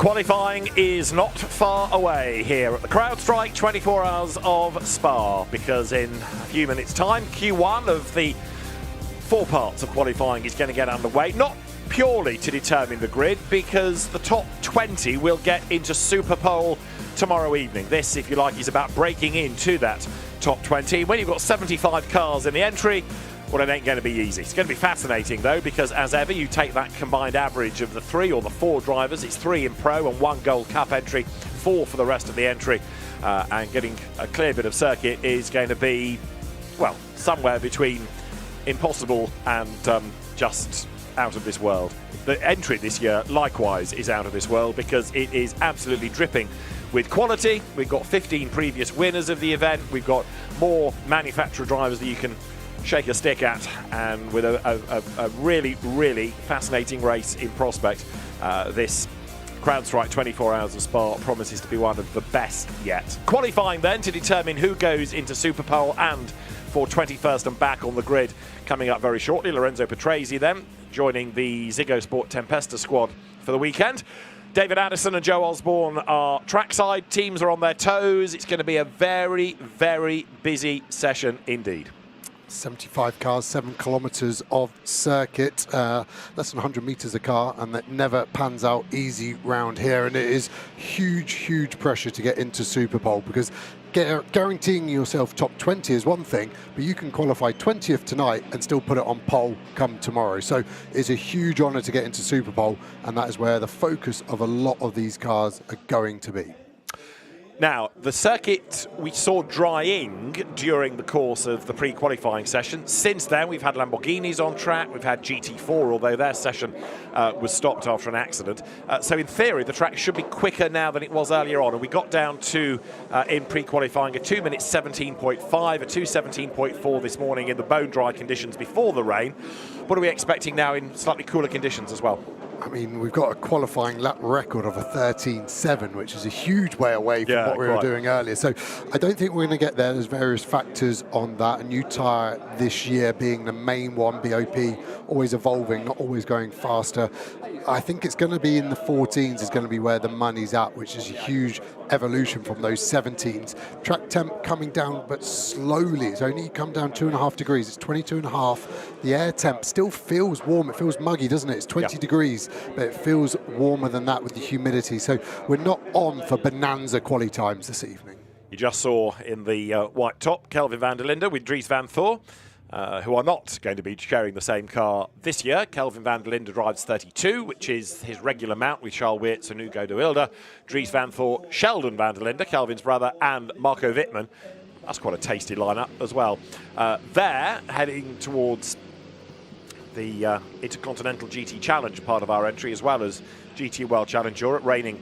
Qualifying is not far away here at the CrowdStrike 24 Hours of Spa, because in a few minutes' time, Q1 of the 4 parts of qualifying is going to get underway. Not purely to determine the grid, because the top 20 will get into Superpole tomorrow evening. This, if you like, is about breaking into that top 20. When you've got 75 cars in the entry, well, it ain't going to be easy. It's going to be fascinating, though, because as ever, you take that combined average of the 3 or the 4 drivers. It's 3 in Pro and 1 Gold Cup entry, 4 for the rest of the entry. And getting a clear bit of circuit is going to be, well, somewhere between impossible and just out of this world. The entry this year, likewise, is out of this world, because it is absolutely dripping with quality. We've got 15 previous winners of the event. We've got more manufacturer drivers that you can shake a stick at, and with a really, really fascinating race in prospect. This CrowdStrike 24 Hours of Spa promises to be one of the best yet. Qualifying then to determine who goes into Superpole and for 21st and back on the grid coming up very shortly. Lorenzo Petresi then joining the Ziggo Sport Tempesta squad for the weekend. David Addison and Joe Osborne are trackside. Teams are on their toes. It's going to be a very, very busy session indeed. 75 cars, 7 kilometres of circuit, less than 100 metres a car, and that never pans out easy round here. And it is huge pressure to get into Superpole, because guaranteeing yourself top 20 is one thing, but you can qualify 20th tonight and still put it on pole come tomorrow. So it's a huge honour to get into Superpole, and that is where the focus of a lot of these cars are going to be. Now, the circuit we saw drying during the course of the pre-qualifying session. Since then, we've had Lamborghinis on track. We've had GT4, although their session was stopped after an accident. So in theory, the track should be quicker now than it was earlier on. And we got down to, in pre-qualifying, a 2 minutes 17.5, a 2:17.4 this morning in the bone-dry conditions before the rain. What are we expecting now in slightly cooler conditions as well? I mean, we've got a qualifying lap record of a 13.7, which is a huge way away from what we were doing earlier. So I don't think we're going to get there. There's various factors on that. A new tyre this year being the main one, BOP, always evolving, not always going faster. I think it's going to be in the 14s is going to be where the money's at, which is a huge evolution from those 17s. Track temp coming down, but slowly. It's only come down 2.5 degrees. It's 22.5. The air temp still feels warm. It feels muggy, doesn't it? It's 20 degrees, but it feels warmer than that with the humidity. So we're not on for bonanza quali times this evening. You just saw in the white top Kelvin van der Linde with Dries van Thor, who are not going to be sharing the same car this year. Kelvin van der Linde drives 32, which is his regular mount with Charles Weerts and Hugo de Wilde. Dries van Thor, Sheldon van der Linde, Kelvin's brother, and Marco Wittmann. That's quite a tasty lineup as well. They're heading towards the Intercontinental GT Challenge part of our entry, as well as GT World Challenge Europe. Reigning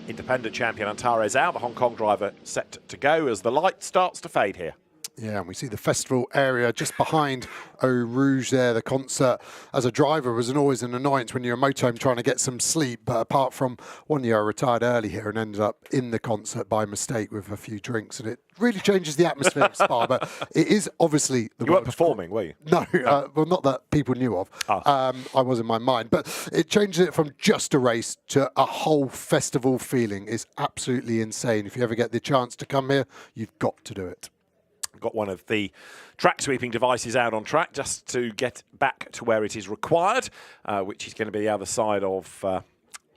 independent champion Antares Zhao, the Hong Kong driver, set to go as the light starts to fade here. Yeah, and we see the festival area just behind Eau Rouge there. The concert as a driver was always an annoyance when you're a motorhome trying to get some sleep. But apart from one year, I retired early here and ended up in the concert by mistake with a few drinks. And it really changes the atmosphere of Spa. But it is obviously... You weren't performing, were you? No, well, not that people knew of. I was in my mind. But it changes it from just a race to a whole festival feeling. It's absolutely insane. If you ever get the chance to come here, you've got to do it. Got one of the track sweeping devices out on track just to get back to where it is required, which is going to be the other side of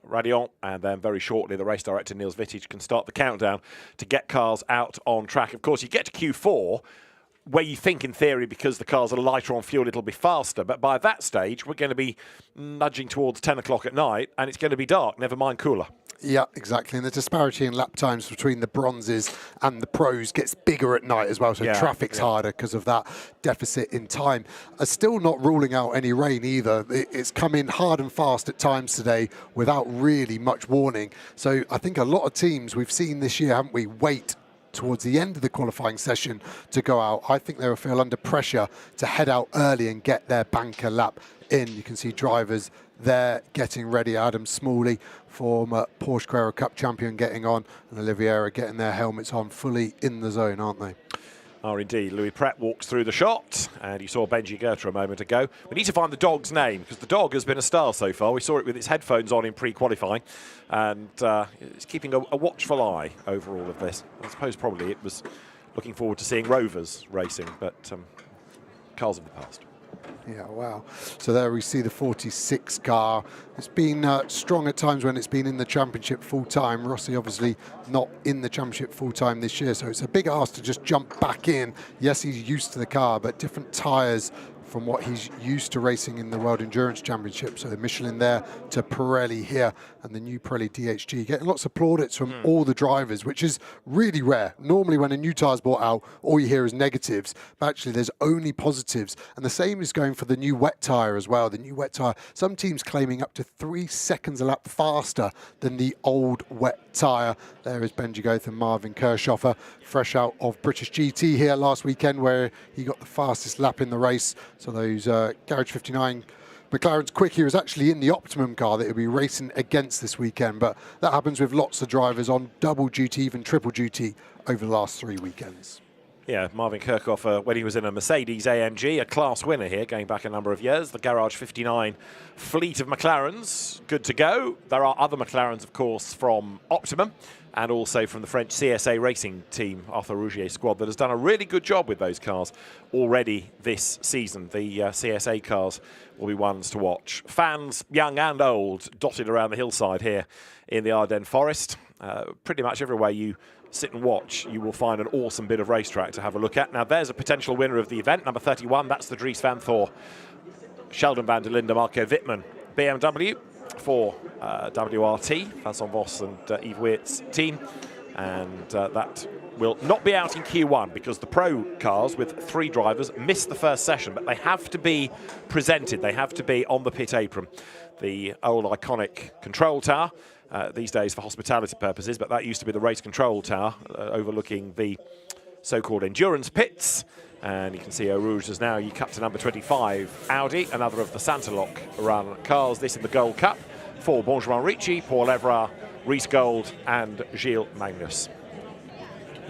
Radion, and then very shortly the race director Niels Wittig can start the countdown to get cars out on track. Of course, you get to Q4 where you think in theory, because the cars are lighter on fuel, it'll be faster, but by that stage we're going to be nudging towards 10 o'clock at night and it's going to be dark, never mind cooler. Yeah, exactly. And the disparity in lap times between the bronzes and the pros gets bigger at night as well. So traffic's harder because of that deficit in time. Still not ruling out any rain either. It's come in hard and fast at times today without really much warning. So I think a lot of teams we've seen this year, haven't we, wait towards the end of the qualifying session to go out. I think they will feel under pressure to head out early and get their banker lap in. You can see drivers there getting ready. Adam Smalley, former Porsche Carrera Cup champion, getting on, and Oliveira getting their helmets on, fully in the zone, aren't they? are indeed. Louis Pret walks through the shot, and you saw Benji Goethe a moment ago. We need to find the dog's name, because the dog has been a star so far. We saw it with its headphones on in pre-qualifying, and it's keeping a watchful eye over all of this. I suppose probably it was looking forward to seeing Rovers racing, but cars of the past. Yeah, wow. So there we see the 46 car. It's been strong at times when it's been in the championship full-time. Rossi obviously not in the championship full-time this year, so it's a big ask to just jump back in. Yes, he's used to the car, but different tyres from what he's used to racing in the World Endurance Championship. So the Michelin there to Pirelli here, and the new Pirelli DHG. Getting lots of plaudits from all the drivers, which is really rare. Normally when a new tyre's brought out, all you hear is negatives, but actually there's only positives. And the same is going for the new wet tyre as well. The new wet tyre, some teams claiming up to 3 seconds a lap faster than the old wet tyre. There is Benji Goethe and Marvin Kirchhoffer, fresh out of British GT here last weekend, where he got the fastest lap in the race. So those Garage 59 McLaren's Quickie was actually in the Optimum car that he'll be racing against this weekend, but that happens with lots of drivers on double duty, even triple duty over the last 3 weekends. Yeah, Marvin Kirchhoffer, when he was in a Mercedes AMG, a class winner here, going back a number of years. The Garage 59 fleet of McLarens, good to go. There are other McLarens, of course, from Optimum, and also from the French CSA racing team, Arthur Rougier's squad, that has done a really good job with those cars already this season. The CSA cars will be ones to watch. Fans, young and old, dotted around the hillside here in the Ardennes forest. Pretty much everywhere you sit and watch, you will find an awesome bit of racetrack to have a look at. Now, there's a potential winner of the event, number 31. That's the Dries Van Thor, Sheldon van der Linde, Marco Wittmann BMW for WRT, Vincent Voss and Yves Weert's team. And that will not be out in Q1 because the pro cars with 3 drivers missed the first session, but they have to be presented. They have to be on the pit apron. The old iconic control tower, these days for hospitality purposes, but that used to be the race control tower overlooking the so-called endurance pits. And you can see Eau Rouge is now, you cut to number 25, Audi, another of the Santaloc run cars, this in the Gold Cup, for Benjamin Ricci, Paul Everard, Rhys Gold and Gilles Magnus.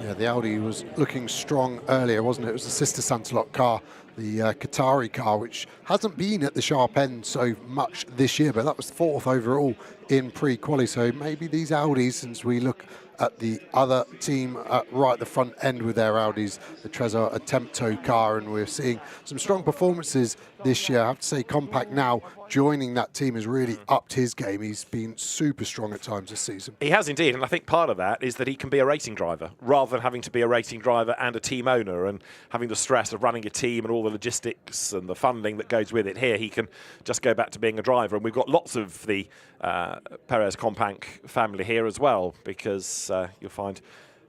Yeah, the Audi was looking strong earlier, wasn't it? It was the sister Santaloc car, the Qatari car, which hasn't been at the sharp end so much this year, but that was 4th overall in pre-quali. So maybe these Audis, since we look at the other team right at the front end with their Audis, the Trezor Attempto car, and we're seeing some strong performances this year. I have to say, Compact now joining that team has really upped his game. He's been super strong at times this season. He has indeed, and I think part of that is that he can be a racing driver rather than having to be a racing driver and a team owner and having the stress of running a team and all the logistics and the funding that goes with it. Here he can just go back to being a driver, and we've got lots of the Perez Compact family here as well, because you'll find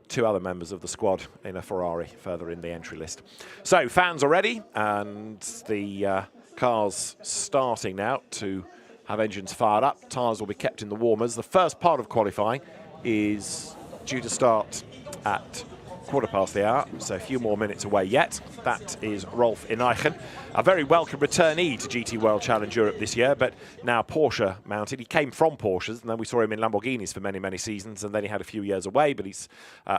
2 other members of the squad in a Ferrari further in the entry list. So fans are ready, and the cars starting now to have engines fired up. Tyres will be kept in the warmers. The first part of qualifying is due to start at 15 the hour, so a few more minutes away yet. That is Rolf Ineichen, a very welcome returnee to GT World Challenge Europe this year, but now Porsche mounted. He came from Porsches, and then we saw him in Lamborghinis for many, many seasons, and then he had a few years away, but he's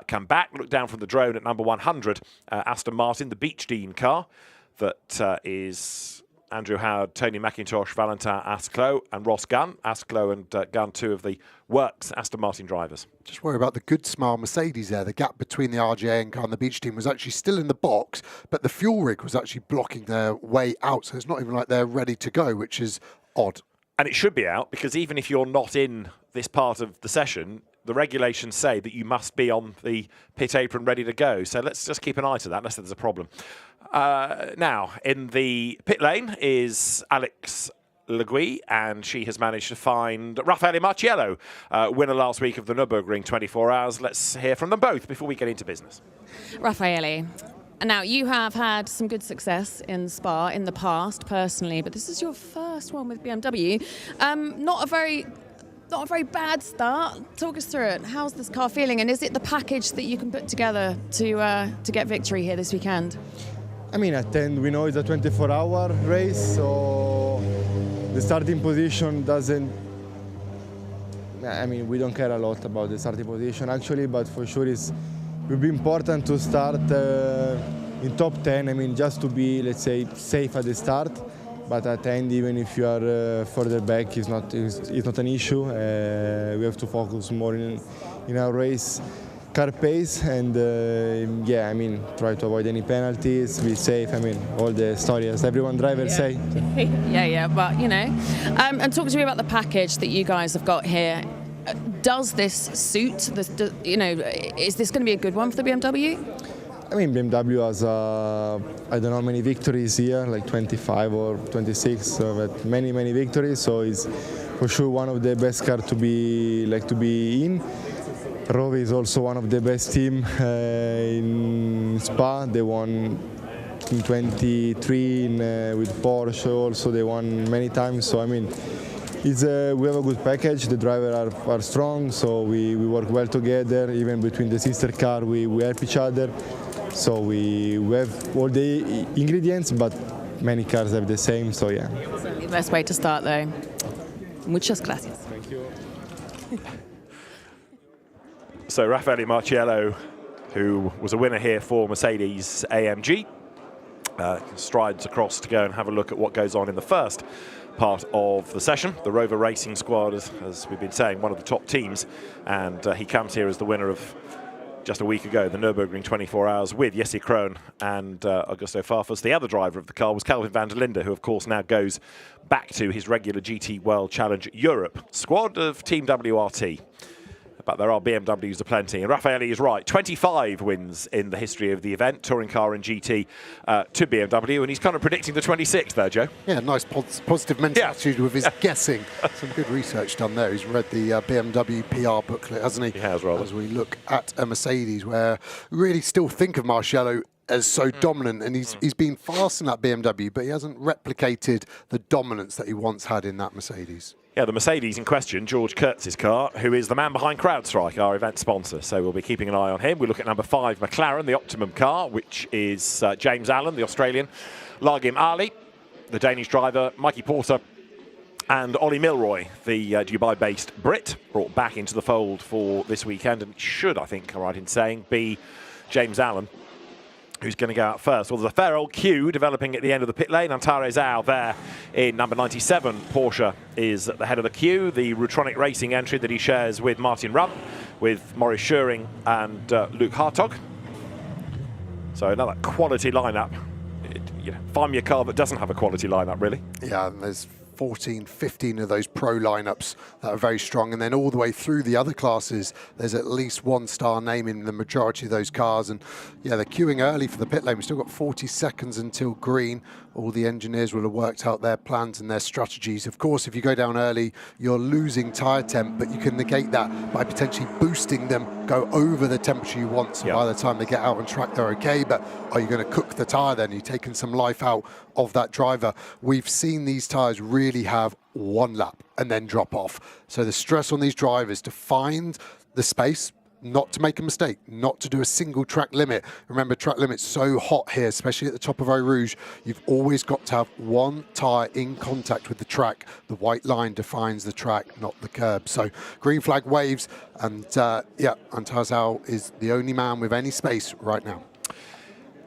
come back. Look down from the drone at number 100, Aston Martin, the Beach Dean car, that is Andrew Howard, Tony McIntosh, Valentin Asclo and Ross Gunn. Asclo and Gunn, 2 of the works Aston Martin drivers. Just worry about the good smile Mercedes there. The gap between the RJN car and the Beach Team was actually still in the box, but the fuel rig was actually blocking their way out, so it's not even like they're ready to go, which is odd. And it should be out, because even if you're not in this part of the session, the regulations say that you must be on the pit apron ready to go. So let's just keep an eye to that, unless there's a problem. Now, in the pit lane is Alex Legui, and she has managed to find Raffaele Marciello, winner last week of the Nürburgring 24 Hours. Let's hear from them both before we get into business. Raffaele, now you have had some good success in Spa in the past, personally, but this is your first one with BMW. Not a very bad start. Talk us through it. How's this car feeling, and is it the package that you can put together to get victory here this weekend? I mean, at the end, we know it's a 24-hour race, so the starting position doesn't... I mean, we don't care a lot about the starting position, actually, but for sure it's will be important to start in top 10. I mean, just to be, let's say, safe at the start. But at the end, even if you are further back, it's not an issue. We have to focus more in our race car pace, and yeah, I mean, try to avoid any penalties, be safe. I mean, all the stories everyone drivers say. Yeah, but you know. And talk to me about the package that you guys have got here. Does this suit? You know, is this going to be a good one for the BMW? I mean, BMW has, I don't know, many victories here, like 25 or 26, so but many victories. So it's for sure one of the best cars to be in. Rovi is also one of the best team in Spa. They won in 23 with Porsche. Also, they won many times. So I mean, we have a good package. The drivers are strong, so we work well together. Even between the sister car, we help each other. So we have all the ingredients, but many cars have the same, so yeah. Certainly the best way to start, though. Muchas gracias. Thank you. So Raffaele Marciello, who was a winner here for Mercedes AMG, strides across to go and have a look at what goes on in the first part of the session. The Rover Racing Squad, as we've been saying, one of the top teams, and he comes here as the winner of just a week ago, the Nürburgring 24 Hours with Jesse Krohn and Augusto Farfus. The other driver of the car was Kelvin van der Linde, who of course now goes back to his regular GT World Challenge Europe squad of Team WRT. But there are BMWs aplenty. And Raffaele is right. 25 wins in the history of the event, touring car and GT to BMW. And he's kind of predicting the 26th there, Joe. Yeah, nice positive mental attitude with his guessing. Some good research done there. He's read the BMW PR booklet, hasn't he? He has, rather. As we look at a Mercedes, where we really still think of Marciello as so dominant, and he's been fast in that BMW, but he hasn't replicated the dominance that he once had in that Mercedes. Yeah, the Mercedes in question, George Kurtz's car, who is the man behind CrowdStrike, our event sponsor. So we'll be keeping an eye on him. We look at number 5, McLaren, the Optimum car, which is James Allen, the Australian, Largim Ali, the Danish driver, Mikey Porter, and Ollie Milroy, the Dubai-based Brit, brought back into the fold for this weekend, and should, I think, I'm right in saying, be James Allen, who's going to go out first. Well, there's a fair old queue developing at the end of the pit lane. Antare Zhao there in number 97. Porsche is at the head of the queue. The Rutronic Racing entry that he shares with Martin Rump, with Maurice Schuring and Luke Hartog. So another quality lineup. Find me a car that doesn't have a quality lineup, really. Yeah, and there's 14, 15 of those pro lineups that are very strong, and then all the way through the other classes there's at least one star name in the majority of those cars. And yeah, they're queuing early for the pit lane. We've still got 40 seconds until green. All the engineers will have worked out their plans and their strategies. Of course, if you go down early, you're losing tyre temp, but you can negate that by potentially boosting them, go over the temperature you want, so by the time they get out on track they're okay. But are you going to cook the tyre then? Are you taking some life out of that driver? We've seen these tyres really have one lap and then drop off. So the stress on these drivers to find the space, not to make a mistake, not to do a single track limit. Remember, track limit's so hot here, especially at the top of Eau Rouge. You've always got to have one tyre in contact with the track. The white line defines the track, not the curb. So green flag waves, and yeah, Antare Zhao is the only man with any space right now.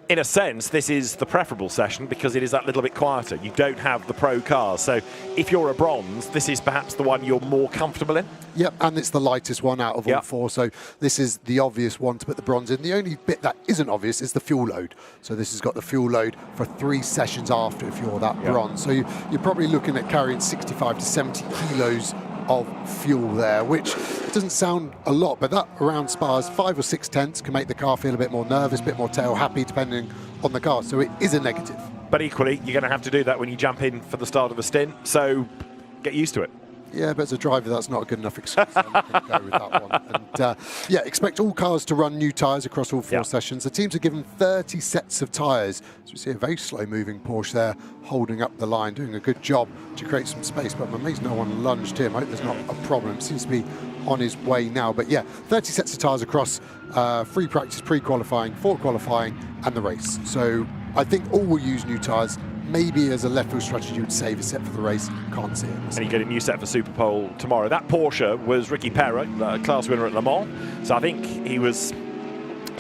In a sense, this is the preferable session because it is that little bit quieter. You don't have the pro cars. So if you're a bronze, this is perhaps the one you're more comfortable in. Yep, and it's the lightest one out of all four. So this is the obvious one to put the bronze in. The only bit that isn't obvious is the fuel load. So this has got the fuel load for 3 sessions after if you're that bronze. So you're probably looking at carrying 65 to 70 kilos of fuel there, which doesn't sound a lot, but that around Spa's 5 or 6 tenths can make the car feel a bit more nervous, a bit more tail happy, depending on the car. So it is a negative. But equally, you're going to have to do that when you jump in for the start of the stint. So get used to it. Yeah, but as a driver, that's not a good enough excuse. I'm going to go with that one. And yeah, expect all cars to run new tyres across all 4 sessions. The teams are given 30 sets of tyres. So we see a very slow-moving Porsche there, holding up the line, doing a good job to create some space. But I'm amazed no one lunged him. I hope there's not a problem. It seems to be on his way now. But yeah, 30 sets of tyres across free practice, pre-qualifying, for qualifying, and the race. So I think all will use new tyres. Maybe as a left wheel strategy you would save a set for the race. Can't see it. And you get a new set for Superpole tomorrow. That Porsche was Ricky Perra, class winner at Le Mans. So I think he was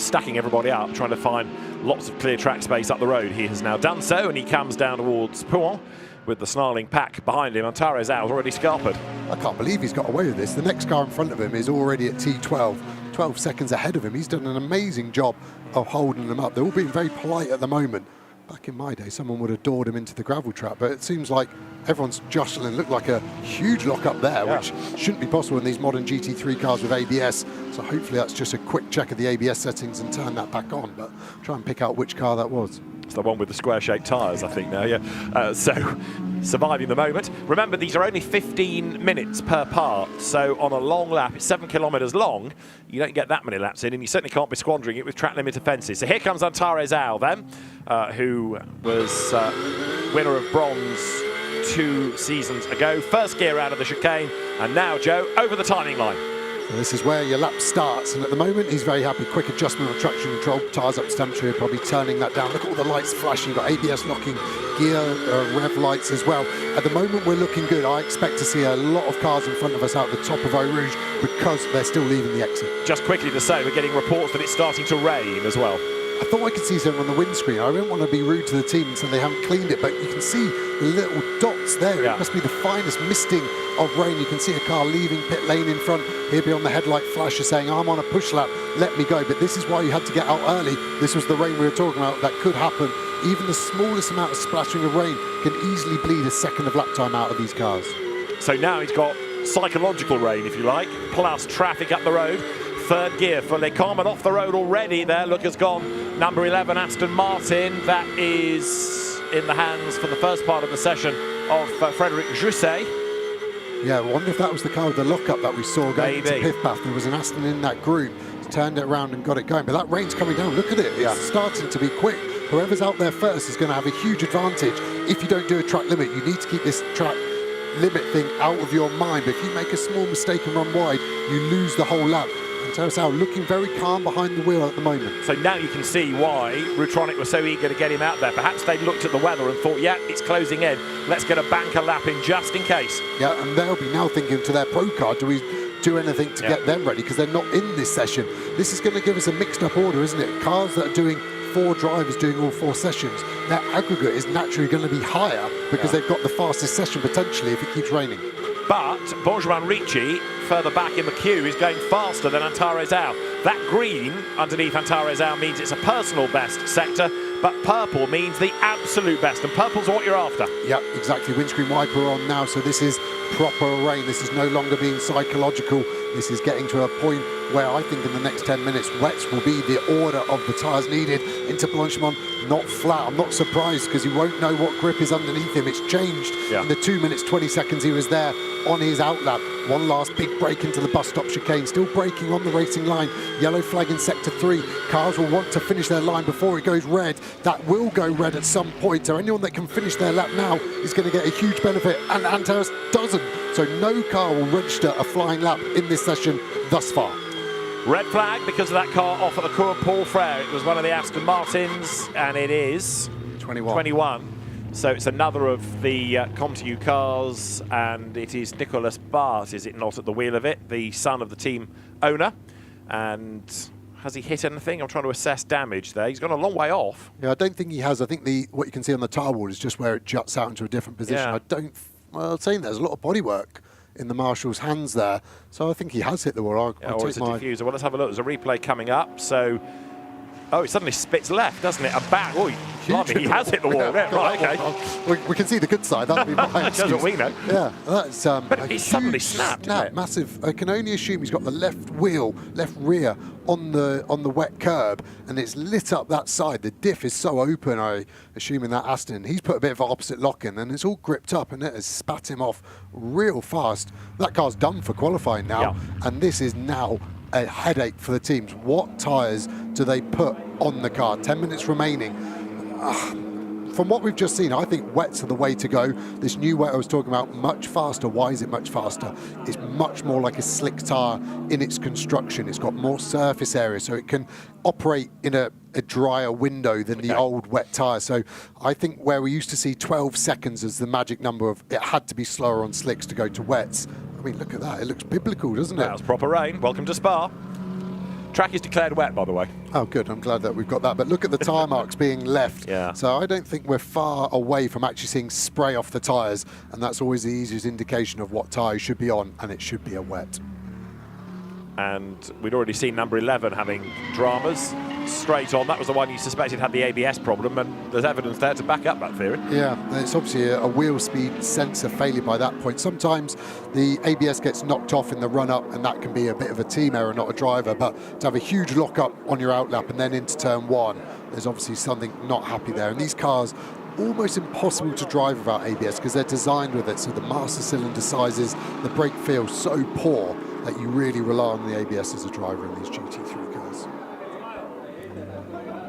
stacking everybody up, trying to find lots of clear track space up the road. He has now done so, and he comes down towards Pouin with the snarling pack behind him. Antares Al's already scarpered. I can't believe he's got away with this. The next car in front of him is already at T12, 12 seconds ahead of him. He's done an amazing job of holding them up. They're all being very polite at the moment. Back in my day, someone would have doored him into the gravel trap, but it seems like everyone's jostling. Looked like a huge lock up there, which shouldn't be possible in these modern GT3 cars with ABS. So hopefully that's just a quick check of the ABS settings and turn that back on. But try and pick out which car that was. It's the one with the square-shaped tyres, I think, now, yeah. So, surviving the moment. Remember, these are only 15 minutes per part, so on a long lap, it's 7 kilometres long, you don't get that many laps in, and you certainly can't be squandering it with track limiter fences. So here comes Antares Al, then, who was winner of bronze 2 seasons ago. First gear out of the chicane, and now, Joe, over the timing line. So this is where your lap starts, and at the moment he's very happy. Quick adjustment on traction control, tyres up to temperature, probably turning that down. Look at all the lights flashing. You've got ABS locking, gear, rev lights as well. At the moment we're looking good. I expect to see a lot of cars in front of us out the top of Eau Rouge because they're still leaving the exit. Just quickly to say, we're getting reports that it's starting to rain as well. I thought I could see something on the windscreen. I don't want to be rude to the team and say they haven't cleaned it, but you can see the little dots there. Yeah. It must be the finest misting of rain. You can see a car leaving pit lane in front. Here beyond the headlight flasher saying, I'm on a push lap, let me go. But this is why you had to get out early. This was the rain we were talking about that could happen. Even the smallest amount of splashing of rain can easily bleed a second of lap time out of these cars. So now he's got psychological rain, if you like, plus traffic up the road. Third gear for Lecompte, off the road already there. Look has gone. Number 11, Aston Martin. That is in the hands for the first part of the session of Frédéric Jousset. Yeah, I wonder if that was the car with the lockup that we saw going into pit path. There was an Aston in that group. He's turned it around and got it going. But that rain's coming down. Look at it. It's starting to be quick. Whoever's out there first is going to have a huge advantage. If you don't do a track limit, you need to keep this track limit thing out of your mind. But if you make a small mistake and run wide, you lose the whole lap. Antares Al looking very calm behind the wheel at the moment. So now you can see why Rutronic was so eager to get him out there. Perhaps they looked at the weather and thought, yeah, it's closing in. Let's get a banker lap in just in case. Yeah, and they'll be now thinking to their pro car, do we do anything to get them ready? Because they're not in this session. This is going to give us a mixed up order, isn't it? Cars that are doing 4 drivers doing all 4 sessions, their aggregate is naturally going to be higher because they've got the fastest session potentially if it keeps raining. But Benjamin Ricci, further back in the queue, is going faster than Antares Al. That green underneath Antares Al means it's a personal best sector, but purple means the absolute best, and purple's what you're after. Yeah, exactly. Windscreen wiper on now, so this is proper rain. This is no longer being psychological. This is getting to a point where I think in the next 10 minutes, wets will be the order of the tyres needed into Blanchimont. Not flat. I'm not surprised because he won't know what grip is underneath him. It's changed in the 2 minutes, 20 seconds he was there on his outlap. One last big break into the bus stop chicane. Still braking on the racing line. Yellow flag in sector 3. Cars will want to finish their line before it goes red. That will go red at some point. So anyone that can finish their lap now is going to get a huge benefit. And Antares doesn't. So no car will register a flying lap in this session thus far. Red flag because of that car off at the Cours Paul Frere. It was one of the Aston Martins, and it is 21. So it's another of the ComTU cars, and it is Nicolas Bart, is it not, at the wheel of it, the son of the team owner. And has he hit anything? I'm trying to assess damage there. He's gone a long way off. Yeah, I don't think he has. I think what you can see on the tyre wall is just where it juts out into a different position. I'm saying there's a lot of bodywork in the marshal's hands there, so I think he has hit the wall. Or it's a diffuser. Well, let's have a look. There's a replay coming up. So, oh, it suddenly spits left, doesn't it? A back. Oh, he has hit the wall. Yeah, right, okay. We can see the good side. That'll be my excuse. That's what we know. Yeah, that's but it suddenly snapped. Massive. I can only assume he's got the left rear on the wet curb, and it's lit up that side. The diff is so open. I assume in that Aston, he's put a bit of opposite lock in, and it's all gripped up, and it has spat him off real fast. That car's done for qualifying now, and this is now a headache for the teams. What tyres do they put on the car? 10 minutes remaining. From what we've just seen, I think wets are the way to go. This new wet I was talking about, much faster. Why is it much faster? It's much more like a slick tyre in its construction. It's got more surface area, so it can operate in a drier window than the old wet tyre. So I think where we used to see 12 seconds as the magic number of it had to be slower on slicks to go to wets. I mean, look at that. It looks biblical, doesn't it? That was proper rain. Welcome to Spa. Track is declared wet, by the way. Oh, good. I'm glad that we've got that. But look at the tyre marks being left. Yeah. So I don't think we're far away from actually seeing spray off the tyres, and that's always the easiest indication of what tyre should be on, and it should be a wet. And we'd already seen number 11 having dramas straight on. That was the one you suspected had the ABS problem, and there's evidence there to back up that theory. Yeah, it's obviously a wheel speed sensor failure by that point. Sometimes the ABS gets knocked off in the run-up, and that can be a bit of a team error, not a driver. But to have a huge lock-up on your outlap and then into turn one, there's obviously something not happy there. And these cars, almost impossible to drive without ABS because they're designed with it. So the master cylinder sizes, the brake feel so poor that you really rely on the ABS as a driver in these GT3 cars.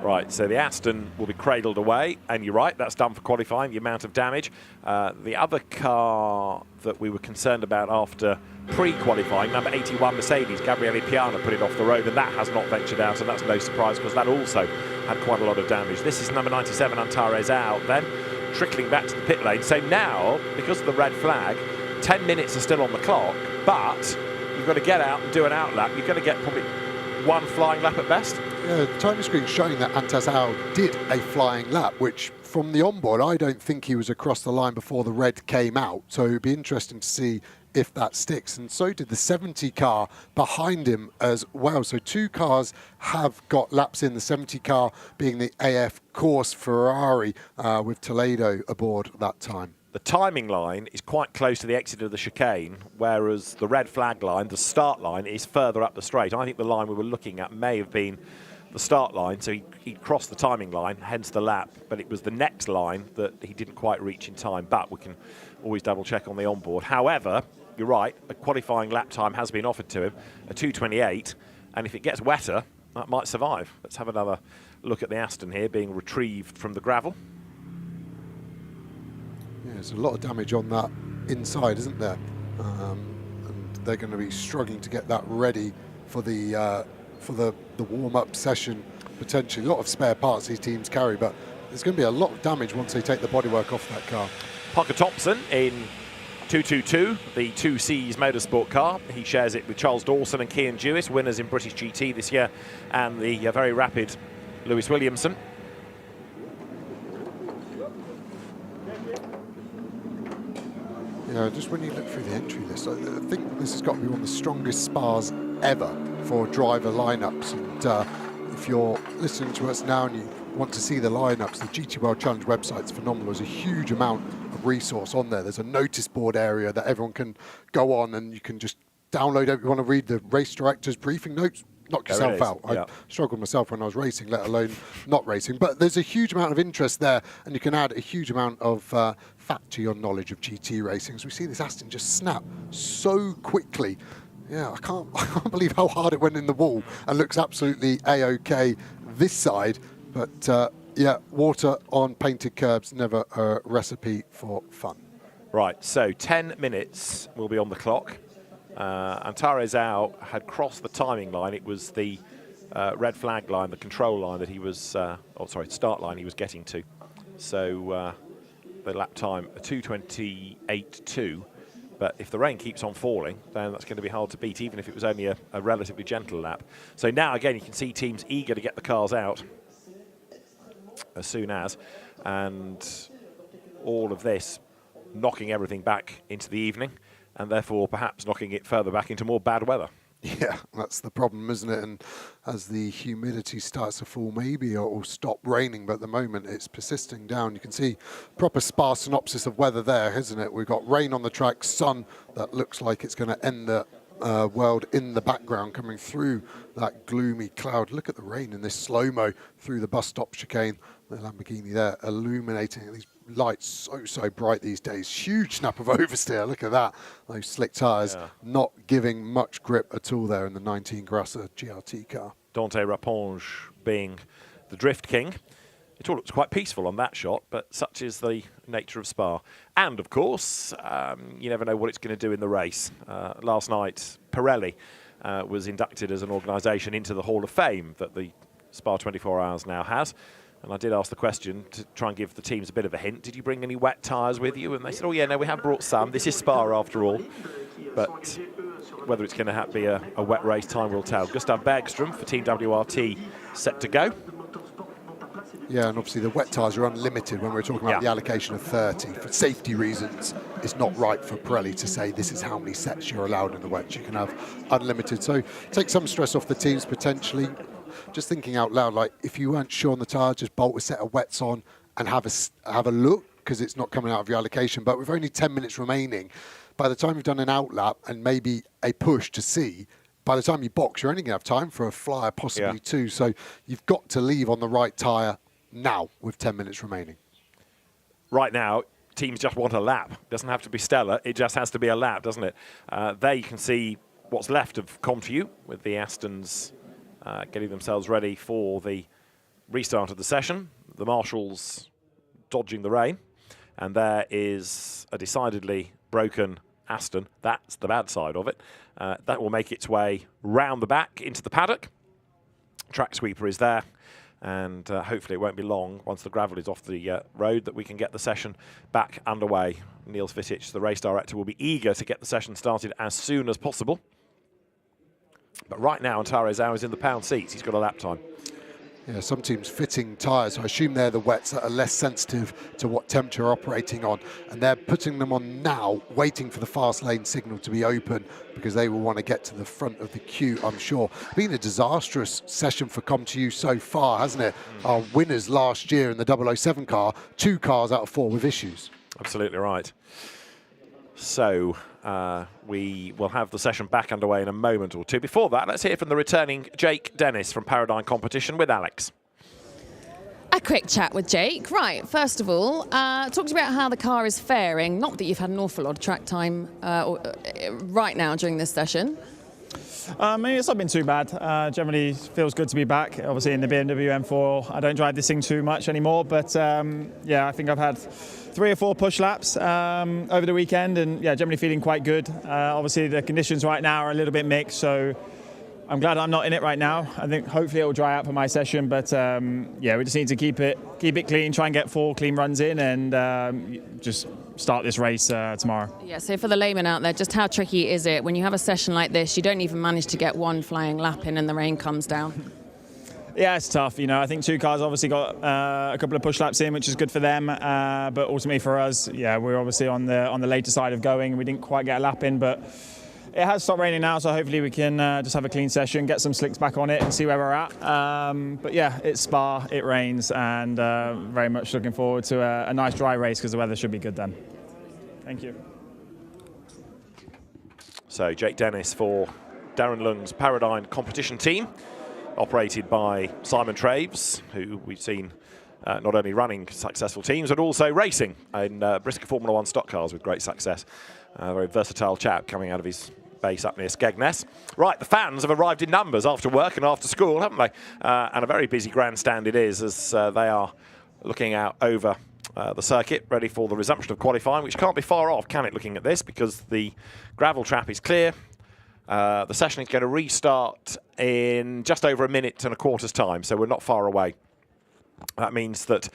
Right, so the Aston will be cradled away, and you're right, that's done for qualifying, the amount of damage. The other car that we were concerned about after pre-qualifying, number 81 Mercedes, Gabriele Piana, put it off the road, and that has not ventured out, and that's no surprise because that also had quite a lot of damage. This is number 97, Antares out then, trickling back to the pit lane. So now, because of the red flag, 10 minutes are still on the clock, but you've got to get out and do an outlap. You're going to get probably one flying lap at best. Yeah, the timing screen showing that Antasau did a flying lap, which from the onboard, I don't think he was across the line before the red came out. So it'd be interesting to see if that sticks. And so did the 70 car behind him as well. So two cars have got laps in, the 70 car being the AF Course Ferrari with Toledo aboard that time. The timing line is quite close to the exit of the chicane, whereas the red flag line, the start line, is further up the straight. I think the line we were looking at may have been the start line, so he crossed the timing line, hence the lap, but it was the next line that he didn't quite reach in time, but we can always double check on the onboard. However, you're right, a qualifying lap time has been offered to him, a 2:28, and if it gets wetter, that might survive. Let's have another look at the Aston here being retrieved from the gravel. Yeah, there's a lot of damage on that inside, isn't there? And they're going to be struggling to get that ready for the warm-up session, potentially. A lot of spare parts these teams carry, but there's going to be a lot of damage once they take the bodywork off that car. Parker Thompson in 222, the 2Cs Motorsport car. He shares it with Charles Dawson and Cian Jewis, winners in British GT this year, and the very rapid Lewis Williamson. Yeah, just when you look through the entry list, I think this has got to be one of the strongest Spas ever for driver lineups. And if you're listening to us now and you want to see the lineups, the GT World Challenge website's phenomenal. There's a huge amount of resource on there. There's a notice board area that everyone can go on, and you can just download if you want to read the race director's briefing notes. Knock yourself out. Yeah. I struggled myself when I was racing, let alone not racing. But there's a huge amount of interest there, and you can add a huge amount of fat to your knowledge of GT racing. As we see this Aston just snap so quickly. Yeah, I can't believe how hard it went in the wall, and looks absolutely A-OK this side. But yeah, water on painted curbs, never a recipe for fun. Right, so 10 minutes will be on the clock. Antares out had crossed the timing line. It was the red flag line, the control line that he was, start line he was getting to. So the lap time, 2:28.2. But if the rain keeps on falling, then that's going to be hard to beat, even if it was only a relatively gentle lap. So now, again, you can see teams eager to get the cars out as soon as. And all of this knocking everything back into the evening, and therefore perhaps knocking it further back into more bad weather. Yeah, that's the problem, isn't it? And as the humidity starts to fall, maybe it'll stop raining, but at the moment it's persisting down. You can see proper sparse synopsis of weather there, isn't it? We've got rain on the track, sun that looks like it's going to end the world in the background coming through that gloomy cloud. Look at the rain in this slow-mo through the bus stop chicane. The Lamborghini there illuminating these lights so bright these days. Huge snap of oversteer. Look at that. Those slick tyres not giving much grip at all there in the 19 Grasser GRT car. Dante Raponge being the drift king. It all looks quite peaceful on that shot, but such is the nature of Spa. And of course, you never know what it's going to do in the race. Last night, Pirelli was inducted as an organisation into the Hall of Fame that the Spa 24 Hours now has. And I did ask the question to try and give the teams a bit of a hint. Did you bring any wet tyres with you? And they said, oh yeah, no, we have brought some. This is Spa after all. But whether it's going to be a wet race, time will tell. Gustav Bergström for Team WRT set to go. Yeah, and obviously the wet tyres are unlimited when we're talking about the allocation of 30. For safety reasons, it's not right for Pirelli to say this is how many sets you're allowed in the wet. You can have unlimited. So take some stress off the teams potentially. Just thinking out loud, like if you weren't sure on the tyre, just bolt a set of wets on and have a look, because it's not coming out of your allocation. But with only 10 minutes remaining, by the time you've done an outlap and maybe a push to see, by the time you box, you're only going to have time for a flyer, possibly two. So you've got to leave on the right tyre now with 10 minutes remaining. Right now, teams just want a lap. Doesn't have to be stellar. It just has to be a lap, doesn't it? There you can see what's left of ComTU with the Astons getting themselves ready for the restart of the session. The Marshals dodging the rain. And there is a decidedly broken Aston. That's the bad side of it. That will make its way round the back into the paddock. Track sweeper is there. And hopefully it won't be long once the gravel is off the road that we can get the session back underway. Niels Vitic, the race director, will be eager to get the session started as soon as possible. But right now, Antares Zhao is in the pound seats. He's got a lap time. Yeah, some teams fitting tyres. I assume they're the wets that are less sensitive to what temperature are operating on. And they're putting them on now, waiting for the fast lane signal to be open because they will want to get to the front of the queue, I'm sure. Been a disastrous session for ComTU so far, hasn't it? Our winners last year in the 007 car, 2 cars out of 4 with issues. Absolutely right. So we will have the session back underway in a moment or two. Before that, let's hear from the returning Jake Dennis from Paradigm Competition with Alex. A quick chat with Jake. Right, first of all, talked about how the car is faring. Not that you've had an awful lot of track time right now during this session. It's not been too bad. Generally feels good to be back. Obviously in the BMW M4, I don't drive this thing too much anymore, but yeah, I think I've had 3 or 4 push laps over the weekend, and yeah, generally feeling quite good. Obviously the conditions right now are a little bit mixed, so I'm glad I'm not in it right now. I think hopefully it will dry out for my session, but yeah, we just need to keep it clean, try and get 4 clean runs in, and just start this race tomorrow. Yeah, so for the layman out there, just how tricky is it when you have a session like this, you don't even manage to get 1 flying lap in and the rain comes down? Yeah, it's tough. You know, I think 2 cars obviously got a couple of push laps in, which is good for them. But ultimately for us, yeah, we're obviously on the later side of going. We didn't quite get a lap in, but it has stopped raining now, so hopefully we can just have a clean session, get some slicks back on it and see where we're at. But yeah, it's Spa, it rains, and very much looking forward to a nice dry race because the weather should be good then. Thank you. So Jake Dennis for Darren Lung's Paradigm Competition team, operated by Simon Traves, who we've seen not only running successful teams, but also racing in Brisker Formula 1 stock cars with great success. A very versatile chap coming out of his base up near Skegness. Right, the fans have arrived in numbers after work and after school, haven't they? And a very busy grandstand it is as they are looking out over the circuit, ready for the resumption of qualifying, which can't be far off, can it, looking at this, because the gravel trap is clear. The session is going to restart in just over 1.25 minutes time, so we're not far away. That means that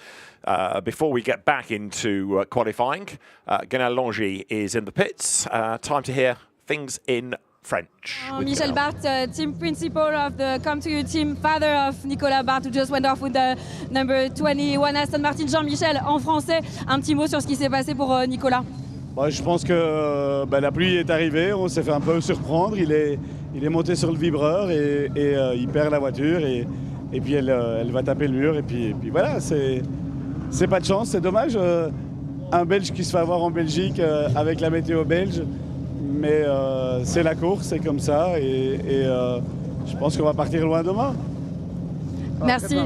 before we get back into qualifying, Guenel Longy is in the pits. Time to hear things in French. Michel Barthes, team principal of the ComTU team, father of Nicolas Barthes, who just went off with the number 21 Aston Martin. Jean-Michel, en français, un petit mot sur ce qui s'est passé pour Nicolas. Je pense que la pluie est arrivée, on s'est fait un peu surprendre, il est monté sur le vibreur et il perd la voiture et puis elle va taper le mur et puis voilà, c'est pas de chance, c'est dommage. Un Belge qui se fait avoir en Belgique avec la météo belge, mais c'est la course, c'est comme ça et je pense qu'on va partir loin demain. Merci.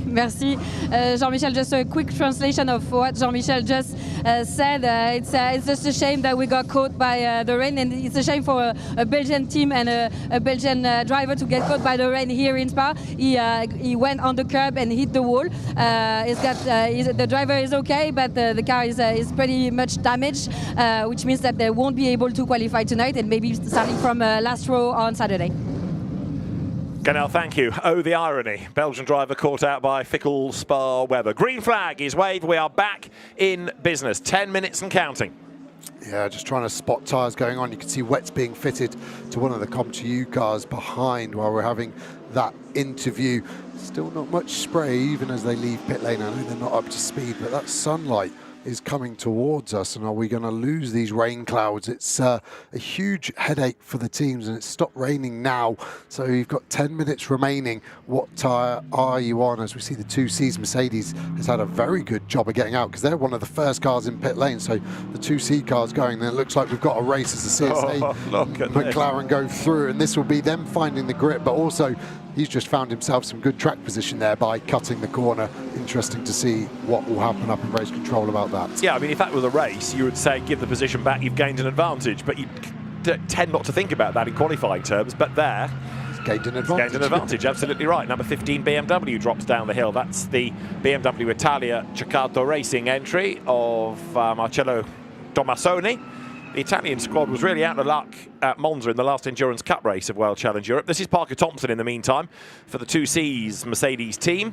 Merci. Jean-Michel, just a quick translation of what Jean-Michel just said. It's just a shame that we got caught by the rain, and it's a shame for a Belgian team and a Belgian driver to get caught by the rain here in Spa. He went on the curb and hit the wall. The driver is okay, but the car is pretty much damaged, which means that they won't be able to qualify tonight and maybe starting from last row on Saturday. Ganel, thank you. Oh, the irony. Belgian driver caught out by fickle Spa Weber. Green flag is waved. We are back in business. 10 minutes and counting. Yeah, just trying to spot tyres going on. You can see wets being fitted to one of the Com2U cars behind while we're having that interview. Still not much spray, even as they leave pit lane. I know they're not up to speed, but that sunlight is coming towards us, and are we going to lose these rain clouds? It's a huge headache for the teams, and it's stopped raining now, so you've got 10 minutes remaining. What tyre are you on? As we see the 2Cs, Mercedes has had a very good job of getting out because they're one of the first cars in pit lane, so the 2C car's going, then it looks like we've got a race as the CSA McLaren go through, and this will be them finding the grip, but also he's just found himself some good track position there by cutting the corner. Interesting to see what will happen up in race control about that. Yeah, I mean, if that was a race, you would say give the position back, you've gained an advantage, but you tend not to think about that in qualifying terms, but there, he's gained an advantage. Gained an advantage, absolutely right. Number 15 BMW drops down the hill. That's the BMW Italia Ceccato Racing entry of Marcello Tomassoni. The Italian squad was really out of luck at Monza in the last Endurance Cup race of World Challenge Europe. This is Parker Thompson in the meantime for the 2Cs Mercedes team.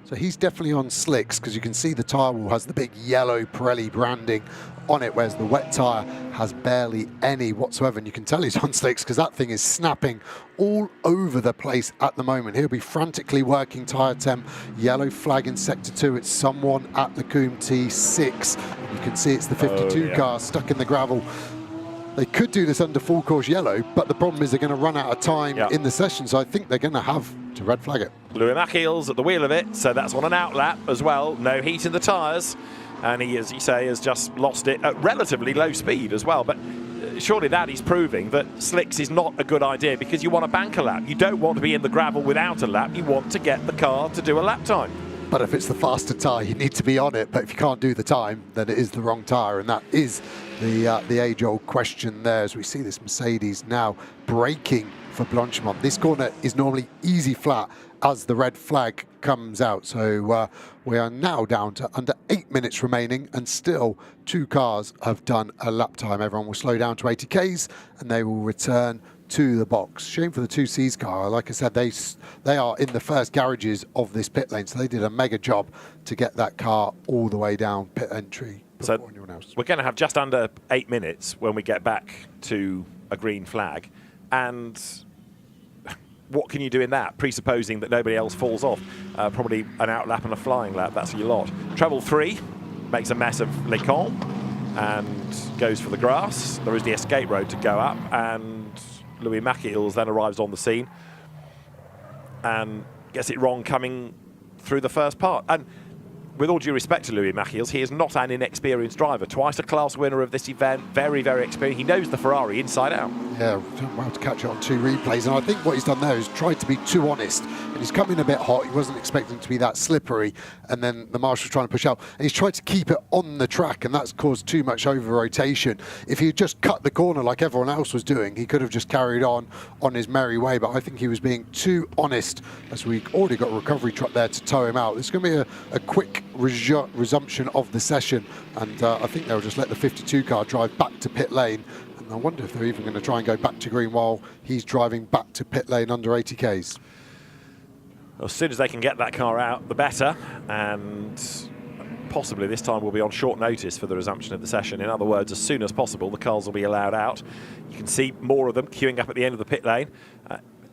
So he's definitely on slicks because you can see the tyre wall has the big yellow Pirelli branding on it, whereas the wet tyre has barely any whatsoever. And you can tell he's on slicks because that thing is snapping all over the place at the moment. He'll be frantically working tyre temp. Yellow flag in sector 2. It's someone at the Coombe T6. You can see it's the 52 car stuck in the gravel. They could do this under full course yellow, but the problem is they're going to run out of time in the session, so I think they're going to have to red flag it. Louis Machiels at the wheel of it, so that's on an outlap as well. No heat in the tyres, and he, as you say, has just lost it at relatively low speed as well. But surely that is proving that slicks is not a good idea because you want to bank a lap. You don't want to be in the gravel without a lap. You want to get the car to do a lap time. But if it's the faster tyre, you need to be on it. But if you can't do the time, then it is the wrong tyre. And that is the age-old question there, as we see this Mercedes now braking for Blanchimont. This corner is normally easy flat as the red flag comes out. So we are now down to under 8 minutes remaining, and still 2 cars have done a lap time. Everyone will slow down to 80 Ks, and they will return to the box. Shame for the 2Cs car. Like I said, they are in the first garages of this pit lane, so they did a mega job to get that car all the way down pit entry. So we're going to have just under 8 minutes when we get back to a green flag. And what can you do in that, presupposing that nobody else falls off? Probably an out lap and a flying lap. That's your lot. Treble 3 makes a mess of Les Combes and goes for the grass. There is the escape road to go up, and Louis Machiels then arrives on the scene and gets it wrong coming through the first part. And with all due respect to Louis Machiels, he is not an inexperienced driver. Twice a class winner of this event, very, very experienced. He knows the Ferrari inside out. Yeah, well to catch it on 2 replays. And I think what he's done there is tried to be too honest. And he's come in a bit hot. He wasn't expecting to be that slippery. And then the marshal's trying to push out. And he's tried to keep it on the track, and that's caused too much over-rotation. If he had just cut the corner like everyone else was doing, he could have just carried on his merry way. But I think he was being too honest, as we already got a recovery truck there to tow him out. It's going to be a quick resumption of the session, and I think they'll just let the 52 car drive back to pit lane, and I wonder if they're even going to try and go back to green while he's driving back to pit lane under 80 Ks. As soon as they can get that car out, the better, and possibly this time we'll be on short notice for the resumption of the session. In other words, as soon as possible, the cars will be allowed out. You can see more of them queuing up at the end of the pit lane.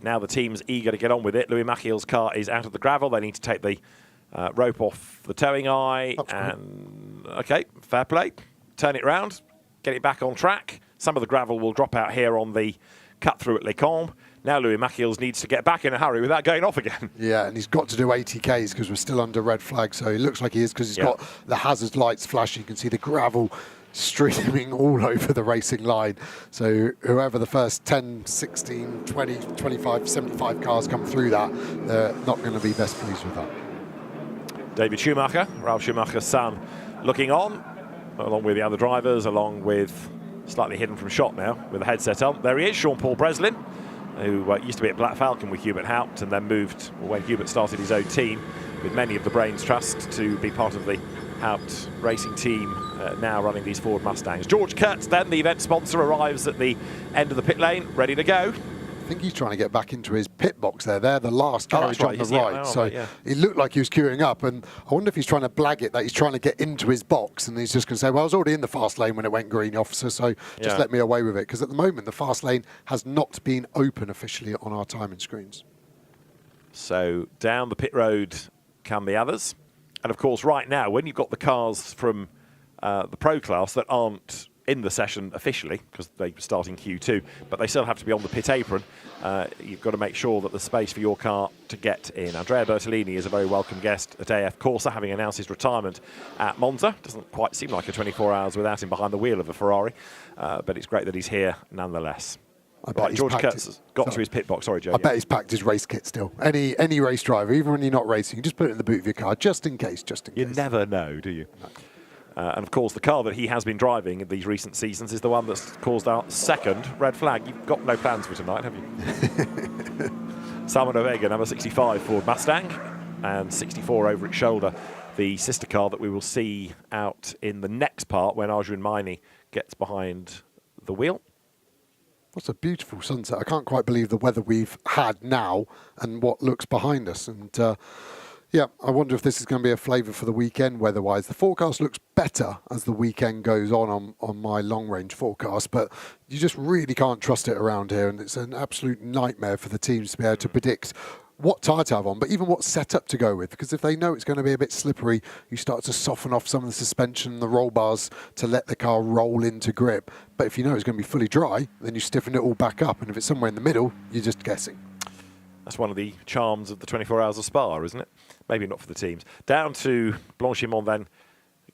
Now the team's eager to get on with it. Louis Machiels' car is out of the gravel. They need to take the rope off the towing eye. And okay, fair play. Turn it round, get it back on track. Some of the gravel will drop out here on the cut through at Les Combes. Now Louis Machiels needs to get back in a hurry without going off again. Yeah, and he's got to do 80 Ks because we're still under red flag. So it looks like he is, because he's got the hazard lights flashing. You can see the gravel streaming all over the racing line. So whoever the first 10, 16, 20, 25, 75 cars come through that, they're not going to be best pleased with that. David Schumacher, Ralf Schumacher's son, looking on, along with the other drivers, along with, slightly hidden from shot now, with the headset on. There he is, Jean-Paul Breslin, who used to be at Black Falcon with Hubert Haupt, and then moved, when Hubert started his own team, with many of the brains trust, to be part of the Haupt racing team, now running these Ford Mustangs. George Kurtz, then, the event sponsor, arrives at the end of the pit lane, ready to go. think he's trying to get back into his pit box there. They're the last garage on the right. So it looked like he was queuing up, and I wonder if he's trying to blag it that he's trying to get into his box, and he's just going to say, well, I was already in the fast lane when it went green, officer, so just let me away with it. Because at the moment, the fast lane has not been open officially on our timing screens. So down the pit road come the others. And of course, right now, when you've got the cars from the Pro class that aren't in the session officially, because they start in Q2, but they still have to be on the pit apron, you've got to make sure that there's space for your car to get in. Andrea Bertolini is a very welcome guest at AF Corsa, having announced his retirement at Monza. Doesn't quite seem like a 24 hours without him behind the wheel of a Ferrari, but it's great that he's here nonetheless. Right, George Kurtz has got to his pit box. Sorry, Joe. I bet he's packed his race kit still. Any race driver, even when you're not racing, you just put it in the boot of your car, just in case, You never know, do you? No. And of course, the car that he has been driving in these recent seasons is the one that's caused our second red flag. You've got no plans for tonight, have you? Salman Ovega, number 65 Ford Mustang, and 64 over its shoulder, the sister car that we will see out in the next part when Arjun Maini gets behind the wheel. What's a beautiful sunset. I can't quite believe the weather we've had now and what looks behind us. And yeah, I wonder if this is going to be a flavour for the weekend weather-wise. The forecast looks better as the weekend goes on my long-range forecast, but you just really can't trust it around here, and it's an absolute nightmare for the teams to be able to predict what tyre to have on, but even what setup to go with, because if they know it's going to be a bit slippery, you start to soften off some of the suspension and the roll bars to let the car roll into grip. But if you know it's going to be fully dry, then you stiffen it all back up, and if it's somewhere in the middle, you're just guessing. That's one of the charms of the 24 hours of Spa, isn't it? Maybe not for the teams. Down to Blanchimont then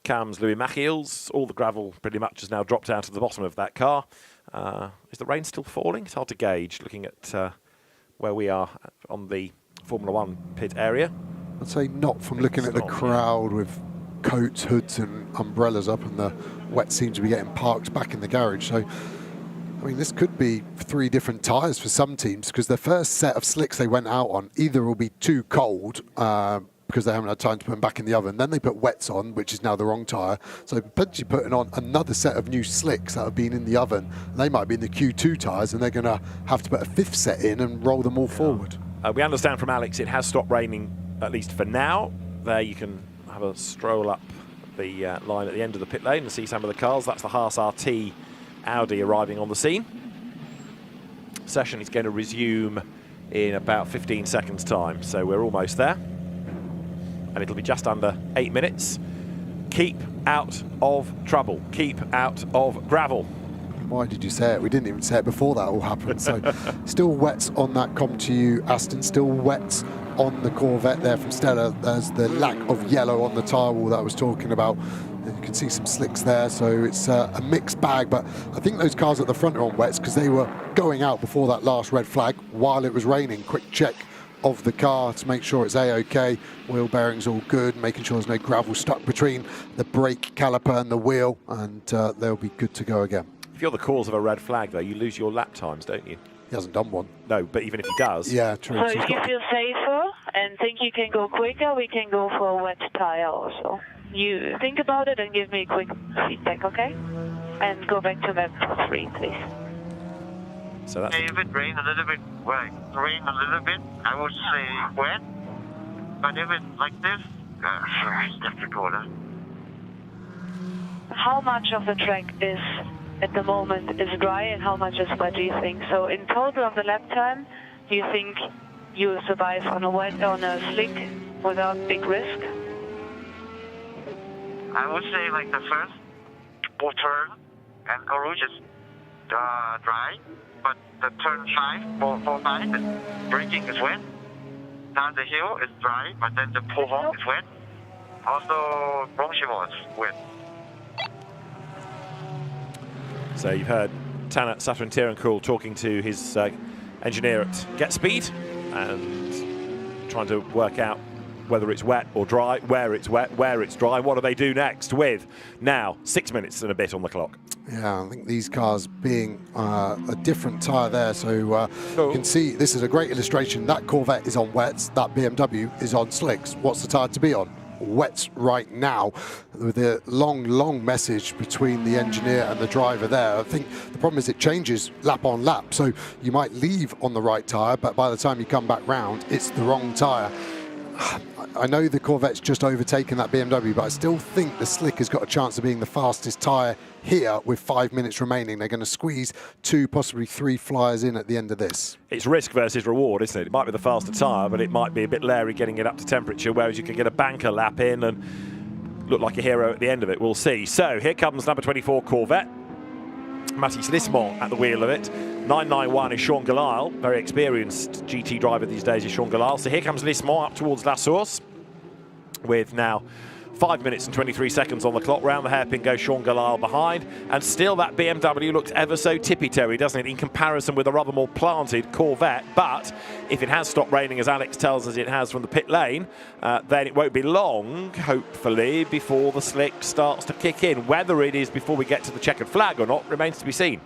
comes Louis Machiels. All the gravel pretty much has now dropped out of the bottom of that car. Is the rain still falling? It's hard to gauge looking at where we are on the Formula One pit area. I'd say not from looking at the crowd with coats, hoods and umbrellas up, and the wet seems to be getting parked back in the garage. So, I mean, this could be 3 different tyres for some teams, because the first set of slicks they went out on either will be too cold because they haven't had time to put them back in the oven. Then they put wets on, which is now the wrong tyre. So potentially putting on another set of new slicks that have been in the oven. They might be in the Q2 tyres, and they're going to have to put a 5th set in and roll them all forward. We understand from Alex it has stopped raining, at least for now. There you can have a stroll up the line at the end of the pit lane and see some of the cars. That's the Haas RT Audi arriving on the scene. Session is going to resume in about 15 seconds time, so we're almost there. And it'll be just under 8 minutes. Keep out of trouble. Keep out of gravel. Why did you say it? We didn't even say it before that all happened. So still wets on that ComTU Aston, still wets on the Corvette there from Stella. There's the lack of yellow on the tyre wall that I was talking about. And you can see some slicks there, so it's a mixed bag. But I think those cars at the front are on wets because they were going out before that last red flag while it was raining. Quick check of the car to make sure it's A-OK. Wheel bearings all good, making sure there's no gravel stuck between the brake caliper and the wheel, and they'll be good to go again. If you're the cause of a red flag, though, you lose your lap times, don't you? He hasn't done one. No, but even if he does... Yeah, true. So if you feel safer and think you can go quicker, we can go for a wet tyre also. You think about it and give me a quick feedback, okay? And go back to map 3, please. So that's... If it rains a little bit, I would say wet. But if it's like this, it's difficult. How much of the track is, at the moment, is dry and how much is wet, do you think? So in total of the lap time, do you think you will survive on a slick without big risk? I would say like the first turn and Rouge is dry, but the turn 5, the braking is wet. Down the hill is dry, but then the pull-off is wet. Also, Blanchimont is wet. So you've heard Tanat Safran-Tirankul talking to his engineer at GetSpeed and trying to work out whether it's wet or dry, where it's wet, where it's dry. What do they do next with now 6 minutes and a bit on the clock? Yeah, I think these cars being a different tyre there, so you can see this is a great illustration. That Corvette is on wets, that BMW is on slicks. What's the tyre to be on? wets right now, with a long message between the engineer and the driver there. I think the problem is it changes lap on lap, so you might leave on the right tyre, but by the time you come back round, it's the wrong tyre. I know the Corvette's just overtaken that BMW, but I still think the Slick has got a chance of being the fastest tyre here with 5 minutes remaining. They're going to squeeze 2, possibly 3 flyers in at the end of this. It's risk versus reward, isn't it? It might be the faster tyre, but it might be a bit leery getting it up to temperature, whereas you could get a banker lap in and look like a hero at the end of it. We'll see. So here comes number 24 Corvette. Mathis Lismont at the wheel of it. 991 is Sean Galile, very experienced GT driver these days is Sean Galile. So here comes Lismont up towards La Source with now 5 minutes and 23 seconds on the clock. Round the hairpin goes Sean Galile behind, and still that BMW looks ever so tippy-toey, doesn't it, in comparison with a rather more planted Corvette. But if it has stopped raining, as Alex tells us it has from the pit lane, then it won't be long, hopefully, before the slick starts to kick in. Whether it is before we get to the checkered flag or not remains to be seen.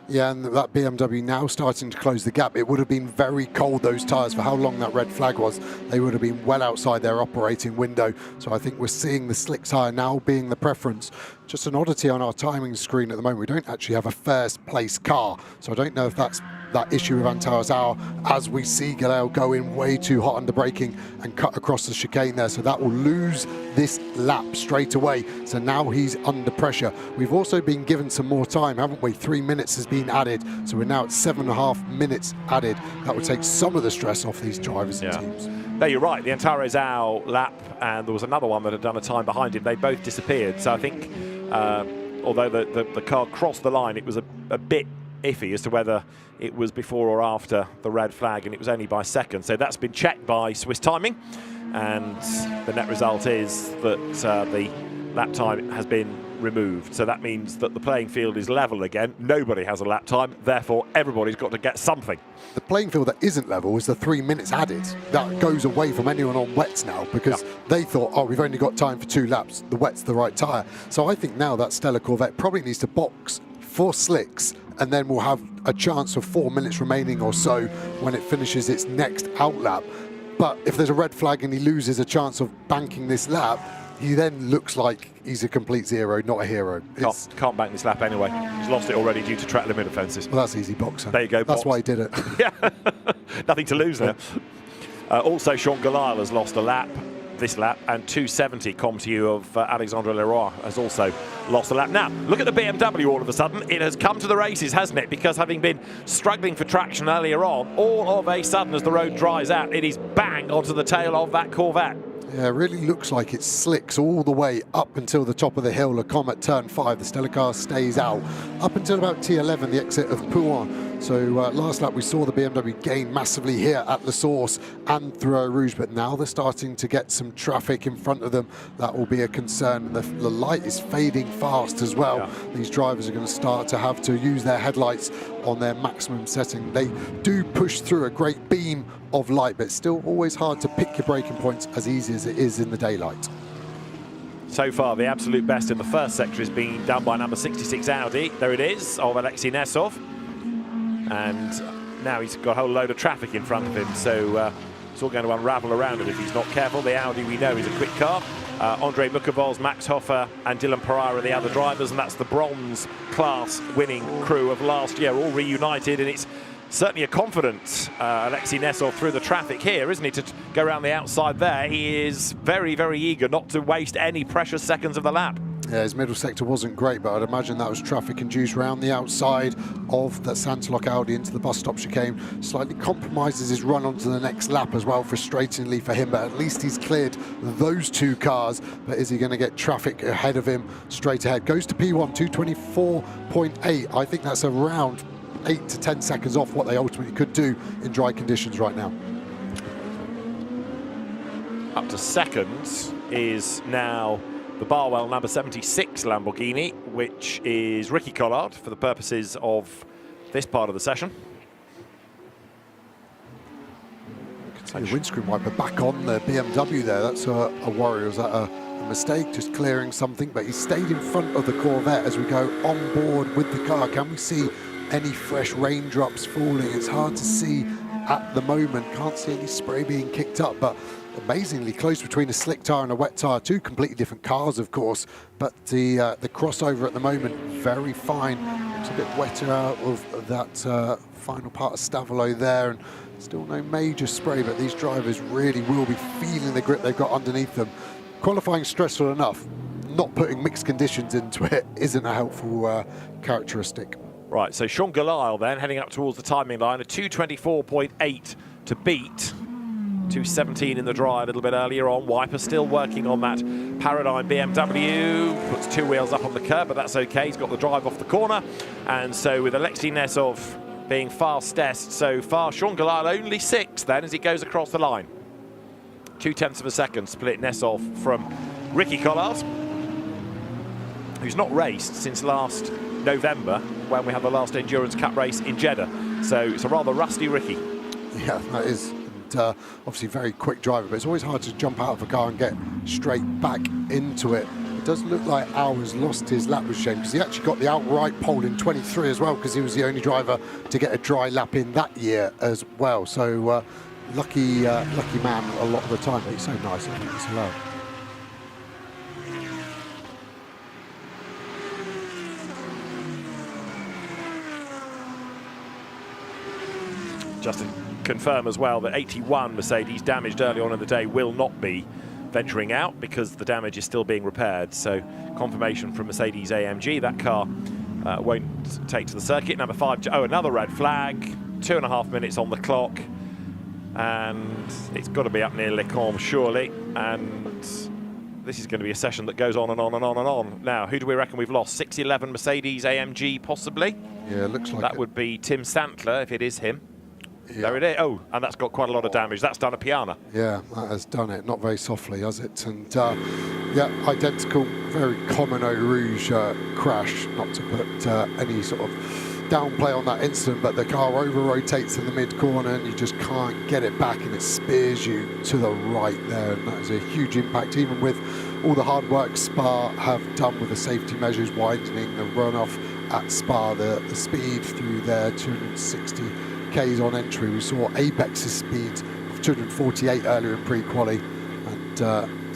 Yeah, and that BMW now starting to close the gap. It would have been very cold, those tyres, for how long that red flag was. They would have been well outside their operating window. So I think we're seeing the slick tyre now being the preference. Just an oddity on our timing screen at the moment, we don't actually have a first place car. So I don't know if that's that issue with Antares Hour, as we see Galile go in way too hot under braking and cut across the chicane there. So that will lose this lap straight away. So now he's under pressure. We've also been given some more time, haven't we? 3 minutes has been added. So we're now at 7.5 minutes added. That would take some of the stress off these drivers and teams. No, you're right. The Antares Hour lap, and there was another one that had done a time behind him. They both disappeared. So I think, although the car crossed the line, it was a bit iffy as to whether it was before or after the red flag, and it was only by seconds. So that's been checked by Swiss Timing, and the net result is that the lap time has been removed. So that means that the playing field is level again. Nobody has a lap time, therefore everybody's got to get something. The playing field that isn't level is the 3 minutes added. That goes away from anyone on wets now, because they thought, oh, we've only got time for 2 laps. The wet's the right tyre. So I think now that Stella Corvette probably needs to box for slicks, and then we'll have a chance of 4 minutes remaining or so when it finishes its next out lap. But if there's a red flag and he loses a chance of banking this lap, he then looks like he's a complete zero, not a hero. Can't bank this lap anyway. He's lost it already due to track limit offences. Well, that's easy boxer. There you go. That's why he did it. Yeah, nothing to lose there. Also, Sean Galile has lost a lap this lap, and 270 Comtu of Alexandre Leroy has also lost a lap. Now, look at the BMW all of a sudden. It has come to the races, hasn't it? Because having been struggling for traction earlier on, all of a sudden, as the road dries out, it is bang onto the tail of that Corvette. Yeah, it really looks like it slicks all the way up until the top of the hill. Le Comet turn 5, the Stella car stays out. Up until about T11, the exit of Pouin. So last lap we saw the BMW gain massively here at La Source and through Eau Rouge, but now they're starting to get some traffic in front of them. That will be a concern. The light is fading fast as well. Yeah. These drivers are going to start to have to use their headlights on their maximum setting. They do push through a great beam of light, but it's still always hard to pick your braking points as easy as it is in the daylight. So far, the absolute best in the first sector is being done by number 66 Audi. There it is, of Alexei Nesov. And now he's got a whole load of traffic in front of him, so it's all going to unravel around him if he's not careful. The Audi, we know, is a quick car. Andre Mukovols, Max Hoffer and Dylan Pereira are the other drivers, and that's the bronze class winning crew of last year, all reunited, and it's certainly a confident Alexei Nesov through the traffic here, isn't he, to go around the outside there. He is very, very eager not to waste any precious seconds of the lap. Yeah, his middle sector wasn't great, but I'd imagine that was traffic induced around the outside of that Santalok Audi into the bus stop chicane. Slightly compromises his run onto the next lap as well, frustratingly for him, but at least he's cleared those 2 cars. But is he going to get traffic ahead of him straight ahead? Goes to P1, 224.8. I think that's around 8 to 10 seconds off what they ultimately could do in dry conditions right now. Up to second is now the Barwell number 76 Lamborghini, which is Ricky Collard for the purposes of this part of the session. The windscreen wiper back on the BMW there. That's a worry. Was that a mistake, just clearing something? But he stayed in front of the Corvette as we go on board with the car. Can we see any fresh raindrops falling? It's hard to see at the moment. Can't see any spray being kicked up, but amazingly close between a slick tyre and a wet tyre. Two completely different cars, of course, but the crossover at the moment, very fine. It's a bit wetter out of that final part of Stavelot there, and still no major spray, but these drivers really will be feeling the grip they've got underneath them. Qualifying stressful enough. Not putting mixed conditions into it isn't a helpful characteristic. Right, so Sean Galisle then heading up towards the timing line, a 2:24.8 to beat. 2:17 in the dry a little bit earlier on. Wiper still working on that Paradigm BMW. Puts two wheels up on the curb, but that's okay. He's got the drive off the corner. And so with Alexei Nesov being fastest so far, Sean Galisle only 6th then as he goes across the line. 0.2 of a second split Nesov from Ricky Collard, who's not raced since last November when we had the last Endurance Cup race in Jeddah. So it's a rather rusty Ricky. Yeah, that is. And obviously very quick driver, but it's always hard to jump out of a car and get straight back into it. It does look like Al has lost his lap with shame, because he actually got the outright pole in 23 as well, because he was the only driver to get a dry lap in that year as well. So lucky man a lot of the time, but he's so nice, I think it's allowed. Just to confirm as well that 81 Mercedes damaged early on in the day will not be venturing out because the damage is still being repaired. So confirmation from Mercedes AMG, that car won't take to the circuit. Number 5, oh, another red flag, 2.5 minutes on the clock. And it's got to be up near Le Combe, surely. And this is going to be a session that goes on and on and on and on. Now, who do we reckon we've lost? 611 Mercedes AMG, possibly? Yeah, it looks like that would be Tim Santler, if it is him. Yeah. There it is. Oh, and that's got quite a lot of damage. That's done a piano. Yeah, that has done it. Not very softly, has it? And yeah, identical, very common Eau Rouge crash. Not to put any sort of downplay on that incident, but the car over-rotates in the mid-corner and you just can't get it back, and it spears you to the right there. And that is a huge impact, even with all the hard work Spa have done with the safety measures, widening the runoff at Spa, the speed through there, 260 Ks on entry. We saw Apex's speed of 248 earlier in pre-quali, and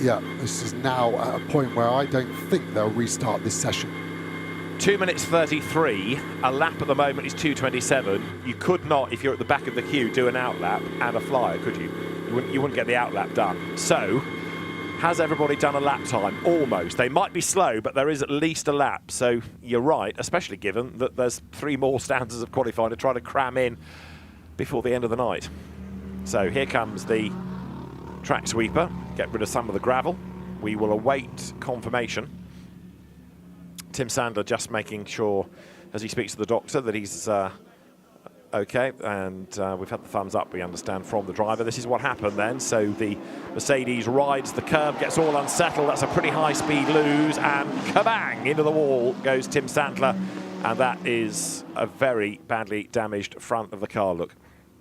yeah, this is now at a point where I don't think they'll restart this session. 2 minutes 33, a lap at the moment is 2:27. You could not, if you're at the back of the queue, do an outlap and a flyer, could you? You wouldn't get the outlap done. So, has everybody done a lap time? Almost. They might be slow, but there is at least a lap. So you're right, especially given that there's 3 more stanzas of qualifying to try to cram in before the end of the night. So here comes the track sweeper, get rid of some of the gravel. We will await confirmation. Tim Sandler just making sure, as he speaks to the doctor, that he's okay, and we've had the thumbs up, we understand, from the driver. This is what happened then. So the Mercedes rides the curb, gets all unsettled. That's a pretty high-speed lose, and kabang, into the wall goes Tim Sandler, and that is a very badly damaged front of the car. Look.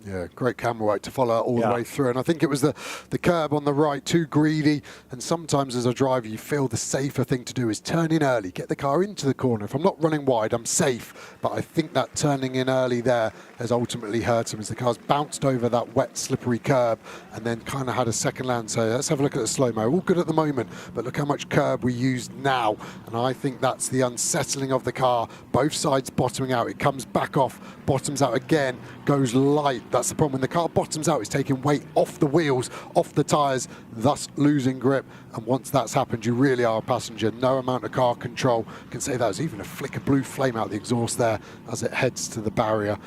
Yeah, great camera work to follow all the way through. And I think it was the curb on the right, too greedy. And sometimes as a driver, you feel the safer thing to do is turn in early, get the car into the corner. If I'm not running wide, I'm safe. But I think that turning in early there has ultimately hurt him as the car's bounced over that wet, slippery curb and then kind of had a second land. So let's have a look at the slow-mo. All good at the moment, but look how much curb we used now. And I think that's the unsettling of the car. Both sides bottoming out. It comes back off, bottoms out again, goes light. That's the problem. When the car bottoms out, it's taking weight off the wheels, off the tyres, thus losing grip. And once that's happened, you really are a passenger. No amount of car control can say that. There's even a flick of blue flame out the exhaust there as it heads to the barrier.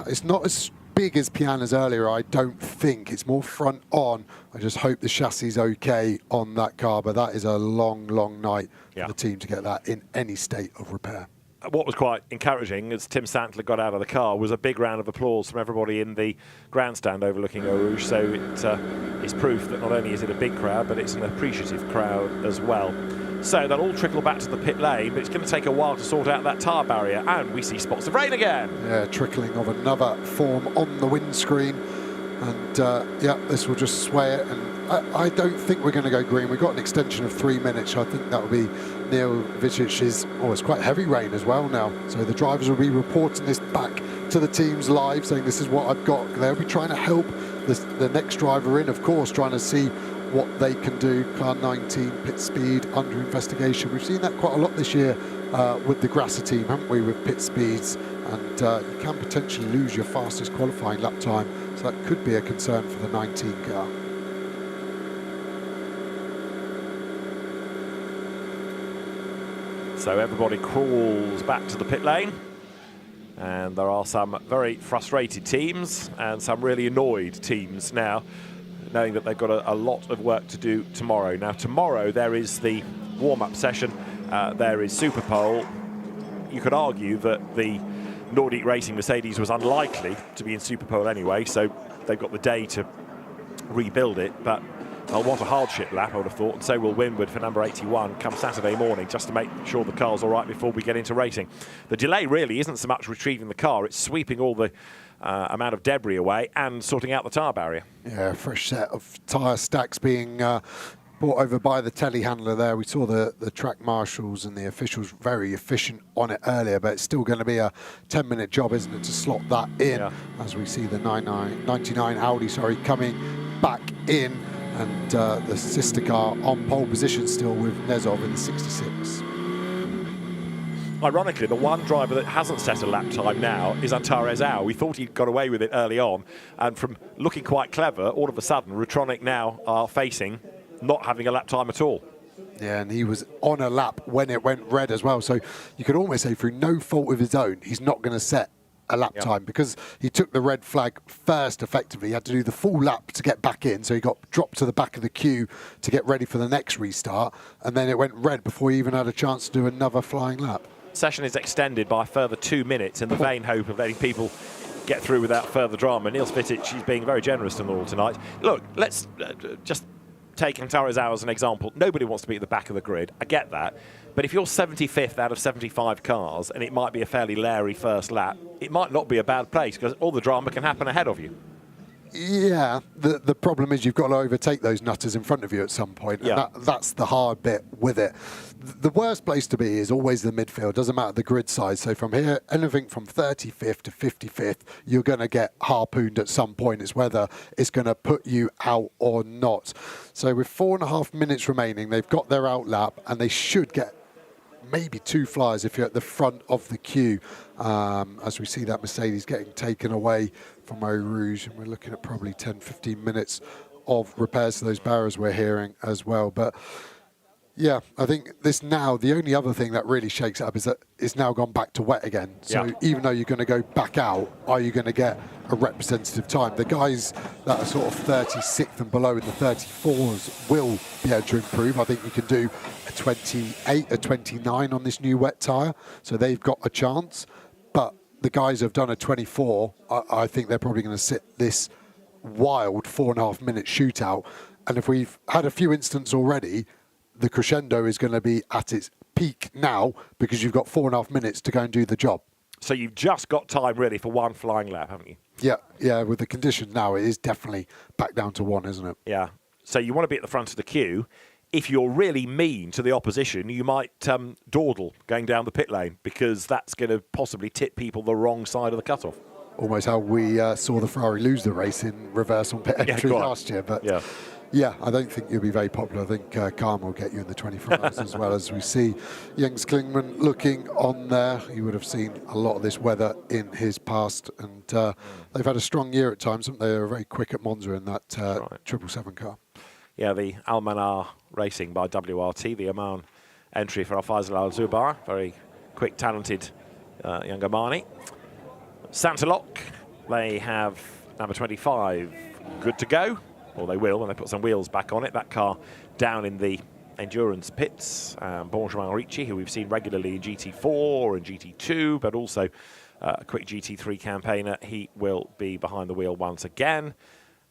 It's not as big as Piana's earlier, I don't think. It's more front on. I just hope the chassis is okay on that car, but that is a long, long night for the team to get that in any state of repair. What was quite encouraging as Tim Santler got out of the car was a big round of applause from everybody in the grandstand overlooking Eau Rouge. So it's proof that not only is it a big crowd, but it's an appreciative crowd as well. So they'll all trickle back to the pit lane, but it's going to take a while to sort out that tyre barrier, and we see spots of rain again. Yeah, trickling of another form on the windscreen, and yeah, this will just sway it. And I don't think we're going to go green. We've got an extension of 3 minutes. I think that will be Neil Vicic's. Oh, it's quite heavy rain as well now. So the drivers will be reporting this back to the teams live, saying this is what I've got. They'll be trying to help the next driver in, of course, trying to see what they can do. Car 19, pit speed, under investigation. We've seen that quite a lot this year with the Grasser team, haven't we, with pit speeds, and you can potentially lose your fastest qualifying lap time, so that could be a concern for the 19 car. So everybody crawls back to the pit lane, and there are some very frustrated teams and some really annoyed teams now, knowing that they've got a lot of work to do tomorrow. Now tomorrow there is the warm-up session, there is Superpole. You could argue that the Nordic Racing Mercedes was unlikely to be in Superpole anyway, so they've got the day to rebuild it, but they'll want a hardship lap, I would have thought, and so will Winward for number 81 come Saturday morning, just to make sure the car's all right before we get into racing. The delay really isn't so much retrieving the car, it's sweeping all the amount of debris away and sorting out the tyre barrier. Yeah, fresh set of tyre stacks being brought over by the telehandler there. We saw the track marshals and the officials very efficient on it earlier, but it's still going to be a 10-minute job, isn't it, to slot that in, as we see the 99 Audi coming back in. And the sister car on pole position still with Nezov in the 66. Ironically, the one driver that hasn't set a lap time now is Antares Au. We thought he'd got away with it early on, and from looking quite clever, all of a sudden, Rutronic now are facing not having a lap time at all. Yeah, and he was on a lap when it went red as well. So you could almost say through no fault of his own, he's not going to set a lap time, because he took the red flag first effectively. He had to do the full lap to get back in, so he got dropped to the back of the queue to get ready for the next restart, and then it went red before he even had a chance to do another flying lap. Session is extended by a further 2 minutes in the vain hope of letting people get through without further drama. Niels Fittic, she's being very generous to them all tonight. Look, let's just take Antares Au as an example. Nobody wants to be at the back of the grid, I get that. But if you're 75th out of 75 cars, and it might be a fairly leery first lap, it might not be a bad place, because all the drama can happen ahead of you. Yeah, the problem is you've got to overtake those nutters in front of you at some point, and that's the hard bit with it. The worst place to be is always the midfield, doesn't matter the grid size. So from here, anything from 35th to 55th, you're going to get harpooned at some point. It's whether it's going to put you out or not. So with 4.5 minutes remaining, they've got their out lap, and they should get maybe 2 flyers if you're at the front of the queue, as we see that Mercedes getting taken away from Eau Rouge, and we're looking at probably 10-15 minutes of repairs to those barriers we're hearing as well. But yeah, I think this now, the only other thing that really shakes it up is that it's now gone back to wet again. So even though you're going to go back out, are you going to get a representative time? The guys that are sort of 36th and below in the 34s will be able to improve. I think you can do a 28, a 29 on this new wet tyre, so they've got a chance. But the guys who have done a 24, I think they're probably going to sit this wild 4.5 minute shootout. And if we've had a few incidents already, the crescendo is going to be at its peak now, because you've got 4.5 minutes to go and do the job. So you've just got time really for one flying lap, haven't you? Yeah, with the conditions now, it is definitely back down to 1, isn't it? Yeah. So you want to be at the front of the queue. If you're really mean to the opposition, you might dawdle going down the pit lane, because that's going to possibly tip people the wrong side of the cutoff. Almost how we saw the Ferrari lose the race in reverse on pit entry last year. But yeah, I don't think you'll be very popular. I think Khan will get you in the 25s as well, as we see Jens Klingman looking on there. He would have seen a lot of this weather in his past, and they've had a strong year at times, haven't they? They were very quick at Monza in that 777 car. Yeah, the Almanar Racing by WRT, the Oman entry for Faisal Al-Zubar. Very quick, talented young Omani. Santalok, they have number 25 good to go. Or they will when they put some wheels back on it. That car down in the endurance pits. Benjamin Ricci, who we've seen regularly in GT4 and GT2, but also a quick GT3 campaigner. He will be behind the wheel once again.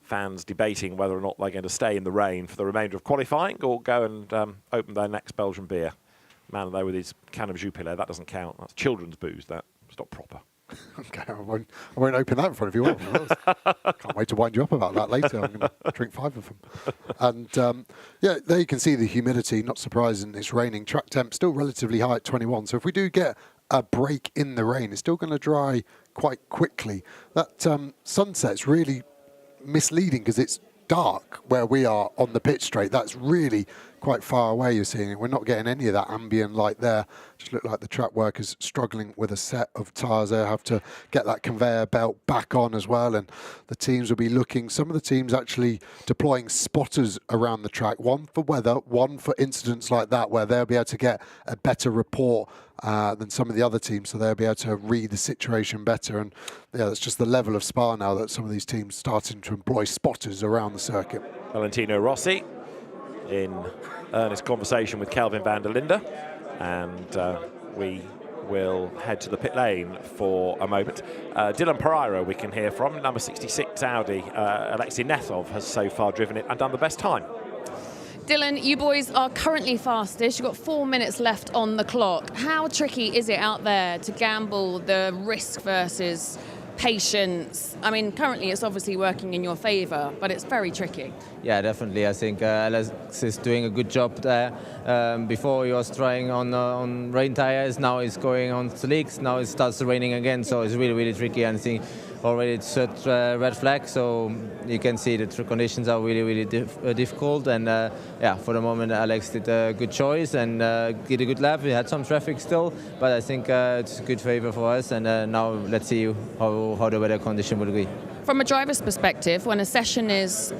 Fans debating whether or not they're going to stay in the rain for the remainder of qualifying or go and open their next Belgian beer. Man there with his can of Jupiler, that doesn't count. That's children's booze, that. It's not proper. Okay, I won't open that in front of you. Can't wait to wind you up about that later. I'm going to drink 5 of them. And yeah, there you can see the humidity. Not surprising, it's raining. Track temp still relatively high at 21. So if we do get a break in the rain, it's still going to dry quite quickly. That sunset's really misleading because it's dark where we are on the pitch straight. That's really quite far away, you're seeing it. We're not getting any of that ambient light there. Just look like the track workers struggling with a set of tyres there, have to get that conveyor belt back on as well, and the teams will be looking, some of the teams actually deploying spotters around the track, one for weather, one for incidents like that, where they'll be able to get a better report than some of the other teams, so they'll be able to read the situation better. And yeah, that's just the level of Spa now that some of these teams starting to employ spotters around the circuit. Valentino Rossi in earnest conversation with Kelvin van der Linde, and we will head to the pit lane for a moment. Dylan Pereira we can hear from, number 66 Audi. Alexei Nethov has so far driven it and done the best time. Dylan, you boys are currently fastest. You've got 4 minutes left on the clock. How tricky is it out there to gamble the risk versus patience? I mean, currently it's obviously working in your favour, but it's very tricky. Yeah, definitely. I think Alex is doing a good job there. Before he was trying on rain tires, now he's going on slicks, now it starts raining again, so it's really, really tricky. And I think already it's third red flag, so you can see the conditions are really, really difficult. And yeah, for the moment Alex did a good choice and did a good lap. We had some traffic still, but I think it's a good favour for us. And now let's see how the weather condition will be. From a driver's perspective, when a session is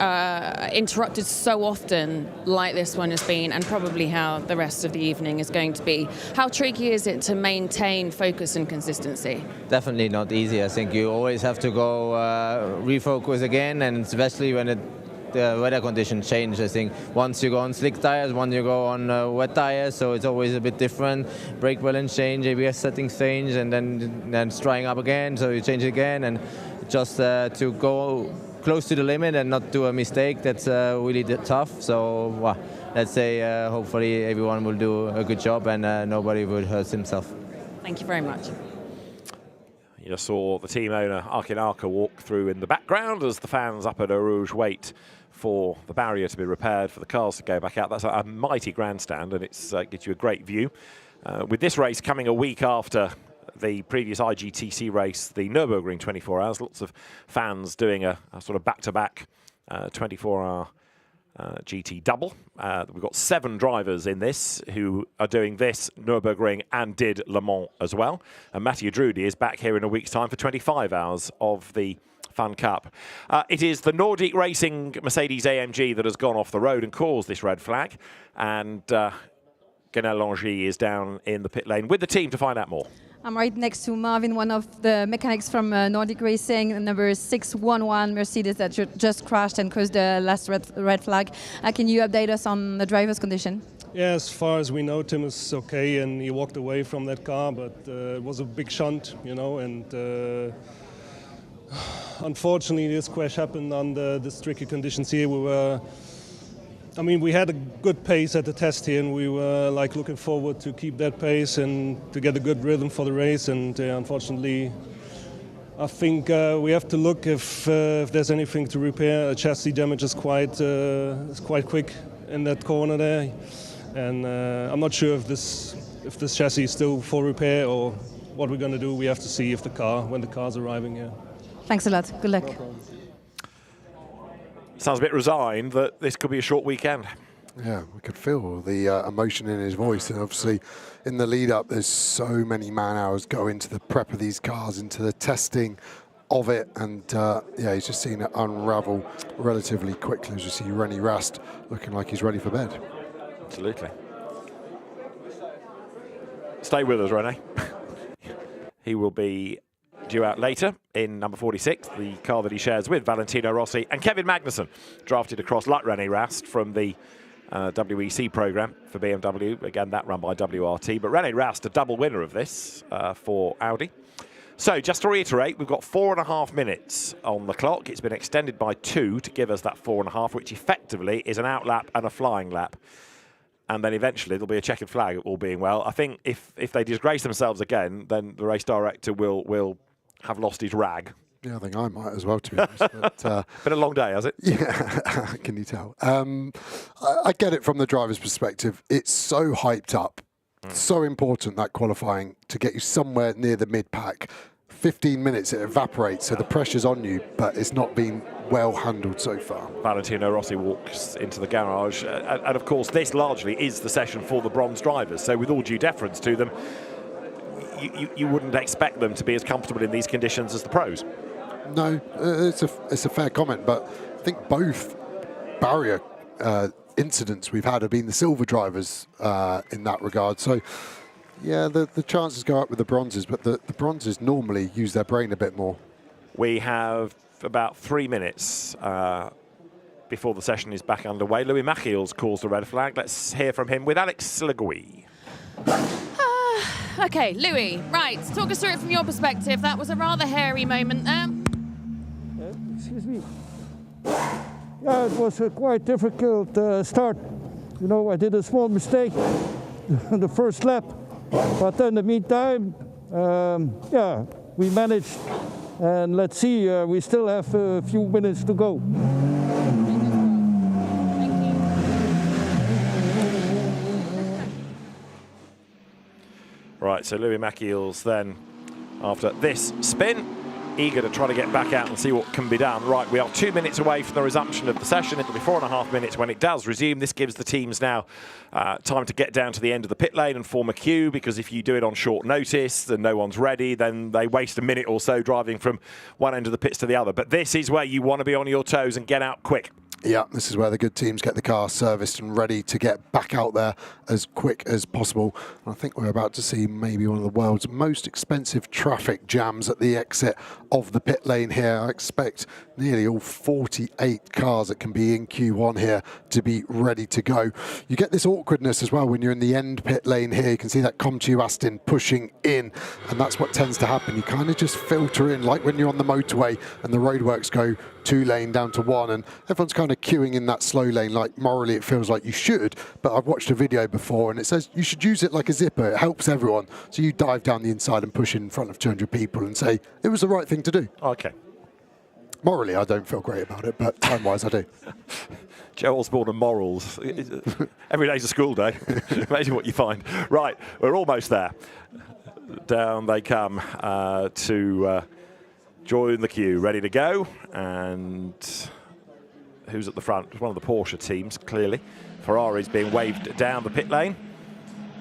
interrupted so often like this one has been, and probably how the rest of the evening is going to be, how tricky is it to maintain focus and consistency? Definitely not easy. I think you always have to go refocus again, and especially when the weather conditions change. I think once you go on slick tires, once you go on wet tires, so it's always a bit different. Brake balance change, ABS settings change, and then it's drying up again, so you change it again. And just to go close to the limit and not do a mistake, that's really tough. So well, let's say hopefully everyone will do a good job and nobody will hurt himself. Thank you very much. You just saw the team owner Arkin Arka walk through in the background as the fans up at Eau Rouge wait for the barrier to be repaired, for the cars to go back out. That's a mighty grandstand, and it gives you a great view. With this race coming a week after the previous IGTC race, the Nürburgring 24 hours, lots of fans doing a sort of back-to-back 24-hour GT double. We've got 7 drivers in this who are doing this Nürburgring and did Le Mans as well. And Mattia Drudi is back here in a week's time for 25 hours of the Fun Cup. It is the Nordic Racing Mercedes AMG that has gone off the road and caused this red flag. And Guenel Langy is down in the pit lane with the team to find out more. I'm right next to Marvin, one of the mechanics from Nordic Racing, number 611 Mercedes that just crashed and caused the last red flag. Can you update us on the driver's condition? Yeah, as far as we know, Tim is okay, and he walked away from that car, but it was a big shunt, you know, and unfortunately this crash happened under the tricky conditions here. We had a good pace at the test here, and we were looking forward to keep that pace and to get a good rhythm for the race. And unfortunately, I think we have to look if there's anything to repair. Chassis damage is quite quick in that corner there, and I'm not sure if this chassis is still for repair or what we're going to do. We have to see when the car's arriving here. Thanks a lot. Good luck. No problem. Sounds a bit resigned that this could be a short weekend. Yeah, we could feel the emotion in his voice, and obviously in the lead up there's so many man hours go into the prep of these cars, into the testing of it, and yeah, he's just seen it unravel relatively quickly. As you see René Rast looking like he's ready for bed. Absolutely. Stay with us, René. He will be due out later in number 46, the car that he shares with Valentino Rossi and Kevin Magnussen, drafted across like René Rast from the WEC program for BMW. Again, that run by WRT. But René Rast, a double winner of this for Audi. So just to reiterate, we've got 4.5 minutes on the clock. It's been extended by 2 to give us that 4.5, which effectively is an out lap and a flying lap. And then eventually there'll be a checkered flag, all being well. I think if they disgrace themselves again, then the race director will have lost his rag. Yeah, I think I might as well, to be honest. But, been a long day, has it? Yeah, can you tell? I get it from the driver's perspective. It's so hyped up, so important, that qualifying, to get you somewhere near the mid-pack. 15 minutes it evaporates, so the pressure's on you, but it's not been well handled so far. Valentino Rossi walks into the garage, and of course this largely is the session for the bronze drivers, so with all due deference to them, you wouldn't expect them to be as comfortable in these conditions as the pros. No, it's a fair comment, but I think both barrier incidents we've had have been the silver drivers in that regard. So yeah, the chances go up with the bronzes, but the bronzes normally use their brain a bit more. We have about 3 minutes before the session is back underway. Louis Machiels calls the red flag. Let's hear from him with Alex Legui. Okay, Louis, right, talk us through it from your perspective. That was a rather hairy moment there. Excuse me. Yeah, it was a quite difficult start. You know, I did a small mistake in the first lap, but in the meantime, yeah, we managed. And let's see, we still have a few minutes to go. Right, so Louis Machiels then, after this spin, eager to try to get back out and see what can be done. Right, we are 2 minutes away from the resumption of the session. It'll be 4.5 minutes when it does resume. This gives the teams now time to get down to the end of the pit lane and form a queue, because if you do it on short notice and no one's ready, then they waste a minute or so driving from one end of the pits to the other. But this is where you want to be on your toes and get out quick. Yeah, this is where the good teams get the car serviced and ready to get back out there as quick as possible. And I think we're about to see maybe one of the world's most expensive traffic jams at the exit of the pit lane here. I expect nearly all 48 cars that can be in Q1 here to be ready to go. You get this awkwardness as well when you're in the end pit lane here. You can see that COM2 Aston pushing in, and that's what tends to happen. You kind of just filter in, like when you're on the motorway and the roadworks go 2 lane down to 1, and everyone's kind of queuing in that slow lane. Like morally it feels like you should, but I've watched a video before and it says you should use it like a zipper. It helps everyone. So you dive down the inside and push in front of 200 people and say it was the right thing to do. Okay. Morally I don't feel great about it, but time-wise I do. Joe Osborne and morals. Every day's a school day. Amazing what you find. Right, we're almost there. Down they come to join the queue, ready to go. And who's at the front? It's one of the Porsche teams, clearly. Ferrari's being waved down the pit lane.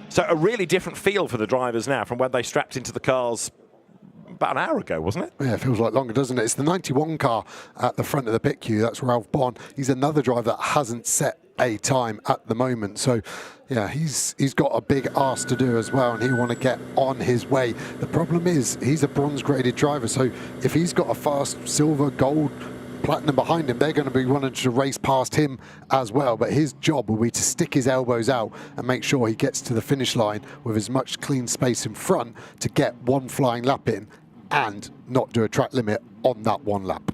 So a really different feel for the drivers now from when they strapped into the cars about an hour ago, wasn't it? Yeah, it feels like longer, doesn't it? It's the 91 car at the front of the pit queue. That's Ralph Bon. He's another driver that hasn't set a time at the moment. So, yeah, he's got a big ask to do as well, and he'll want to get on his way. The problem is he's a bronze-graded driver, so if he's got a fast silver, gold, platinum behind him, they're going to be wanting to race past him as well. But his job will be to stick his elbows out and make sure he gets to the finish line with as much clean space in front to get one flying lap in and not do a track limit on that one lap.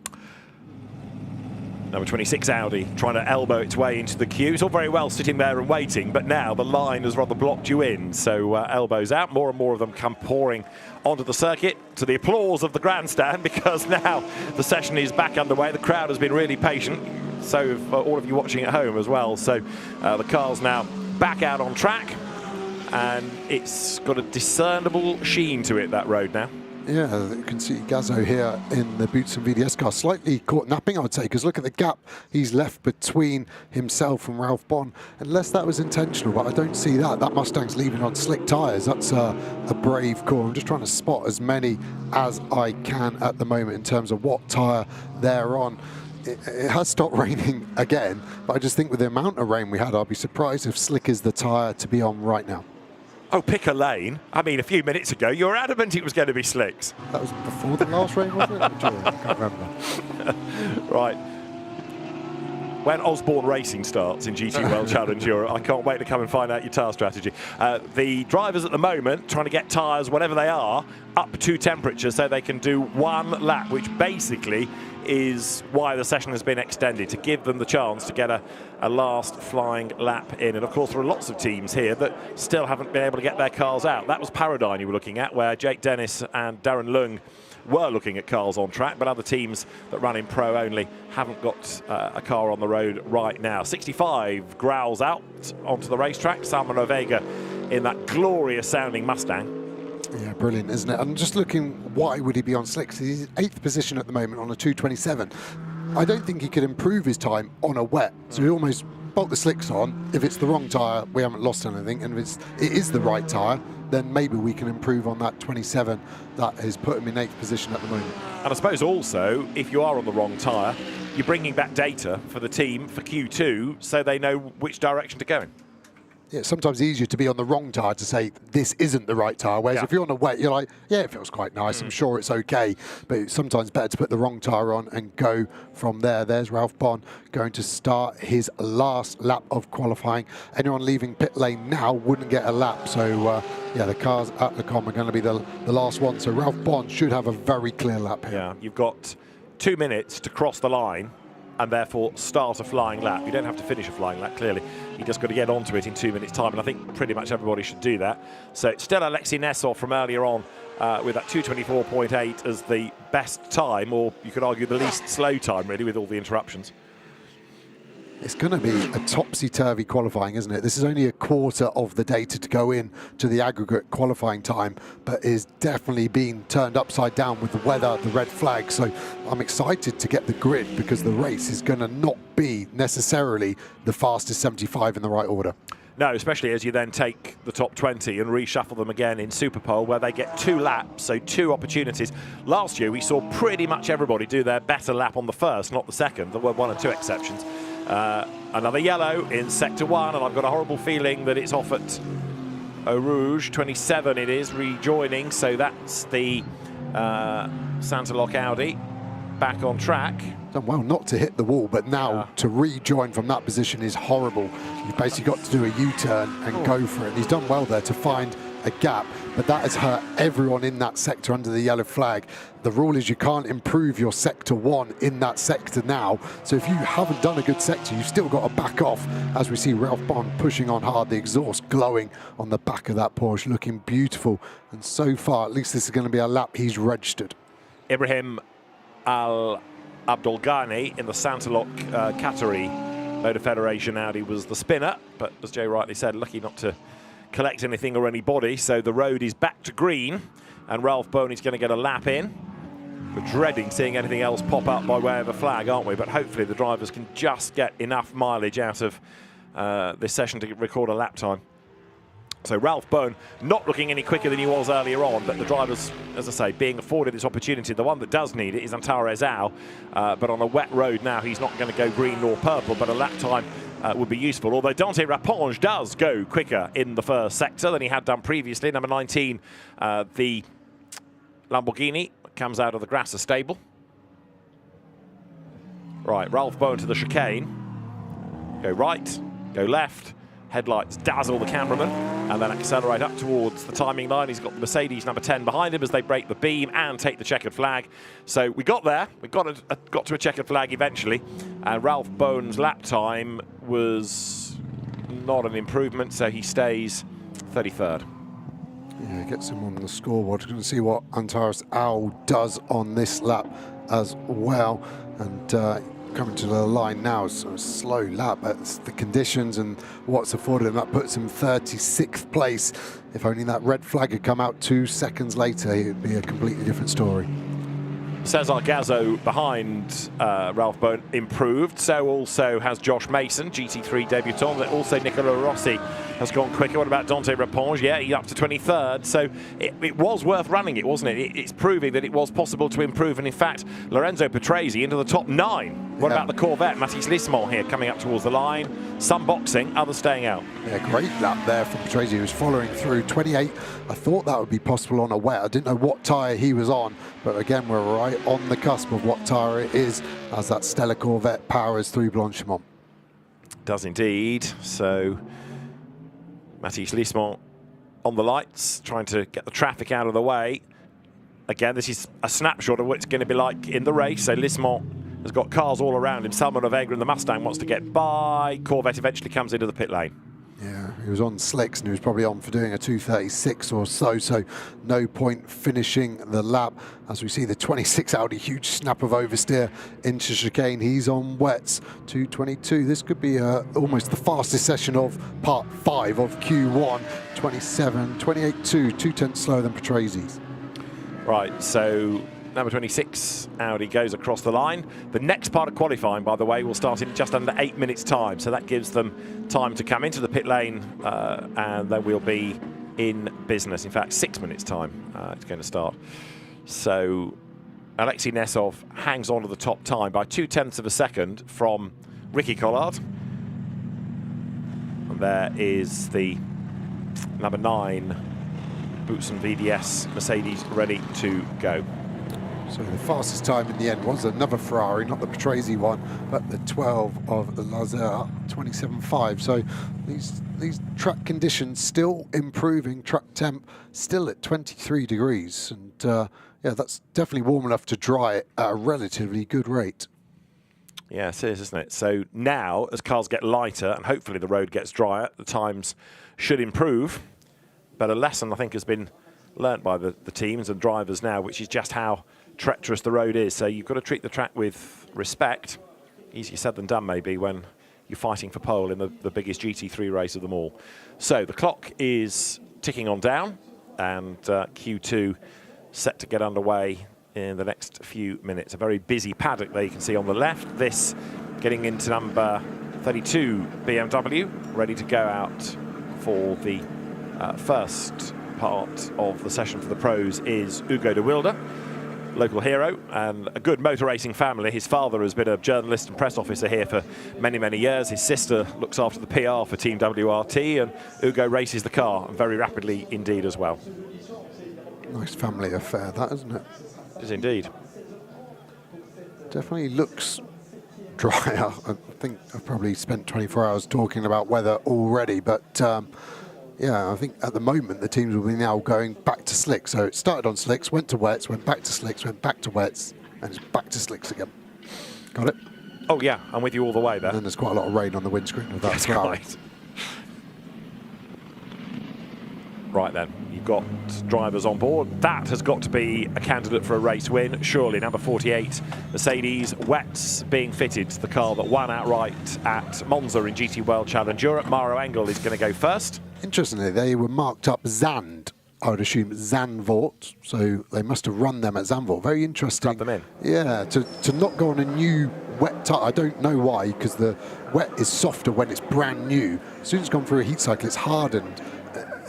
Number 26 Audi trying to elbow its way into the queue. It's all very well sitting there and waiting, but now the line has rather blocked you in. So elbows out, more and more of them come pouring onto the circuit to the applause of the grandstand, because now the session is back underway. The crowd has been really patient, so have all of you watching at home as well. So the car's now back out on track, and it's got a discernible sheen to it, that road now. Yeah, you can see Gazzo here in the Boots and VDS car, slightly caught napping, I would say, because look at the gap he's left between himself and Ralph Bon. Unless that was intentional, but I don't see that. That Mustang's leaving on slick tyres. That's a brave call. I'm just trying to spot as many as I can at the moment in terms of what tyre they're on. It has stopped raining again, but I just think with the amount of rain we had, I'd be surprised if slick is the tyre to be on right now. Oh, pick a lane. I mean, a few minutes ago, you were adamant it was going to be slicks. That was before the last rain, wasn't it? I can't remember. Right. When Osborne Racing starts in GT World Challenge Europe, I can't wait to come and find out your tyre strategy. The drivers at the moment trying to get tyres, whatever they are, up to temperature so they can do one lap, which basically is why the session has been extended, to give them the chance to get a last flying lap in. And of course there are lots of teams here that still haven't been able to get their cars out. That was Paradigm you were looking at, where Jake Dennis and Darren Lung were looking at cars on track, but other teams that run in Pro only haven't got a car on the road right now. 65 growls out onto the racetrack. Salman Ovega in that glorious sounding Mustang. Yeah, brilliant, isn't it? I'm just looking, why would he be on slicks? He's in 8th position at the moment on a 2:27. I don't think he could improve his time on a wet, so he almost bolt the slicks on. If it's the wrong tyre, we haven't lost anything, and if it is the right tyre, then maybe we can improve on that 27 that has put him in 8th position at the moment. And I suppose also, if you are on the wrong tyre, you're bringing back data for the team for Q2 so they know which direction to go in. Yeah, it's sometimes easier to be on the wrong tyre to say this isn't the right tyre, whereas if you're on a wet, you're like, yeah, it feels quite nice, I'm sure it's okay, but it's sometimes better to put the wrong tyre on and go from there. There's Ralph Bon going to start his last lap of qualifying. Anyone leaving pit lane now wouldn't get a lap, so yeah, the cars at Le Mans are going to be the last one, so Ralph Bon should have a very clear lap here. Yeah, you've got 2 minutes to cross the line and therefore start a flying lap. You don't have to finish a flying lap, clearly. You just got to get onto it in 2 minutes' time, and I think pretty much everybody should do that. So still Alexei Nessov from earlier on with that 2:24.8 as the best time, or you could argue the least slow time, really, with all the interruptions. It's going to be a topsy-turvy qualifying, isn't it? This is only a quarter of the data to go in to the aggregate qualifying time, but is definitely being turned upside down with the weather, the red flag. So I'm excited to get the grid because the race is going to not be necessarily the fastest 75 in the right order. No, especially as you then take the top 20 and reshuffle them again in Superpole, where they get 2 laps, so 2 opportunities. Last year, we saw pretty much everybody do their better lap on the first, not the second. There were 1 or 2 exceptions. Another yellow in Sector 1, and I've got a horrible feeling that it's off at Eau Rouge. 27 it is, rejoining, so that's the Santa-Loc Audi back on track. Done well not to hit the wall, but now to rejoin from that position is horrible. You've basically got to do a U-turn and go for it. And he's done well there to find a gap, but that has hurt everyone in that sector under the yellow flag. The rule is you can't improve your Sector 1 in that sector now, so if you haven't done a good sector, you've still got to back off, as we see Ralph Bon pushing on hard, the exhaust glowing on the back of that Porsche, looking beautiful. And so far, at least this is going to be a lap he's registered. Ibrahim Al-Abdulghani in the Santa-Loc Qatari Motor Federation Audi was the spinner, but as Jay rightly said, lucky not to collect anything or anybody, so the road is back to green, and Ralph Bon is going to get a lap in. We're dreading seeing anything else pop up by way of a flag, aren't we? But hopefully the drivers can just get enough mileage out of this session to record a lap time. So Ralph Bon not looking any quicker than he was earlier on, but the drivers, as I say, being afforded this opportunity. The one that does need it is Antares Al, but on a wet road now, he's not going to go green nor purple, but a lap time would be useful. Although Dante Raponge does go quicker in the first sector than he had done previously. Number 19, the Lamborghini, comes out of the Grasser stable. Right, Ralph Bon to the chicane. Go right, go left. Headlights dazzle the cameraman and then accelerate up towards the timing line. He's got the Mercedes number 10 behind him as they break the beam and take the checkered flag. So we got there. We got to a checkered flag eventually. And Ralph Bon's lap time was not an improvement, so he stays 33rd. Yeah, gets him on the scoreboard. We're going to see what Antares Al does on this lap as well. And coming to the line now, so a slow lap. That's the conditions and what's afforded him. That puts him 36th place. If only that red flag had come out 2 seconds later, it would be a completely different story. Cesar Gazzo behind Ralph Bon improved. So also has Josh Mason, GT3 debutant. Also Nicola Rossi has gone quicker. What about Dante Raponge? Yeah, he's up to 23rd. So it was worth running it, wasn't it? It's proving that it was possible to improve. And in fact, Lorenzo Petresi into the top 9. What about the Corvette? Mathis Lismont here coming up towards the line. Some boxing, others staying out. Yeah, great lap there from Petresi, who was following through 28. I thought that would be possible on a wet. I didn't know what tyre he was on, but again, we're right on the cusp of what tyre it is as that Stella Corvette powers through Blanchimont. Does indeed. So Mathis Lismont on the lights, trying to get the traffic out of the way. Again, this is a snapshot of what it's going to be like in the race. So Lismont has got cars all around him. Salman of Vega and the Mustang wants to get by. Corvette eventually comes into the pit lane. Yeah, he was on slicks and he was probably on for doing a 2:36 or so no point finishing the lap. As we see the 26 Audi, huge snap of oversteer into chicane. He's on wets, 2:22. This could be almost the fastest session of part 5 of Q1, 27.28.2, 2/10 slower than Patrase's. Right, so number 26 Audi goes across the line. The next part of qualifying, by the way, will start in just under 8 minutes' time, so that gives them time to come into the pit lane, and then we'll be in business. In fact, 6 minutes' time it's going to start. So Alexei Nesov hangs on to the top time by 0.2 of a second from Ricky Collard. And there is the number 9 Boots and VDS Mercedes ready to go. So the fastest time in the end was another Ferrari, not the Patrese one, but the 12 of the Lazer, 27.5. So these track conditions still improving, track temp still at 23 degrees. And yeah, that's definitely warm enough to dry it at a relatively good rate. Yeah, it is, isn't it? So now, as cars get lighter and hopefully the road gets drier, the times should improve. But a lesson, I think, has been learnt by the teams and drivers now, which is just how treacherous the road is. So you've got to treat the track with respect. Easier said than done, maybe, when you're fighting for pole in the biggest GT3 race of them all. So the clock is ticking on down, and Q2 set to get underway in the next few minutes. A very busy paddock there you can see on the left. This getting into number 32 BMW, ready to go out for the first part of the session for the pros is Hugo de Wilde, local hero and a good motor racing family. His father has been a journalist and press officer here for many, many years. His sister looks after the PR for Team WRT, and Hugo races the car, and very rapidly indeed as well. Nice family affair, that, isn't it? It is indeed. Definitely looks drier. I think I've probably spent 24 hours talking about weather already, but yeah, I think at the moment the teams will be now going back to slicks. So it started on slicks, went to wets, went back to slicks, went back to wets, and it's back to slicks again. Got it? Oh yeah, I'm with you all the way there. And then there's quite a lot of rain on the windscreen of that That's car. right. Right then, you've got drivers on board. That has got to be a candidate for a race win, surely. Number 48, Mercedes, wets being fitted to the car that won outright at Monza in GT World Challenge Europe. Maro Engel is going to go first. Interestingly, they were marked up Zand. I would assume Zandvoort, so they must have run them at Zandvoort. Very interesting. Rub them in. Yeah, to not go on a new wet tyre. I don't know why, because the wet is softer when it's brand new. As soon as it's gone through a heat cycle, it's hardened.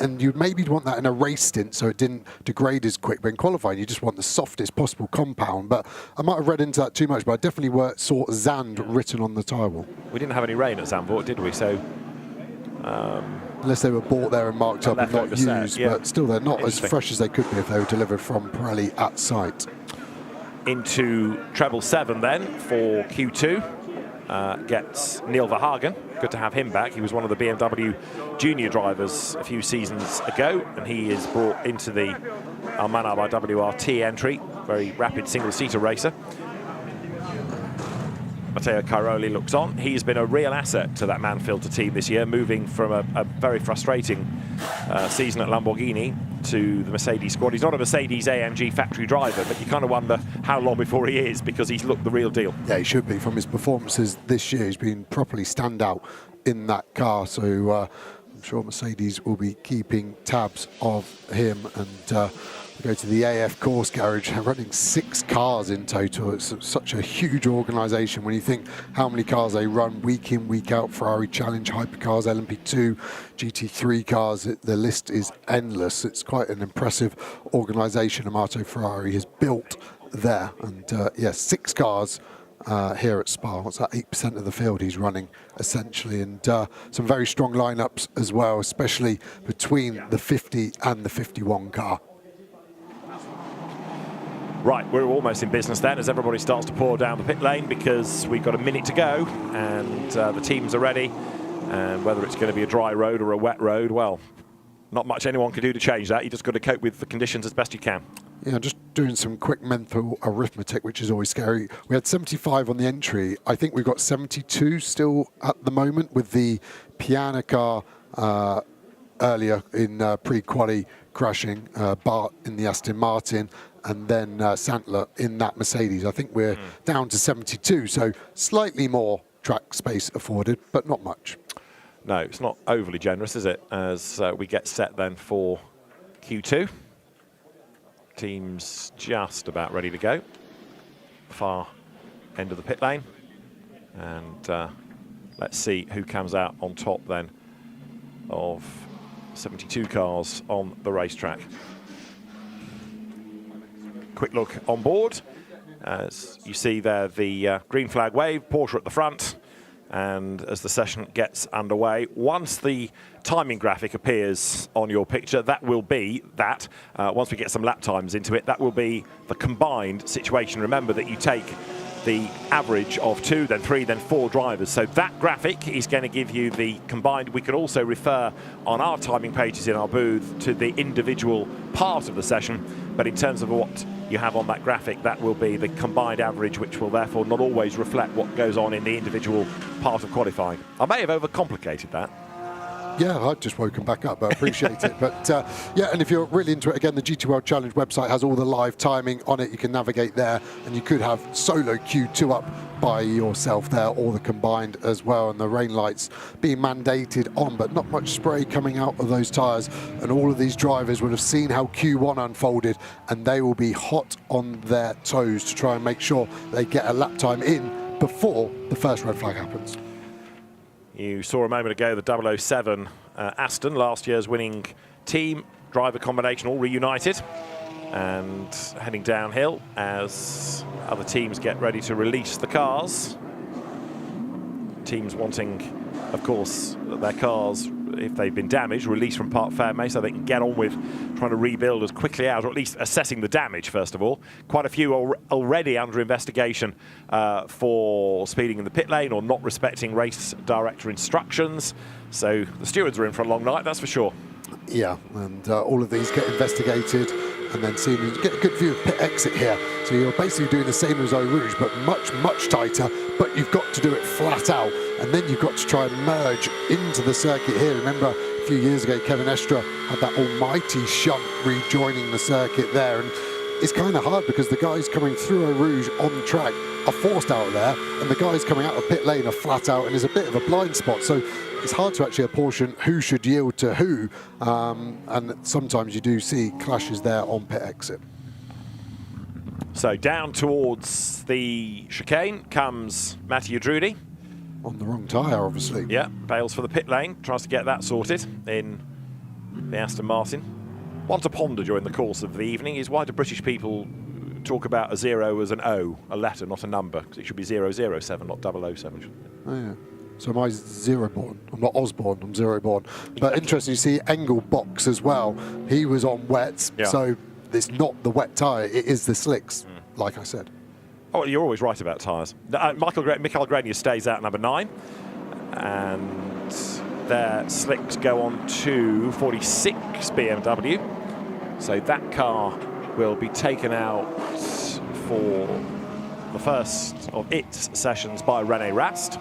And you'd maybe want that in a race stint so it didn't degrade as quick. But in qualifying, you just want the softest possible compound. But I might have read into that too much, but I definitely saw Zand written on the tyre wall. We didn't have any rain at Zandvoort, did we? So, unless they were bought there and marked up and not used, yeah. But still they're not as fresh as they could be if they were delivered from Pirelli at site. Into treble 7 then for Q2. Gets Neil Verhagen. Good to have him back. He was one of the BMW junior drivers a few seasons ago, and he is brought into the Almana by WRT entry. Very rapid single-seater racer. Matteo Cairoli looks on. He's been a real asset to that Manfilter team this year, moving from a very frustrating season at Lamborghini to the Mercedes squad. He's not a Mercedes AMG factory driver, but you kind of wonder how long before he is, because he's looked the real deal. Yeah, he should be. From his performances this year, he's been properly standout in that car. So I'm sure Mercedes will be keeping tabs of him. And go to the AF course garage, running 6 cars in total. It's such a huge organisation when you think how many cars they run week in, week out. Ferrari Challenge, Hypercars, LMP2, GT3 cars. The list is endless. It's quite an impressive organisation Amato Ferrari has built there. And yeah, 6 cars here at Spa. What's that? 8% of the field he's running, essentially. And some very strong lineups as well, especially between the 50 and the 51 car. Right, we're almost in business then as everybody starts to pour down the pit lane, because we've got a minute to go and the teams are ready. And whether it's going to be a dry road or a wet road, well, not much anyone can do to change that. You just got to cope with the conditions as best you can. Yeah, just doing some quick mental arithmetic, which is always scary. We had 75 on the entry. I think we've got 72 still at the moment with the Piana car earlier in pre-quali crashing, Bart in the Aston Martin, and then Santler in that Mercedes. I think we're down to 72, so slightly more track space afforded, but not much. No, it's not overly generous, is it, as we get set then for Q2. Team's just about ready to go. Far end of the pit lane. And let's see who comes out on top then of 72 cars on the racetrack. Quick look on board. As you see there, the green flag wave, Porsche at the front. And as the session gets underway, once the timing graphic appears on your picture, that will be that. Once we get some lap times into it, that will be the combined situation. Remember that you take the average of 2, then 3, then 4 drivers. So that graphic is going to give you the combined. We can also refer on our timing pages in our booth to the individual part of the session. But in terms of what you have on that graphic, that will be the combined average, which will therefore not always reflect what goes on in the individual part of qualifying. I may have overcomplicated that. Yeah, I've just woken back up, but I appreciate it. But yeah, and if you're really into it, again, the GT World Challenge website has all the live timing on it. You can navigate there, and you could have solo Q2 up by yourself there, or the combined as well, and the rain lights being mandated on, but not much spray coming out of those tyres. And all of these drivers would have seen how Q1 unfolded, and they will be hot on their toes to try and make sure they get a lap time in before the first red flag happens. You saw a moment ago the 007 Aston, last year's winning team, driver combination all reunited and heading downhill as other teams get ready to release the cars. Teams wanting, of course, their cars, if they've been damaged, released from Parc Fermé so they can get on with trying to rebuild as quickly out, or at least assessing the damage first of all. Quite a few are already under investigation for speeding in the pit lane or not respecting race director instructions. So the stewards are in for a long night, that's for sure. Yeah, and all of these get investigated and then seen. You get a good view of pit exit here. So you're basically doing the same as Eau Rouge, but much, much tighter. But you've got to do it flat out. And then you've got to try and merge into the circuit here. Remember, a few years ago, Kevin Estre had that almighty shunt rejoining the circuit there. And it's kind of hard because the guys coming through Eau Rouge on the track are forced out there, and the guys coming out of pit lane are flat out, and there's a bit of a blind spot. So it's hard to actually apportion who should yield to who. And sometimes you do see clashes there on pit exit. So down towards the chicane comes Mattia Drudi. On the wrong tyre, obviously. Yeah, bails for the pit lane, tries to get that sorted in the Aston Martin. One to ponder during the course of the evening is, why do British people talk about a 0 as an O, a letter, not a number? Because it should be 007, not 007. Oh, yeah. So am I zero born? I'm not Osborne, I'm zero born. But interesting, you see Engel Box as well. He was on wets, yeah. So it's not the wet tyre, it is the slicks, like I said. Oh, you're always right about tyres. Michael Grenier stays out number 9. And their slicks go on to 46 BMW. So that car will be taken out for the first of its sessions by René Rast.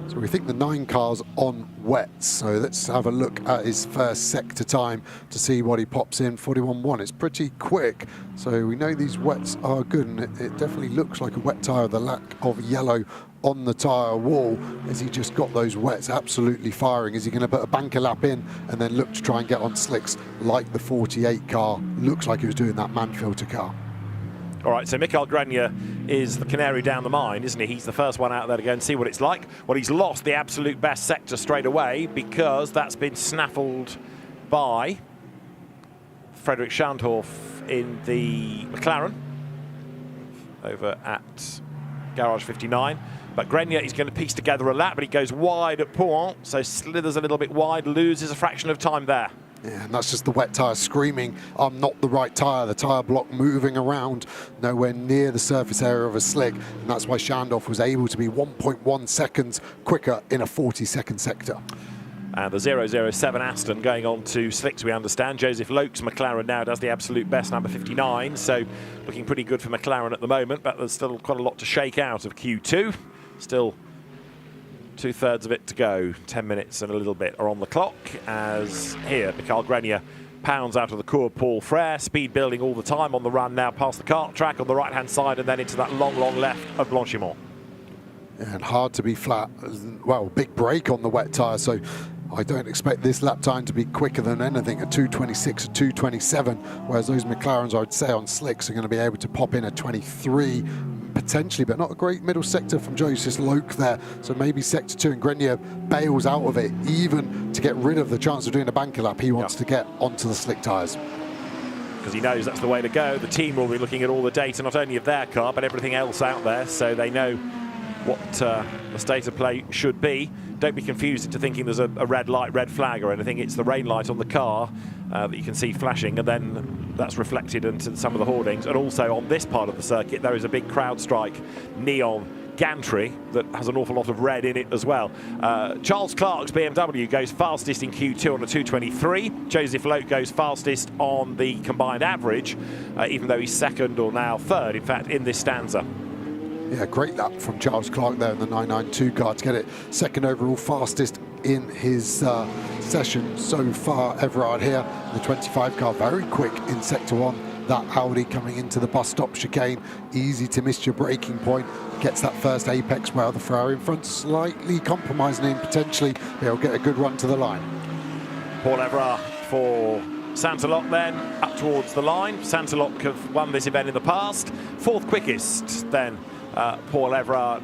So we think the 9 cars on wets. So let's have a look at his first sector time to see what he pops in. 41.1. It's pretty quick. So we know these wets are good, and it definitely looks like a wet tyre. The lack of yellow on the tyre wall as he just got those wets absolutely firing. Is he going to put a banker lap in and then look to try and get on slicks like the 48 car? Looks like he was doing that man filter car. All right, so Michael Grenier is the canary down the mine, isn't he? He's the first one out there to go and see what it's like. Well, he's lost the absolute best sector straight away because that's been snaffled by Frederick Schandorf in the McLaren over at Garage 59. But Grenier is going to piece together a lap, but he goes wide at Pouhon, so slithers a little bit wide, loses a fraction of time there. Yeah, and that's just the wet tyre screaming, I'm not the right tyre. The tyre block moving around, nowhere near the surface area of a slick. And that's why Schandorf was able to be 1.1 seconds quicker in a 40-second sector. And the 007 Aston going on to slicks, we understand. Joseph Loke's McLaren now does the absolute best, number 59. So looking pretty good for McLaren at the moment, but there's still quite a lot to shake out of Q2. Still 2/3 of it to go. 10 minutes and a little bit are on the clock as here, Michael Grenier pounds out of the Paul Frere, speed building all the time on the run now past the kart track on the right-hand side and then into that long, long left of Blanchimont. And hard to be flat. Well, big break on the wet tyre, so I don't expect this lap time to be quicker than anything, a 2:26, a 2:27, whereas those McLarens, I'd say, on slicks are going to be able to pop in a 23, potentially, but not a great middle sector from Joseph Loke there. So maybe sector 2 and Grenier bails out of it, even to get rid of the chance of doing a banker lap. He wants to get onto the slick tyres. Because he knows that's the way to go. The team will be looking at all the data, not only of their car, but everything else out there, so they know what the state of play should be. Don't be confused into thinking there's a red light, red flag or anything. It's the rain light on the car that you can see flashing, and then that's reflected into some of the hoardings. And also on this part of the circuit, there is a big CrowdStrike neon gantry that has an awful lot of red in it as well. Charles Clark's BMW goes fastest in Q2 on a 2:23. Joseph Loke goes fastest on the combined average, even though he's second or now third, in fact, in this stanza. Yeah, great lap from Charles Clark there in the 992 car to get it second overall fastest in his session so far. Everard here, the 25 car, very quick in sector 1. That Audi coming into the bus stop chicane, easy to miss your braking point, gets that first apex, while the Ferrari in front slightly compromising him, potentially he'll get a good run to the line. Paul Everard for Santalok then, up towards the line. Santalok have won this event in the past. Fourth quickest then, Paul Everard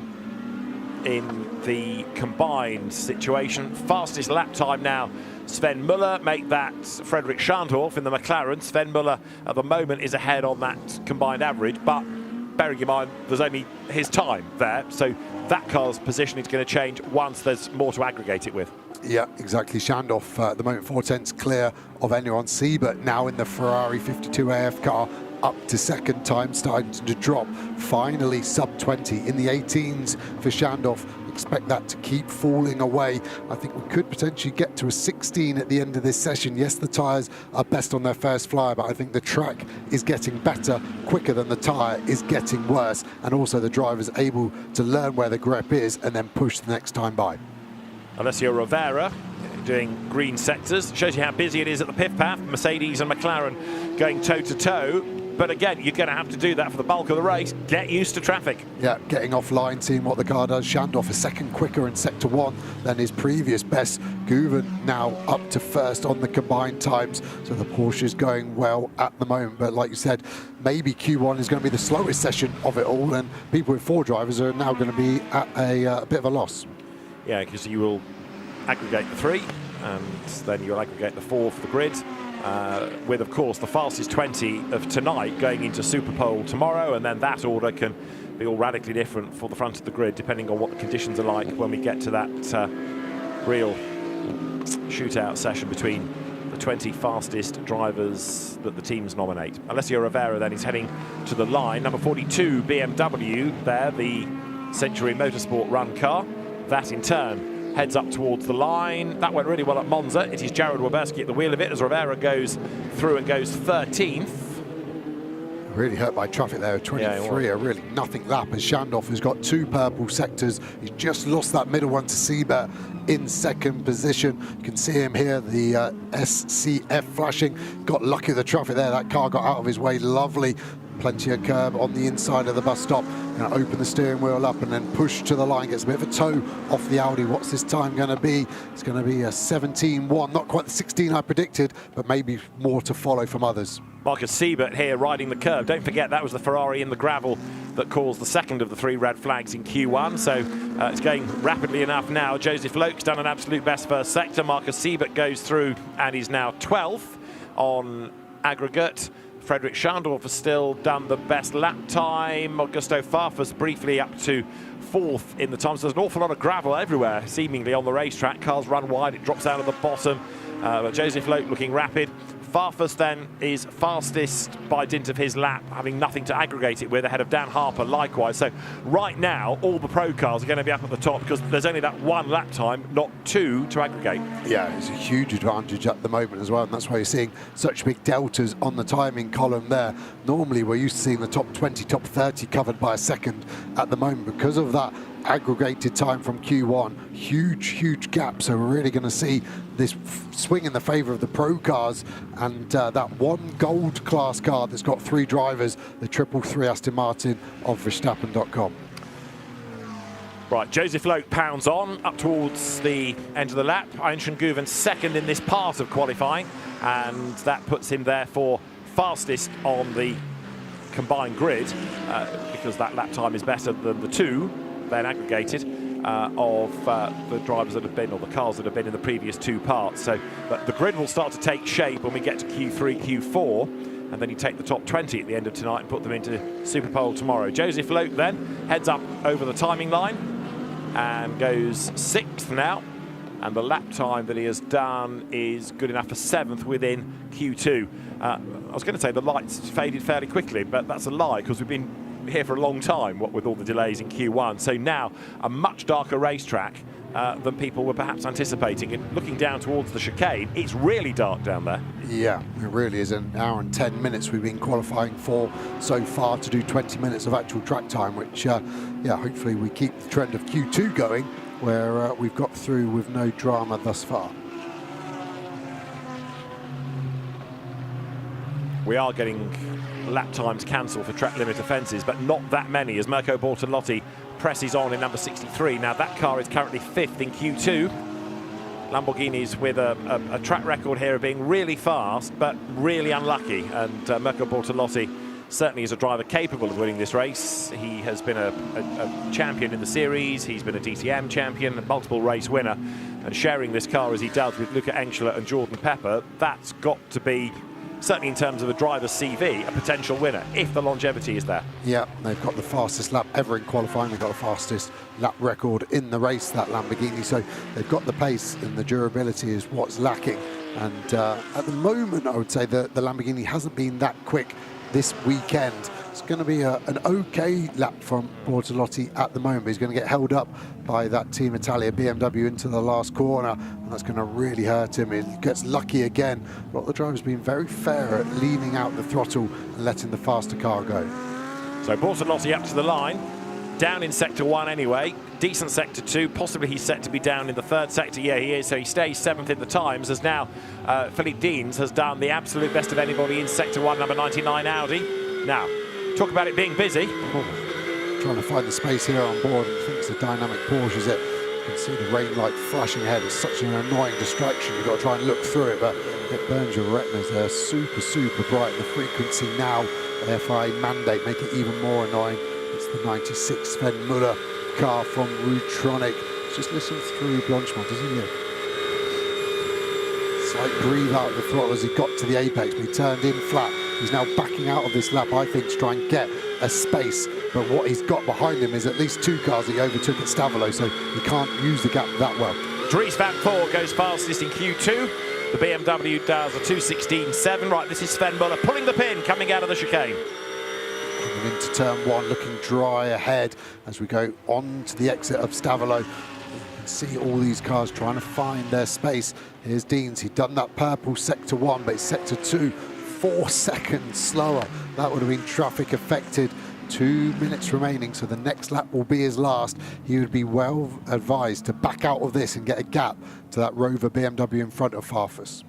in the combined situation. Fastest lap time now, Sven Muller. Make that Frederick Schandorf in the McLaren. Sven Muller at the moment is ahead on that combined average, but bearing in mind there's only his time there, so that car's position is going to change once there's more to aggregate it with. Yeah, exactly. Schandorf at the moment 4/10 clear of anyone. Siebert now in the Ferrari 52 AF car, up to second, time starting to drop. Finally sub 20 in the 18s for Schandorf. Expect that to keep falling away. I think we could potentially get to a 16 at the end of this session. Yes, the tyres are best on their first flyer, but I think the track is getting better quicker than the tyre is getting worse, and also the driver's able to learn where the grip is and then push the next time by. Alessio Rivera doing green sectors. Shows you how busy it is at the pit path. Mercedes and McLaren going toe-to-toe. But again, you're going to have to do that for the bulk of the race. Get used to traffic. Yeah, getting offline, seeing what the car does. Schandorf a second quicker in sector 1 than his previous best. Guven now up to first on the combined times. So the Porsche's going well at the moment. But like you said, maybe Q1 is going to be the slowest session of it all. And people with 4 drivers are now going to be at a bit of a loss. Yeah, because you will aggregate the 3 and then you'll aggregate the 4 for the grid. With, of course, the fastest 20 of tonight going into Superpole tomorrow, and then that order can be all radically different for the front of the grid depending on what the conditions are like when we get to that real shootout session between the 20 fastest drivers that the teams nominate. Alessio Rivera then is heading to the line. Number 42 BMW there, the Century Motorsport run car. That in turn heads up towards the line. That went really well at Monza. It is Jared Weberski at the wheel of it as Rivera goes through and goes 13th. Really hurt by traffic there. 23, a really nothing lap as Schandorf has got 2 purple sectors. He's just lost that middle one to Siebert in second position. You can see him here, the SCF flashing. Got lucky with the traffic there. That car got out of his way. Lovely. Plenty of curb on the inside of the bus stop. Going to open the steering wheel up and then push to the line. Gets a bit of a toe off the Audi. What's this time going to be? It's going to be a 17.1. Not quite the 16 I predicted, but maybe more to follow from others. Marcus Siebert here riding the curve. Don't forget that was the Ferrari in the gravel that caused the second of the 3 red flags in Q1. So it's going rapidly enough now. Joseph Loke's done an absolute best first sector. Marcus Siebert goes through and is now 12th on aggregate. Frederick Schandorf has still done the best lap time. Augusto Farfus briefly up to 4th in the time. So there's an awful lot of gravel everywhere, seemingly on the racetrack. Cars run wide, it drops out of the bottom. But Joseph Loke looking rapid. Farfus then is fastest by dint of his lap, having nothing to aggregate it with, ahead of Dan Harper likewise. So right now, all the pro cars are going to be up at the top because there's only that 1 lap time, not 2 to aggregate. Yeah, it's a huge advantage at the moment as well, and that's why you're seeing such big deltas on the timing column there. Normally, we're used to seeing the top 20, top 30 covered by a second. At the moment, because of that aggregated time from Q1. Huge gap. So we're really going to see this swing in the favour of the pro cars, and that one gold class car that's got 3 drivers, the 333 Aston Martin of Verstappen.com. Right, Joseph Loke pounds on up towards the end of the lap. Aenshin Guven second in this part of qualifying, and that puts him therefore fastest on the combined grid because that lap time is better than the 2 then aggregated of the drivers that have been, or the cars that have been in the previous 2 parts. So the grid will start to take shape when we get to Q3, Q4, and then you take the top 20 at the end of tonight and put them into Superpole tomorrow. Joseph Loke then heads up over the timing line and goes 6th now, and the lap time that he has done is good enough for 7th within Q2. I was going to say the lights faded fairly quickly, but that's a lie because we've been here for a long time, what with all the delays in Q1. So now a much darker racetrack than people were perhaps anticipating. And looking down towards the chicane, it's really dark down there. Yeah, it really is. An hour and 10 minutes we've been qualifying for so far to do 20 minutes of actual track time, which, yeah, hopefully we keep the trend of Q2 going, where we've got through with no drama thus far. We are getting lap times cancelled for track limit offences, but not that many, as Mirko Bortolotti presses on in number 63. Now that car is currently 5th in Q2. Lamborghini's with a track record here of being really fast, but really unlucky. And Mirko Bortolotti certainly is a driver capable of winning this race. He has been a champion in the series. He's been a DTM champion, a multiple race winner. And sharing this car as he does with Luca Engschler and Jordan Pepper, that's got to be, certainly in terms of a driver's CV, a potential winner, if the longevity is there. Yeah, they've got the fastest lap ever in qualifying. They've got the fastest lap record in the race, that Lamborghini. So they've got the pace, and the durability is what's lacking. And at the moment, I would say that the Lamborghini hasn't been that quick this weekend. It's going to be an okay lap from Bortolotti at the moment. He's going to get held up by that Team Italia BMW into the last corner, and that's going to really hurt him. He gets lucky again. A lot of the drivers have been very fair at leaning out the throttle and letting the faster car go. So Bortolotti up to the line, down in sector 1 anyway, decent sector 2, possibly he's set to be down in the 3rd sector. Yeah, he is, so he stays 7th in the times, as now Philippe Deans has done the absolute best of anybody in sector 1, number 99 Audi. Now, talk about it being busy. Trying to find the space here on board, and thinks the dynamic Porsche is it. You can see the rain light flashing ahead. It's such an annoying distraction. You've got to try and look through it, but it burns your retinas. They're super bright. The frequency now, the FIA mandate, make it even more annoying. It's the 96 Sven Muller car from Rudtronic. Just listen through Blanchemont, doesn't he? Slight breathe out of the throttle as he got to the apex, but he turned in flat. He's now backing out of this lap, I think, to try and get a space. But what he's got behind him is at least 2 cars that he overtook at Stavolo, so he can't use the gap that well. Dries van Voor goes fastest in Q2. The BMW does a 2:16.7. Right, this is Sven Muller pulling the pin, coming out of the chicane. Coming into turn 1, looking dry ahead as we go on to the exit of Stavolo. See all these cars trying to find their space. Here's Deans. He'd done that purple sector 1, but it's sector 2, 4 seconds slower. That would have been traffic affected. 2 minutes remaining, so the next lap will be his last. He would be well advised to back out of this and get a gap to that Rover BMW in front of Farfus.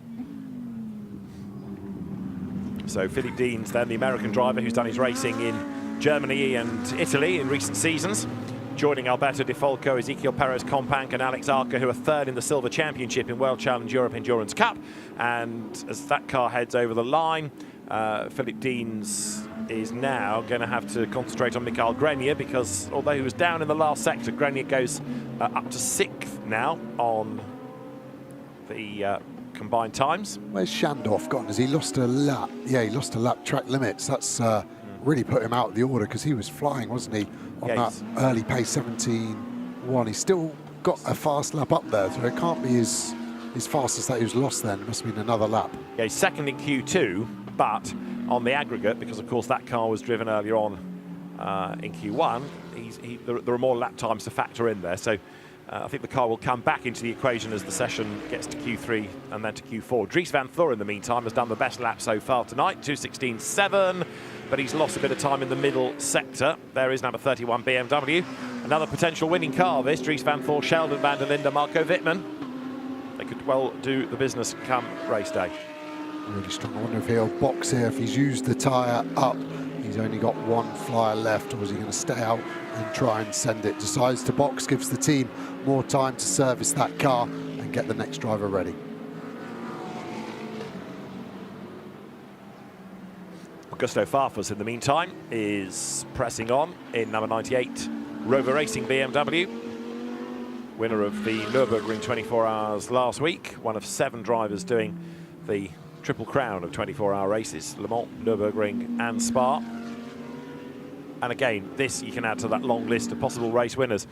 So Philippe Deans, then the American driver who's done his racing in Germany and Italy in recent seasons. Joining Alberto Di Folco, Ezekiel Perez Companc and Alex Arca, who are 3rd in the Silver Championship in World Challenge Europe Endurance Cup. And as that car heads over the line, Philippe Deans is now going to have to concentrate on Mikael Grenier, because although he was down in the last sector, Grenier goes up to 6th now on the combined times. Where's Shandorf gone? Has he lost a lap? Yeah, he lost a lap track limits. That's really put him out of the order, because he was flying, wasn't he, on that early pace 17.1. He's still got a fast lap up there, so it can't be his fastest that he was lost then. It must have been another lap. Yeah, he's 2nd in Q2, but on the aggregate, because of course that car was driven earlier on in Q1, there are more lap times to factor in there. So I think the car will come back into the equation as the session gets to Q3 and then to Q4. Dries van Voor, in the meantime, has done the best lap so far tonight, 2:16.7, but he's lost a bit of time in the middle sector. There is number 31 BMW, Another potential winning car, this. Dries van Voor, Sheldon van der Linde, Marco Wittmann. They could well do the business come race day. Really strong. I wonder if he'll box here. If he's used the tyre up, he's only got one flyer left, or is he going to stay out and try and send it? Decides to box, gives the team more time to service that car and get the next driver ready. Augusto Farfus, in the meantime, is pressing on in number 98 Rover Racing BMW. Winner of the Nürburgring 24 Hours last week. One of 7 drivers doing the Triple Crown of 24-hour races. Le Mans, Nürburgring and Spa. And again, this you can add to that long list of possible race winners.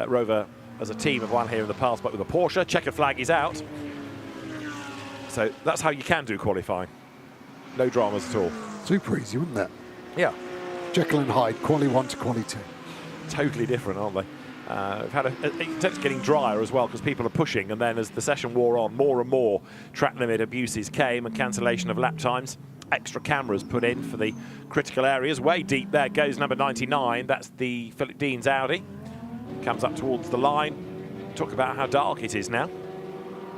Rover, as a team, have won here in the past, but with a Porsche. Checkered flag is out. So that's how you can do qualifying. No dramas at all. Super easy, wouldn't it? Yeah. Jekyll and Hyde, quali 1 to quali 2. Totally different, aren't they? We've had it's getting drier as well because people are pushing, and then as the session wore on, more and more track limit abuses came and cancellation of lap times. Extra cameras put in for the critical areas. Way deep there goes number 99. That's the Philip Dean's Audi. Comes up towards the line. Talk about how dark it is now.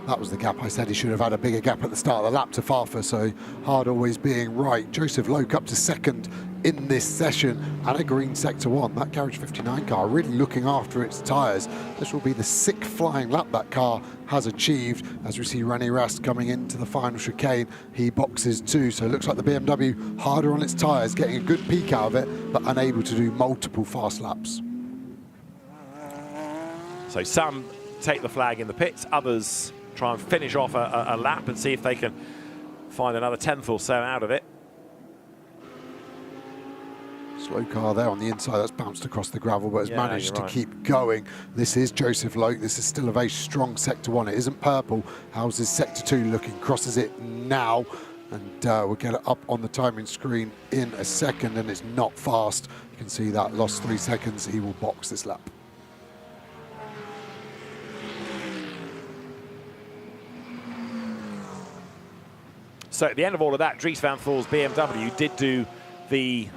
That was the gap. I said he should have had a bigger gap at the start of the lap to Farfus, so hard always being right. Joseph Loke up to second in this session, and a green sector 1. That Garage 59 car really looking after its tyres. This will be the 6th flying lap that car has achieved. As we see René Rast coming into the final chicane, he boxes too, so it looks like the BMW harder on its tyres, getting a good peak out of it, but unable to do multiple fast laps. So some take the flag in the pits, others try and finish off a lap and see if they can find another 10th or so out of it. Slow car there on the inside, that's bounced across the gravel, but has managed to keep going. This is Joseph Loke. This is still a very strong sector 1. It isn't purple. How's his sector 2 looking? Crosses it now, and we'll get it up on the timing screen in a second, and it's not fast. You can see that lost 3 seconds. He will box this lap. So at the end of all of that, Dries van Voor's BMW did do the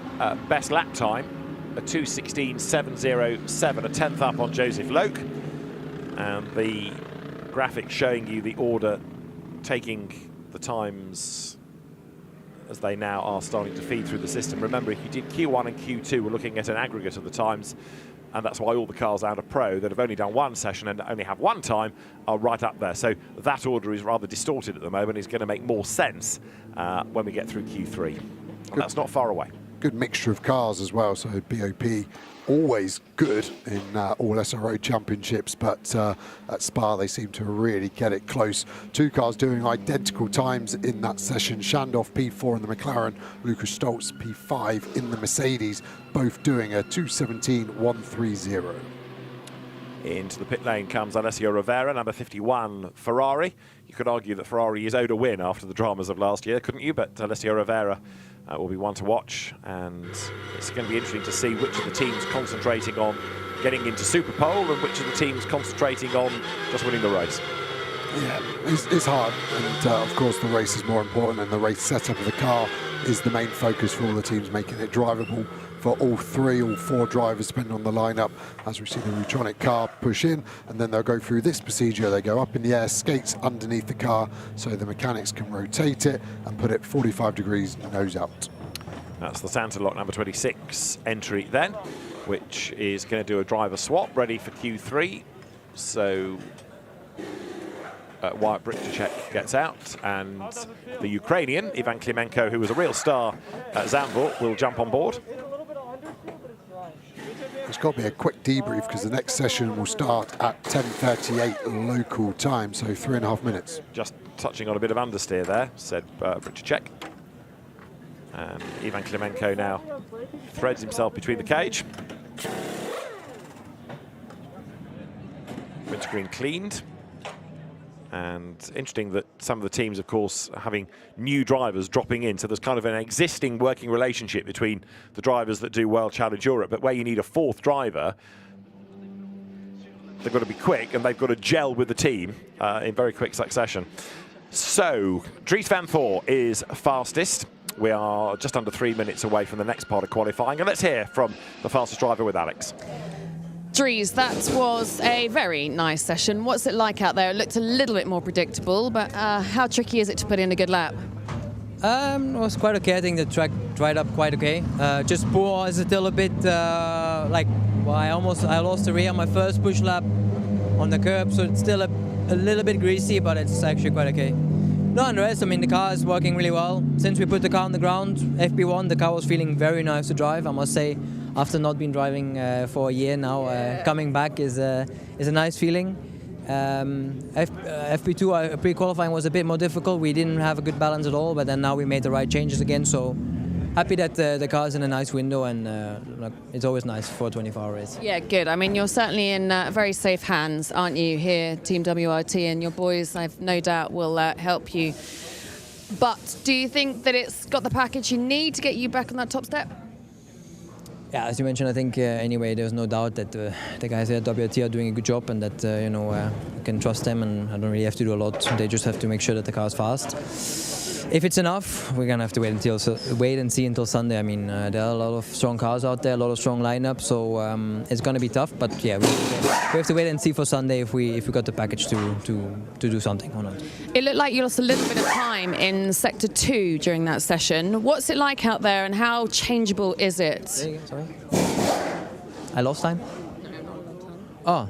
best lap time, a 2:16.707, a 10th up on Joseph Loke. And the graphic showing you the order taking the times as they now are starting to feed through the system. Remember, if you did Q1 and Q2, we're looking at an aggregate of the times, and that's why all the cars out of Pro that have only done one session and only have one time are right up there. So that order is rather distorted at the moment. It's going to make more sense when we get through Q3. And that's not far away. Good mixture of cars as well, so BOP always good in all SRO championships, but at Spa they seem to really get it close. 2 cars doing identical times in that session. Shandorf P4 in the McLaren, Lucas Stoltz P5 in the Mercedes, both doing a 2:17.130. Into the pit lane comes Alessio Rivera, number 51 Ferrari. You could argue that Ferrari is owed a win after the dramas of last year, couldn't you? But Alessio Rivera will be one to watch, and it's going to be interesting to see which of the teams concentrating on getting into Superpole and which of the teams concentrating on just winning the race. Yeah, it's hard, and of course the race is more important, and the race setup of the car is the main focus for all the teams, making it drivable for all 4 drivers depending on the lineup. As we see the Rutronic car push in, and then they'll go through this procedure. They go up in the air, skates underneath the car, so the mechanics can rotate it and put it 45 degrees nose out. That's the Santa Lock number 26 entry then, which is going to do a driver swap ready for Q3. So Wyatt Brytacek gets out, and the Ukrainian Ivan Klimenko, who was a real star at Zandvoort, will jump on board. It's got to be a quick debrief because the next session will start at 10:38 local time, so 3.5 minutes. Just touching on a bit of understeer there, said Brytacek. And Ivan Klimenko now threads himself between the cage. Windscreen cleaned. And interesting that some of the teams, of course, are having new drivers dropping in. So there's kind of an existing working relationship between the drivers that do World Challenge Europe. But where you need a 4th driver, they've got to be quick and they've got to gel with the team in very quick succession. So Dries van Voor is fastest. We are just under 3 minutes away from the next part of qualifying. And let's hear from the fastest driver with Alex. Dries, that was a very nice session. What's it like out there? It looked a little bit more predictable, but how tricky is it to put in a good lap? It was quite okay. I think the track dried up quite okay. Just poor is still a bit I lost the rear on my first push lap on the curb, so it's still a little bit greasy, but it's actually quite okay. No, and the rest, I mean, the car is working really well. Since we put the car on the ground, FP1, the car was feeling very nice to drive, I must say. After not been driving for a year now, coming back is a nice feeling. FP2 pre-qualifying was a bit more difficult. We didn't have a good balance at all, but then now we made the right changes again. So happy that the car's in a nice window, and it's always nice for a 24-hour race. Yeah, good. I mean, you're certainly in very safe hands, aren't you, here, Team WRT, and your boys, I've no doubt, will help you. But do you think that it's got the package you need to get you back on that top step? Yeah, as you mentioned, I think anyway, there's no doubt that the guys here at WRT are doing a good job, and that you can trust them, and I don't really have to do a lot. They just have to make sure that the car is fast. If it's enough, we're gonna have to wait and see until Sunday. I mean, there are a lot of strong cars out there, a lot of strong lineups, so it's gonna be tough. But yeah, we have to wait and see for Sunday if we got the package to do something or not. It looked like you lost a little bit of time in Sector 2 during that session. What's it like out there, and how changeable is it? Sorry, I lost time. Oh.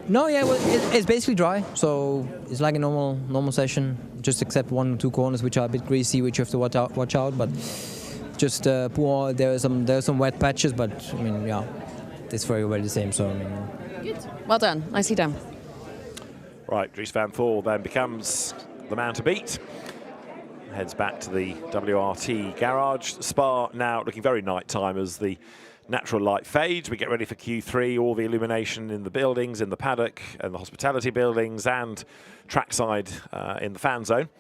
No, yeah, well, it's basically dry, so it's like a normal session, just except 1 or 2 corners which are a bit greasy, which you have to watch out. But just poor. There are some wet patches, but I mean, yeah, it's very well the same. So I mean, good. Well done. Nicely done. Right, Dries van Voor then becomes the man to beat. Heads back to the WRT garage. Spa now looking very nighttime as the natural light fades. We get ready for Q3, all the illumination in the buildings, in the paddock and the hospitality buildings, and trackside in the fan zone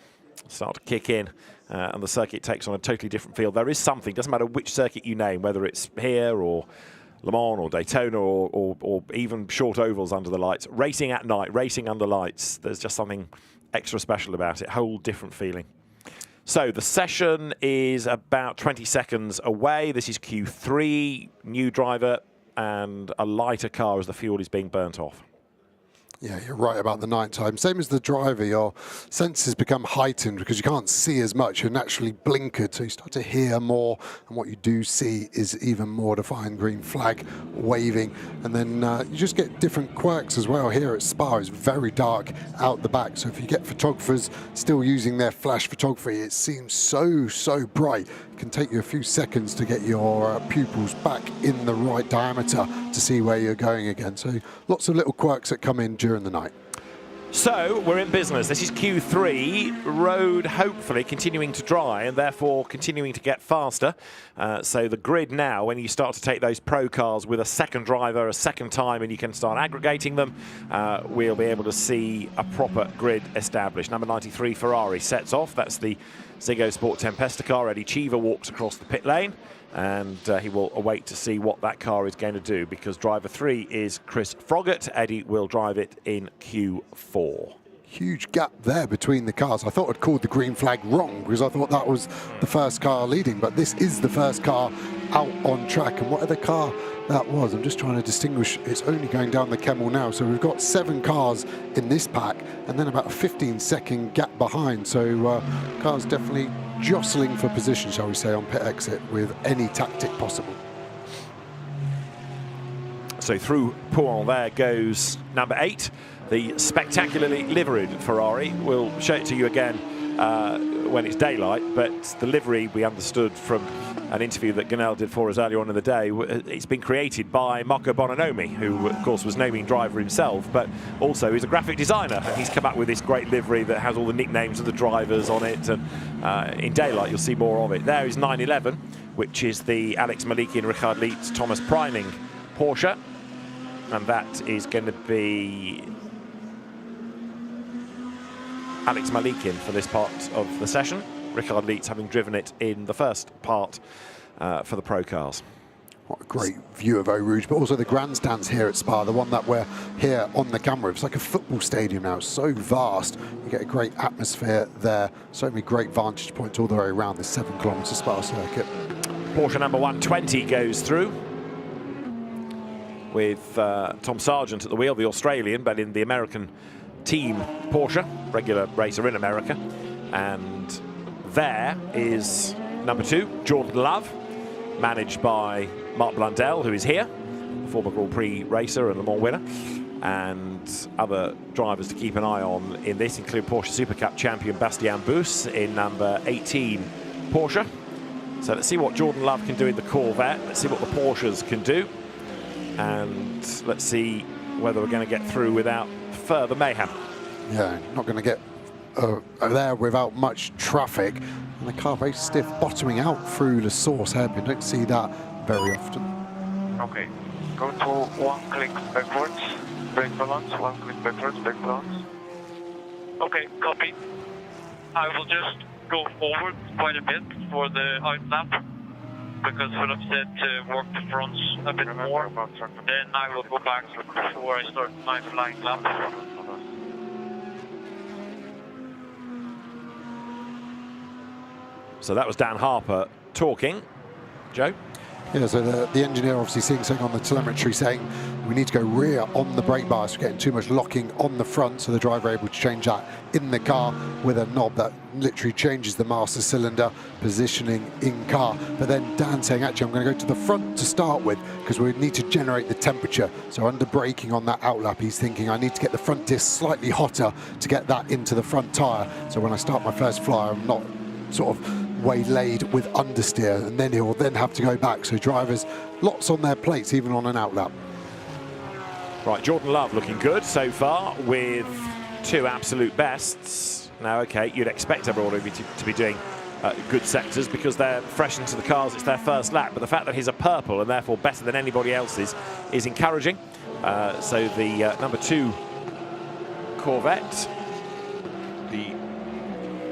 start to kick in, and the circuit takes on a totally different feel. There is something, doesn't matter which circuit you name, whether it's here or Le Mans or Daytona or even short ovals under the lights, racing at night, racing under lights, there's just something extra special about it, whole different feeling. So the session is about 20 seconds away. This is Q3, new driver and a lighter car as the fuel is being burnt off. Yeah, you're right about the night time. Same as the driver, your senses become heightened because you can't see as much. You're naturally blinkered, so you start to hear more, and what you do see is even more defined green flag waving. And then you just get different quirks as well. Here at Spa, it's very dark out the back, so if you get photographers still using their flash photography, it seems so bright. It can take you a few seconds to get your pupils back in the right diameter to see where you're going again. So lots of little quirks that come in during the night. So we're in business. This is Q3. Road hopefully continuing to dry and therefore continuing to get faster. So the grid now, when you start to take those pro cars with a second driver, a second time, and you can start aggregating them, we'll be able to see a proper grid established. Number 93 Ferrari sets off. That's the Ziggo Sport Tempesta car. Eddie Cheever walks across the pit lane, and he will await to see what that car is going to do, because driver 3 is Chris Froggatt. Eddie will drive it in Q4. Huge gap there between the cars. I thought I'd called the green flag wrong because I thought that was the first car leading, but this is the first car out on track. And whatever car that was, I'm just trying to distinguish, it's only going down the Kemmel now. So we've got 7 cars in this pack and then about a 15-second gap behind. So cars definitely jostling for position, shall we say, on pit exit with any tactic possible. So through Pouin there goes number 8, the spectacularly liveried Ferrari. We'll show it to you again when it's daylight, but the livery, we understood from an interview that Gunnell did for us earlier on in the day, it's been created by Marco Bononomi, who of course was naming driver himself, but also he's a graphic designer, and he's come up with this great livery that has all the nicknames of the drivers on it, and in daylight you'll see more of it. There is 911, which is the Alex Malikian, Richard Lietz, Thomas Priming Porsche, and that is going to be Alex Malikian for this part of the session. Richard Lietz having driven it in the first part for the pro cars. What a great view of Eau Rouge, but also the grandstands here at Spa, the one that we're here on the camera. It's like a football stadium now, so vast. You get a great atmosphere there. So many great vantage points all the way around this 7-kilometre Spa circuit. Porsche number 120 goes through. with Tom Sargent at the wheel, the Australian, but in the American team Porsche, regular racer in America. And there is number 2, Jordan Love, managed by Mark Blundell, who is here, former Grand Prix racer and Le Mans winner. And other drivers to keep an eye on in this include Porsche Super Cup champion Bastien Bus in number 18 Porsche. So let's see what Jordan Love can do in the Corvette. Let's see what the Porsches can do. And let's see whether we're going to get through without further mayhem. Yeah, not going to get there without much traffic. And the car very stiff, bottoming out through the source hairpin. Don't see that very often. Okay, go to 1 click backwards, brake balance, 1 click backwards, brake balance. Okay, copy. I will just go forward quite a bit for the out lap, because Philip said work the fronts a bit more. Then I will go back before I start my flying lap. So that was Dan Harper talking. Joe? Yeah, so the engineer obviously seeing something on the telemetry saying we need to go rear on the brake bar, so we're getting too much locking on the front, so the driver able to change that in the car with a knob that literally changes the master cylinder positioning in car. But then Dan saying, actually, I'm going to go to the front to start with because we need to generate the temperature. So under braking on that outlap, he's thinking I need to get the front disc slightly hotter to get that into the front tyre. So when I start my first flyer, I'm not sort of waylaid with understeer, and then he will then have to go back. So drivers, lots on their plates, even on an outlap. Right, Jordan Love looking good so far with 2 absolute bests. Now, okay, you'd expect everybody to be doing good sectors because they're fresh into the cars, it's their first lap, but the fact that he's a purple and therefore better than anybody else's is encouraging. So the number 2 Corvette, the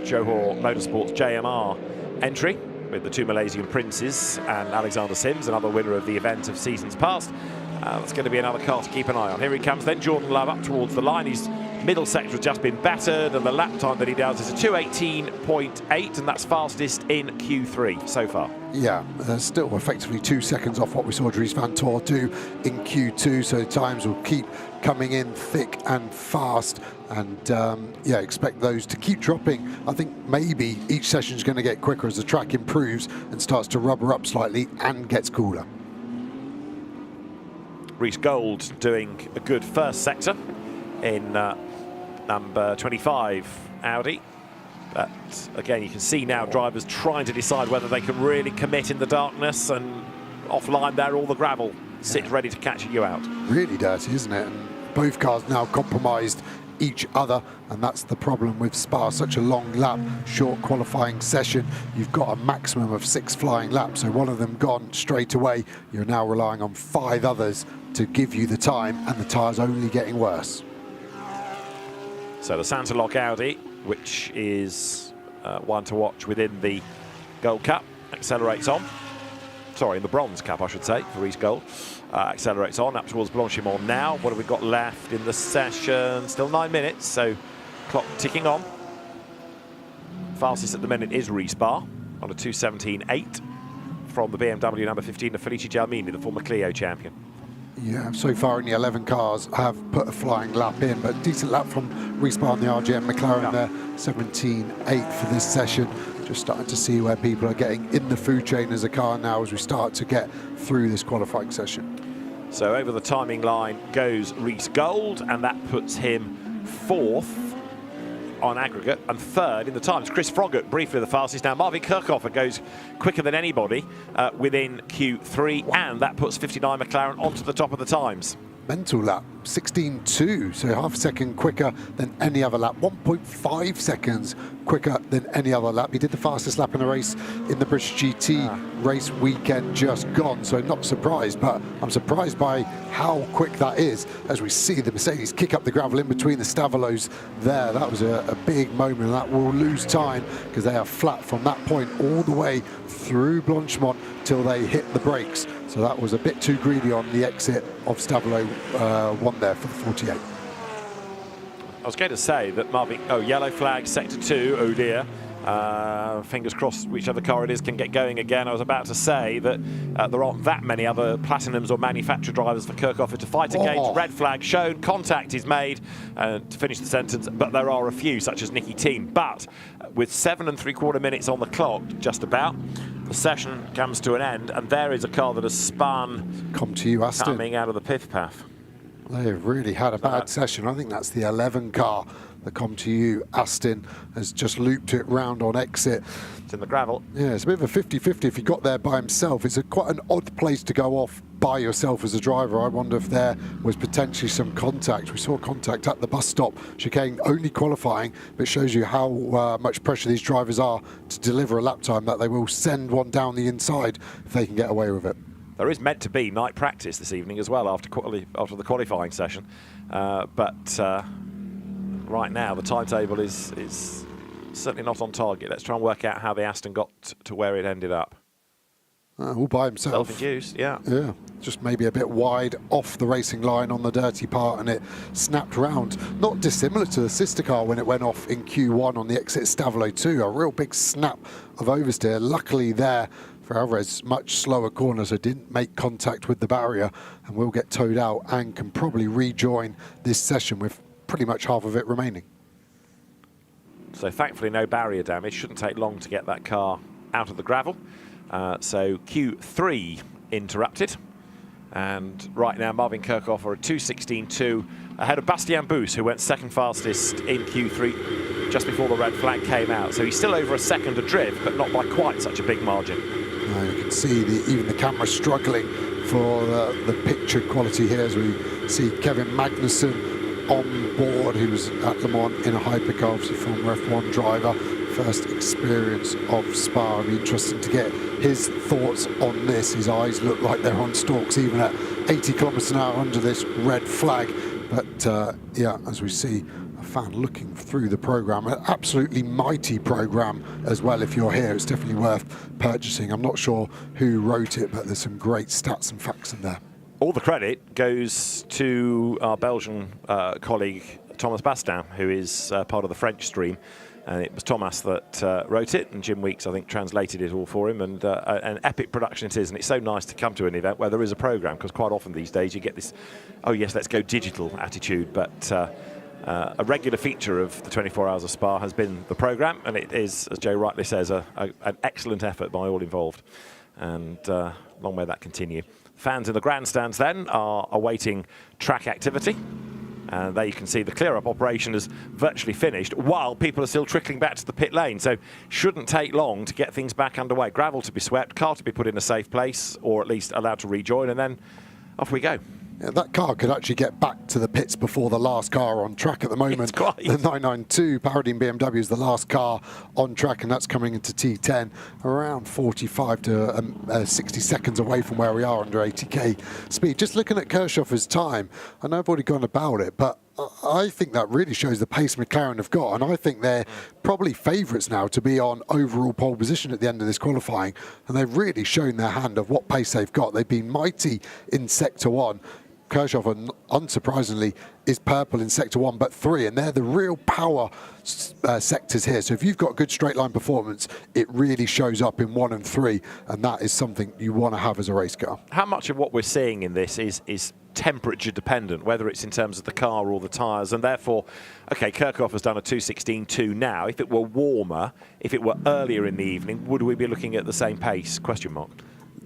Johor Motorsports JMR entry with the 2 Malaysian princes and Alexander Sims, another winner of the event of seasons past. That's going to be another car to keep an eye on. Here he comes then, Jordan Love up towards the line. His middle sector has just been battered, and the lap time that he does is a 2:18.8, and that's fastest in Q3 so far. Yeah, still effectively 2 seconds off what we saw Dries van Tor do in Q2, so times will keep coming in thick and fast, and yeah, expect those to keep dropping. I think maybe each session is going to get quicker as the track improves and starts to rubber up slightly and gets cooler. Reece Gold doing a good first sector in number 25 Audi. But again, you can see now drivers trying to decide whether they can really commit in the darkness, and offline there all the gravel sits ready to catch you out. Really dirty, isn't it? And both cars now compromised each other, and that's the problem with Spa. Such a long lap, short qualifying session. You've got a maximum of 6 flying laps, so one of them gone straight away. You're now relying on 5 others to give you the time, and the tyres only getting worse. So the Santa Lock Audi, which is one to watch within the Gold Cup, accelerates on. Sorry, in the Bronze Cup, I should say, for Reece Gold. Accelerates on up towards Blanchimont now. What have we got left in the session? Still 9 minutes, so clock ticking on. Fastest at the minute is Reece Bar on a 2:17.8 from the BMW number 15 of Felice Gelmini, the former Clio champion. Yeah, so far only 11 cars have put a flying lap in, but decent lap from Reece Bar and the RGM McLaren there, 17.8 for this session. Just starting to see where people are getting in the food chain as a car now as we start to get through this qualifying session. So over the timing line goes Reece Gold, and that puts him 4th on aggregate and 3rd in the times. Chris Froggatt briefly the fastest. Now Marvin Kirchhofer goes quicker than anybody within Q3, and that puts 59 McLaren onto the top of the times. Mental lap, 16.2, so half a second quicker than any other lap, 1.5 seconds quicker than any other lap. He did the fastest lap in a race in the British GT race weekend just gone, so not surprised, but I'm surprised by how quick that is as we see the Mercedes kick up the gravel in between the Stavolos there. That was a big moment, and that will lose time because they are flat from that point all the way through Blanchimont till they hit the brakes. So that was a bit too greedy on the exit of Stavolo 1 there for the 48. I was going to say that Marvin, yellow flag, sector 2, oh dear. Fingers crossed whichever car it is can get going again. I was about to say that there aren't that many other Platinums or manufacturer drivers for Kirchhofer to fight against. Red flag shown, contact is made to finish the sentence, but there are a few, such as Nicky Thiem. But with 7 3/4 minutes on the clock, just about, the session comes to an end, and there is a car that has spun Come to you, Aston. coming out of the pith path. They've really had a bad session. I think that's the 11 car. The Come to You Aston has just looped it round on exit. It's in the gravel. Yeah, it's a bit of a 50-50 if he got there by himself. It's quite an odd place to go off by yourself as a driver. I wonder if there was potentially some contact. We saw contact at the bus stop. Chicane only qualifying, but shows you how much pressure these drivers are to deliver a lap time that they will send one down the inside if they can get away with it. There is meant to be night practice this evening as well after the qualifying session, but right now the timetable is certainly not on target. Let's try and work out how the Aston got to where it ended up. All by himself. Self-induced, yeah. Yeah, just maybe a bit wide off the racing line on the dirty part, and it snapped round. Not dissimilar to the sister car when it went off in Q1 on the exit Stavolo 2. A real big snap of oversteer. Luckily there for Alvarez, much slower corner, so didn't make contact with the barrier, and will get towed out and can probably rejoin this session with pretty much half of it remaining. So thankfully no barrier damage. Shouldn't take long to get that car out of the gravel. So Q3 interrupted. And right now Marvin Kirchhofer at 2:16.2 ahead of Bastien Bous, who went second fastest in Q3 just before the red flag came out. So he's still over a second adrift, but not by quite such a big margin. You can see even the camera struggling for the picture quality here as we see Kevin Magnussen on board. He was at Le Mans in a hypercar, obviously former F1 driver. First experience of Spa. It'll be interesting to get his thoughts on this. His eyes look like they're on stalks even at 80 kilometers an hour under this red flag. But yeah, as we see a fan looking through the program, an absolutely mighty program as well. If you're here, it's definitely worth purchasing. I'm not sure who wrote it, but there's some great stats and facts in there. All the credit goes to our Belgian colleague Thomas Bastin, who is part of the French stream. And it was Thomas that wrote it, and Jim Weeks, I think, translated it all for him. And an epic production it is, and it's so nice to come to an event where there is a programme, because quite often these days you get this, oh yes, let's go digital attitude. But a regular feature of the 24 Hours of Spa has been the programme, and it is, as Joe rightly says, an excellent effort by all involved. And long may that continue. Fans in the grandstands then are awaiting track activity. And there you can see the clear-up operation is virtually finished while people are still trickling back to the pit lane. So shouldn't take long to get things back underway. Gravel to be swept, car to be put in a safe place, or at least allowed to rejoin, and then off we go. Yeah, that car could actually get back to the pits before the last car on track at the moment. The 992 Paradine BMW is the last car on track, and that's coming into T10 around 45 to 60 seconds away from where we are under 80k speed. Just looking at Kirchhofer's time, I know I've already gone about it, but I think that really shows the pace McLaren have got, and I think they're probably favourites now to be on overall pole position at the end of this qualifying, and they've really shown their hand of what pace they've got. They've been mighty in Sector 1. Kirchhofer, unsurprisingly, is purple in Sector 1, but 3, and they're the real power sectors here. So if you've got good straight line performance, it really shows up in 1 and 3, and that is something you want to have as a race car. How much of what we're seeing in this is temperature dependent, whether it's in terms of the car or the tyres, and therefore, okay, Kirchhofer's done a 2:16.2 now. If it were warmer, if it were earlier in the evening, would we be looking at the same pace? Question mark.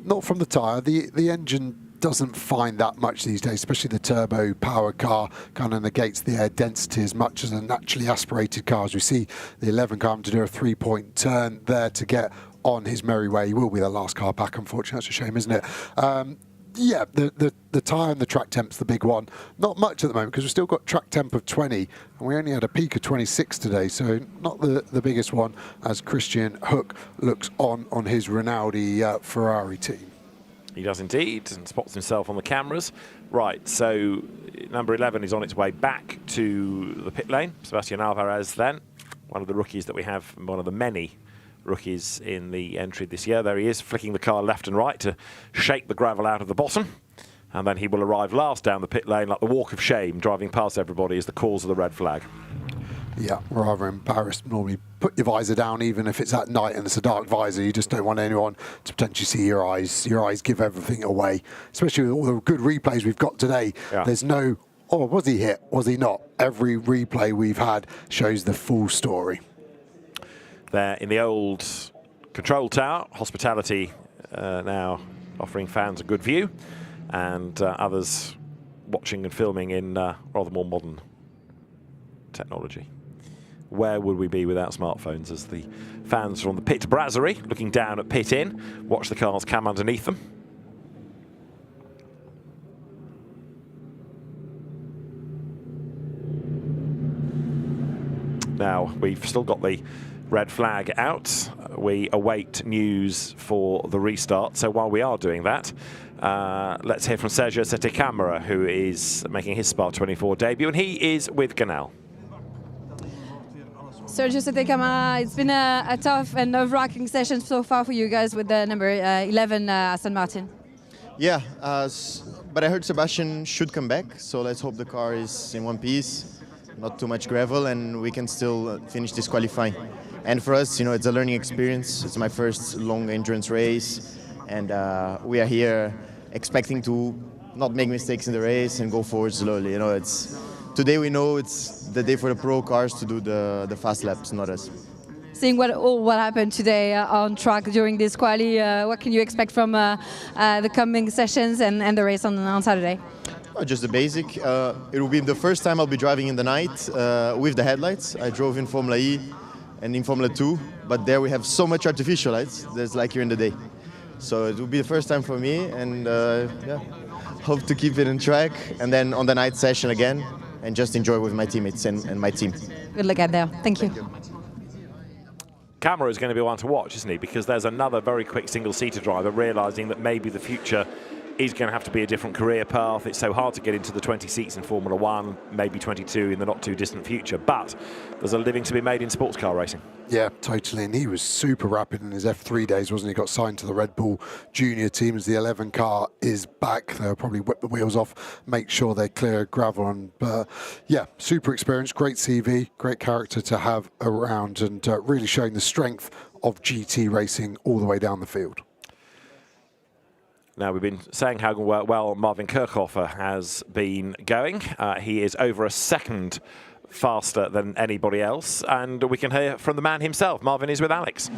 Not from the tyre. The engine doesn't find that much these days, especially the turbo power car kind of negates the air density as much as a naturally aspirated car. As we see the 11 car to do a 3-point turn there to get on his merry way. He will be the last car back, unfortunately. That's a shame, isn't it? Yeah, the tyre and the track temp's the big one. Not much at the moment because we've still got track temp of 20 and we only had a peak of 26 today, so not the biggest one as Christian Hook looks on his Rinaldi Ferrari team. He does indeed, and spots himself on the cameras. Right, so number 11 is on its way back to the pit lane. Sebastian Alvarez then, one of the rookies that we have, one of the many rookies in the entry this year. There he is, flicking the car left and right to shake the gravel out of the bottom. And then he will arrive last down the pit lane like the walk of shame, driving past everybody as the calls of the red flag. Yeah, rather embarrassed. Normally put your visor down even if it's at night and it's a dark visor. You just don't want anyone to potentially see your eyes. Your eyes give everything away, especially with all the good replays we've got today. Yeah. There's no, oh, was he hit? Was he not? Every replay we've had shows the full story. There in the old control tower, hospitality now offering fans a good view, and others watching and filming in rather more modern technology. Where would we be without smartphones as the fans from the pit brasserie looking down at pit in, watch the cars cam underneath them. Now, we've still got the red flag out. We await news for the restart. So while we are doing that, let's hear from Sergio Setecamera, who is making his Spa 24 debut, and he is with Ganal. Sergio Setecamera, it's been a tough and nerve-wracking session so far for you guys with the number 11 Aston Martin. Yeah, but I heard Sebastian should come back, so let's hope the car is in one piece, not too much gravel, and we can still finish this qualifying. And for us, you know, it's a learning experience. It's my first long endurance race, and we are here expecting to not make mistakes in the race and go forward slowly. You know, it's today we know it's the day for the pro cars to do the fast laps, not us. Seeing what happened today on track during this quali, what can you expect from the coming sessions and the race on Saturday? Just the basic. It will be the first time I'll be driving in the night with the headlights. I drove in Formula E and in Formula 2, but there we have so much artificial lights. There's like you're in the day. So it will be the first time for me, and yeah, hope to keep it on track. And then on the night session again, and just enjoy with my teammates and my team. Good luck out there. Thank you. Camera is going to be one to watch, isn't he? Because there's another very quick single-seater driver realising that maybe the future is going to have to be a different career path. It's so hard to get into the 20 seats in Formula 1, maybe 22 in the not-too-distant future. But there's a living to be made in sports car racing. Yeah, totally. And he was super rapid in his F3 days, wasn't he? Got signed to the Red Bull Junior team as the 11 car is back. They'll probably whip the wheels off, make sure they clear gravel. And yeah, super experienced, great CV, great character to have around, and really showing the strength of GT racing all the way down the field. Now, we've been saying how well Marvin Kirchhofer has been going. He is over a second faster than anybody else, and we can hear from the man himself. Marvin is with Alex.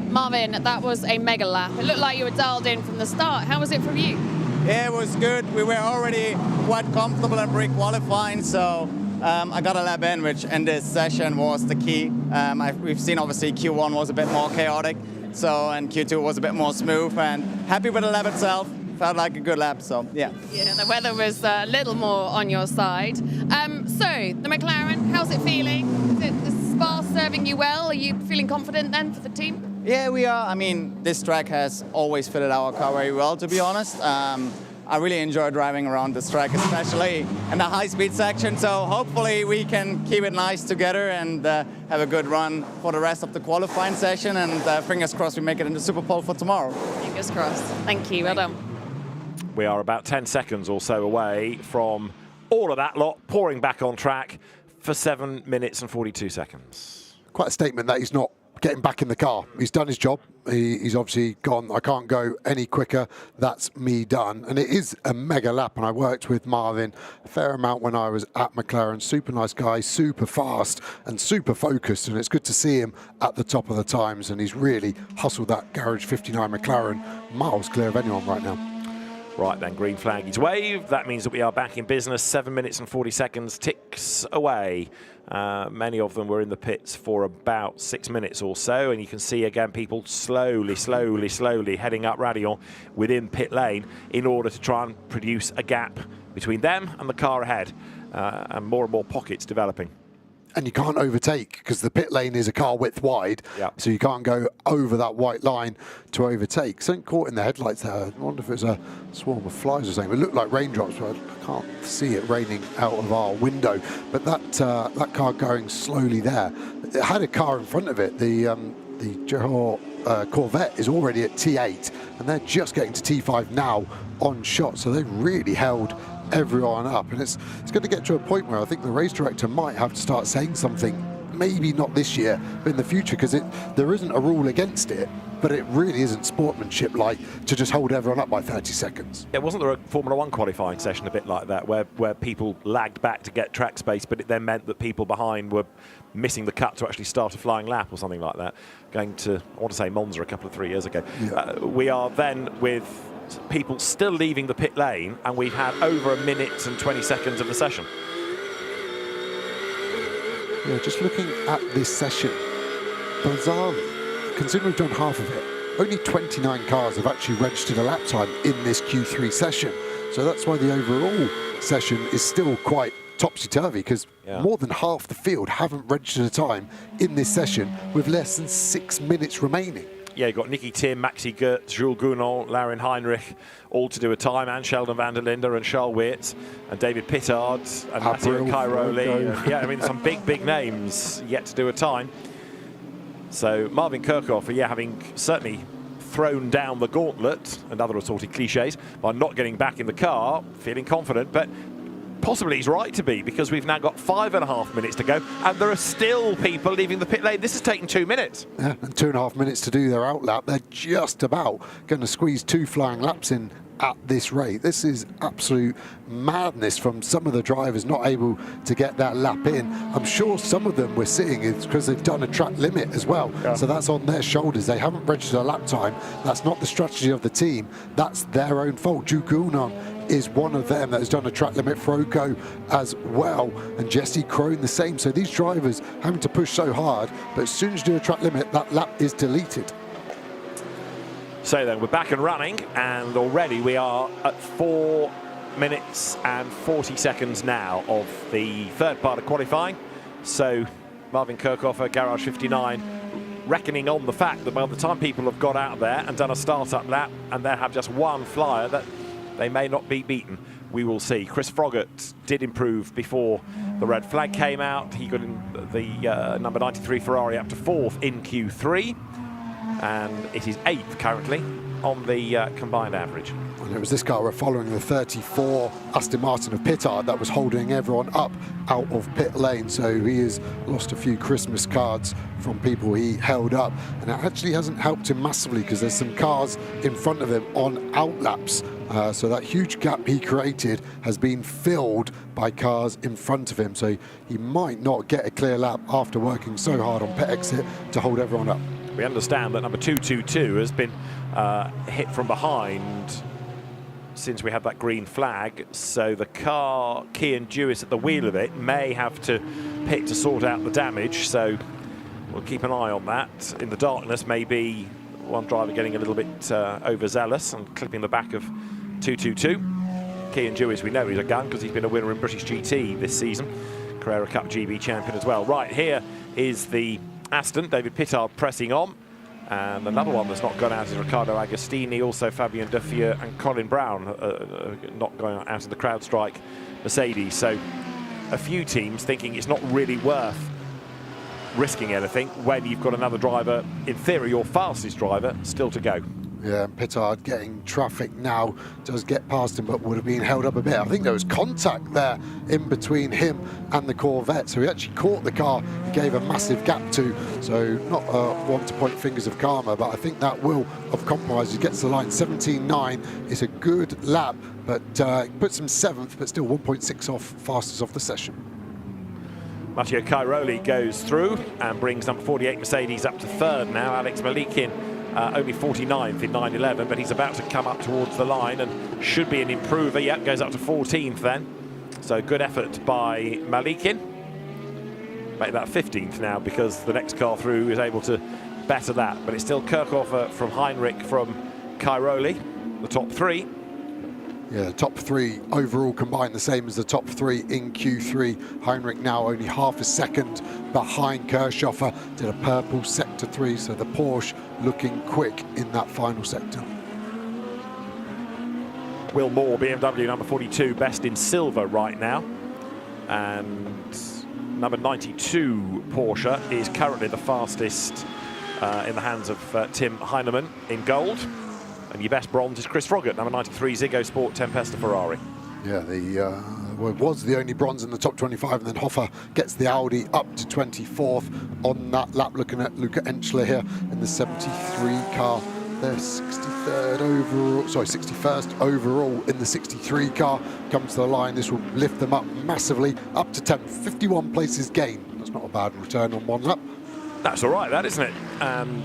Marvin, that was a mega lap. It looked like you were dialed in from the start. How was it from you? Yeah, it was good. We were already quite comfortable in pre-qualifying, so I got a lap in, which in this session was the key. We've seen obviously Q1 was a bit more chaotic, and Q2 was a bit more smooth, and happy with the lap itself. Felt like a good lap, so yeah. Yeah, the weather was a little more on your side. So, the McLaren, how's it feeling? Is it the Spa serving you well? Are you feeling confident then for the team? Yeah, we are. I mean, this track has always fitted our car very well, to be honest. I really enjoy driving around this track, especially in the high-speed section, so hopefully we can keep it nice together and have a good run for the rest of the qualifying session, and fingers crossed we make it in the Superpole for tomorrow. Fingers crossed. Thank you. Well done. We are about 10 seconds or so away from all of that lot pouring back on track for 7 minutes and 42 seconds. Quite a statement that he's not getting back in the car. He's done his job. He's obviously gone, I can't go any quicker. That's me done. And it is a mega lap. And I worked with Marvin a fair amount when I was at McLaren. Super nice guy, super fast and super focused. And it's good to see him at the top of the times. And he's really hustled that Garage 59 McLaren miles clear of anyone right now. Right then, green flag is waved. That means that we are back in business. 7 minutes and 40 seconds ticks away. Many of them were in the pits for about 6 minutes or so, and you can see again people slowly heading up Radion within pit lane in order to try and produce a gap between them and the car ahead, and more pockets developing. And you can't overtake because the pit lane is a car width wide, so you can't go over that white line to overtake. Something caught in the headlights there. I wonder if it was a swarm of flies or something. It looked like raindrops, but I can't see it raining out of our window. But that car going slowly there, it had a car in front of it. The Johor Corvette is already at T8, and they're just getting to T5 now on shot. So they've really held everyone up. And it's going to get to a point where I think the race director might have to start saying something, maybe not this year, but in the future, because there isn't a rule against it, but it really isn't sportsmanship like to just hold everyone up by 30 seconds. Yeah, wasn't there a Formula One qualifying session a bit like that, where people lagged back to get track space, but it then meant that people behind were missing the cut to actually start a flying lap or something like that? Going to, I want to say Monza a couple of 3 years ago. Yeah. We are then with people still leaving the pit lane, and we've had over 1 minute and 20 seconds of the session. Yeah, just looking at this session, bizarrely, considering we've done half of it, only 29 cars have actually registered a lap time in this Q3 session. So that's why the overall session is still quite topsy-turvy, because more than half the field haven't registered a time in this session with less than 6 minutes remaining. Yeah, you've got Nicky Tim, Maxi Goetz, Jules Gounon, Laurin Heinrich, all to do a time, and Sheldon van der Linde and Charles Weerts and David Pittard and Matteo Cairoli. Yeah, I mean, some big names yet to do a time. So Marvin Kirchhoff, having certainly thrown down the gauntlet and other assorted cliches by not getting back in the car, feeling confident, but possibly he's right to be, because we've now got 5.5 minutes to go, and there are still people leaving the pit lane. This has taken 2 minutes. Yeah, and 2.5 minutes to do their outlap. They're just about going to squeeze 2 flying laps in at this rate. This is absolute madness from some of the drivers not able to get that lap in. I'm sure some of them we're seeing is because they've done a track limit as well. Yeah. So that's on their shoulders. They haven't registered a lap time. That's not the strategy of the team. That's their own fault. Jules Gounon is one of them that has done a track limit for Oko as well, and Jesse Crone the same. So these drivers having to push so hard, but as soon as you do a track limit, that lap is deleted. So then we're back and running, and already we are at 4 minutes and 40 seconds now of the third part of qualifying. So Marvin Kirchhoff, Garage 59, reckoning on the fact that by the time people have got out there and done a start-up lap and they have just one flyer, that they may not be beaten. We will see. Chris Froggatt did improve before the red flag came out. He got in the number 93 Ferrari up to 4th in Q3, and it is 8th currently on the combined average. And it was this car we're following, the 34 Aston Martin of Pittard, that was holding everyone up out of pit lane. So he has lost a few Christmas cards from people he held up, and it actually hasn't helped him massively, because there's some cars in front of him on outlaps. So that huge gap he created has been filled by cars in front of him. So he might not get a clear lap after working so hard on pit exit to hold everyone up. We understand that number 222 has been hit from behind since we had that green flag. So the car, Cian Dewis at the wheel of it, may have to pit to sort out the damage. So we'll keep an eye on that. In the darkness, maybe one driver getting a little bit overzealous and clipping the back of 222. Cian Dewis, we know he's a gun because he's been a winner in British GT this season. Carrera Cup GB champion as well. Right, here is the Aston, David Pittard pressing on. And another one that's not gone out is Riccardo Agostini, also Fabien Duffieux and Colin Brown not going out in the CrowdStrike Mercedes. So a few teams thinking it's not really worth risking anything when you've got another driver, in theory your fastest driver, still to go. Yeah, Pittard getting traffic now, does get past him, but would have been held up a bit. I think there was contact there in between him and the Corvette, so he actually caught the car he gave a massive gap to. So not one to point fingers of karma, but I think that will have compromised. He gets the line 17.9. It's a good lap, but puts him 7th, but still 1.6 off fastest off the session. Matteo Cairoli goes through and brings number 48 Mercedes up to 3rd now. Alex Malikin only 49th in 911, but he's about to come up towards the line and should be an improver. Yep, goes up to 14th then. So good effort by Malikin. Make that 15th now, because the next car through is able to better that. But it's still Kirchhoff from Heinrich from Cairoli, the top 3. Yeah, the top 3 overall combined the same as the top 3 in Q3. Heinrich now only half a second behind Kirchhoff. Did a purple sector 3, so the Porsche looking quick in that final sector. Will Moore, BMW number 42, best in silver right now. And number 92 Porsche is currently the fastest in the hands of Tim Heinemann in gold. And your best bronze is Chris Froggatt, number 93 Ziggo Sport Tempesta Ferrari. Yeah, well, it was the only bronze in the top 25, and then Hoffer gets the Audi up to 24th on that lap. Looking at Luca Enschler here in the 73 car. They're 63rd overall, sorry, 61st overall in the 63 car. Comes to the line. This will lift them up massively, up to 10th. 51 places gained. That's not a bad return on one lap. That's all right, that, isn't it? And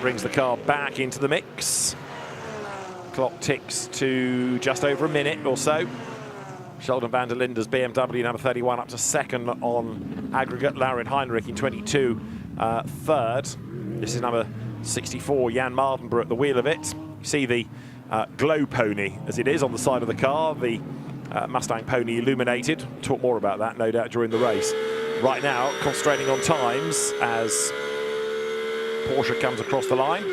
brings the car back into the mix. Clock ticks to just over a minute or so. Sheldon van der Linde's BMW number 31 up to second on aggregate. Laurin Heinrich in 22, third. This is number 64, Jan Mardenborough at the wheel of it. You see the glow pony as it is on the side of the car, the Mustang pony illuminated. Talk more about that, no doubt, during the race. Right now, concentrating on times as Porsche comes across the line.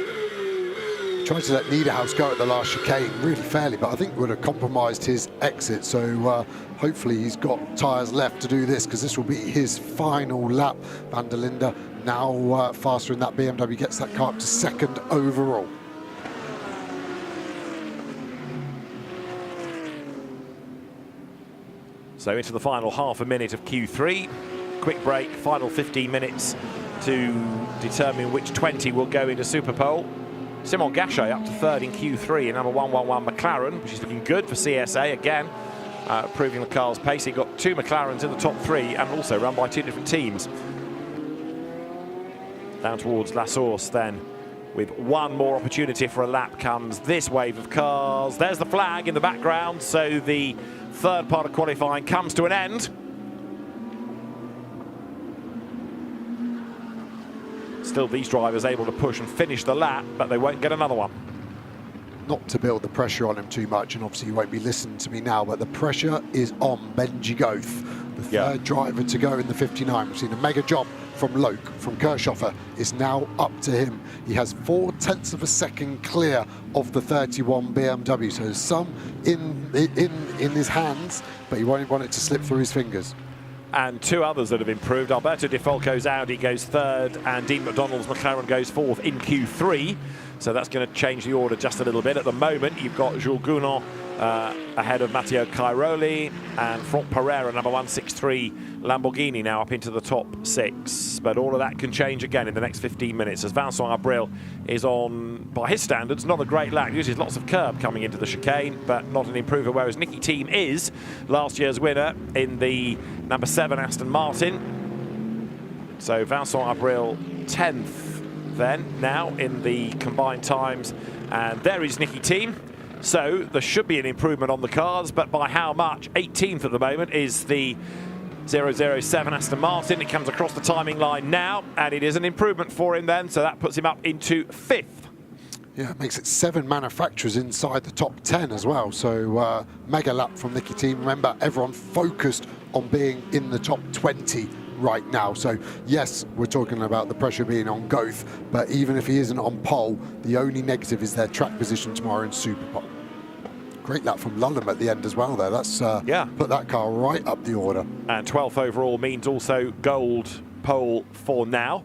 Tried to let Niederhaus go at the last chicane really fairly, but I think would have compromised his exit. So hopefully he's got tyres left to do this, because this will be his final lap. Van der Linde now faster in that BMW, gets that car up to second overall. So into the final half a minute of Q3. Quick break, final 15 minutes to determine which 20 will go into Superpole. Simon Gachet up to third in Q3 in number 111 McLaren, which is looking good for CSA again, proving the car's pace. He got 2 McLarens in the top 3 and also run by 2 different teams. Down towards La Source then, with one more opportunity for a lap comes this wave of cars. There's the flag in the background, so the third part of qualifying comes to an end. Still, these drivers able to push and finish the lap, but they won't get another one. Not to build the pressure on him too much, and obviously you won't be listening to me now, but the pressure is on Benji Goeth, the third driver to go in the 59. We've seen a mega job from Loke, from Kirchhoffer, is now up to him. He has 0.4 of a second clear of the 31 BMW, so there's some in his hands, but he won't want it to slip through his fingers. And 2 others that have improved. Alberto De Falco's Audi goes third, and Dean McDonald's McLaren goes fourth in Q3. So that's going to change the order just a little bit. At the moment, you've got Jules Gounon ahead of Matteo Cairoli, and Franck Pereira, number 163 Lamborghini, now up into the top 6. But all of that can change again in the next 15 minutes, as Vincent Abril is on, by his standards, not a great lap. Uses lots of curb coming into the chicane, but not an improver, whereas Nicky Thiem is last year's winner in the number 7 Aston Martin. So Vincent Abril 10th then, now in the combined times, and there is Nicky Thiem. So there should be an improvement on the cars, but by how much? 18th at the moment is the 007 Aston Martin. It comes across the timing line now, and it is an improvement for him then, so that puts him up into 5th. Yeah, it makes it 7 manufacturers inside the top 10 as well. So mega lap from Nicky Thiem. Remember, everyone focused on being in the top 20 right now. So yes, we're talking about the pressure being on Goeth, but even if he isn't on pole, the only negative is their track position tomorrow in Superpole. Great lap from Lundum at the end as well there. That's put that car right up the order. And 12th overall means also gold pole for now,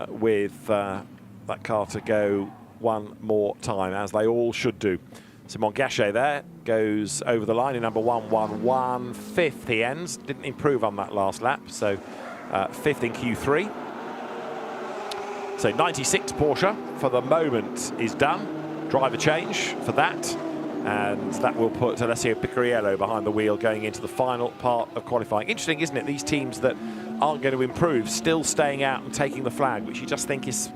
with that car to go one more time, as they all should do. Simon Gachet there goes over the line in number 111. 5th he ends. Didn't improve on that last lap, so 5th in Q3. So 96 Porsche for the moment is done. Driver change for that. And that will put Alessio Picariello behind the wheel going into the final part of qualifying. Interesting, isn't it? These teams that aren't going to improve still staying out and taking the flag, which you just think is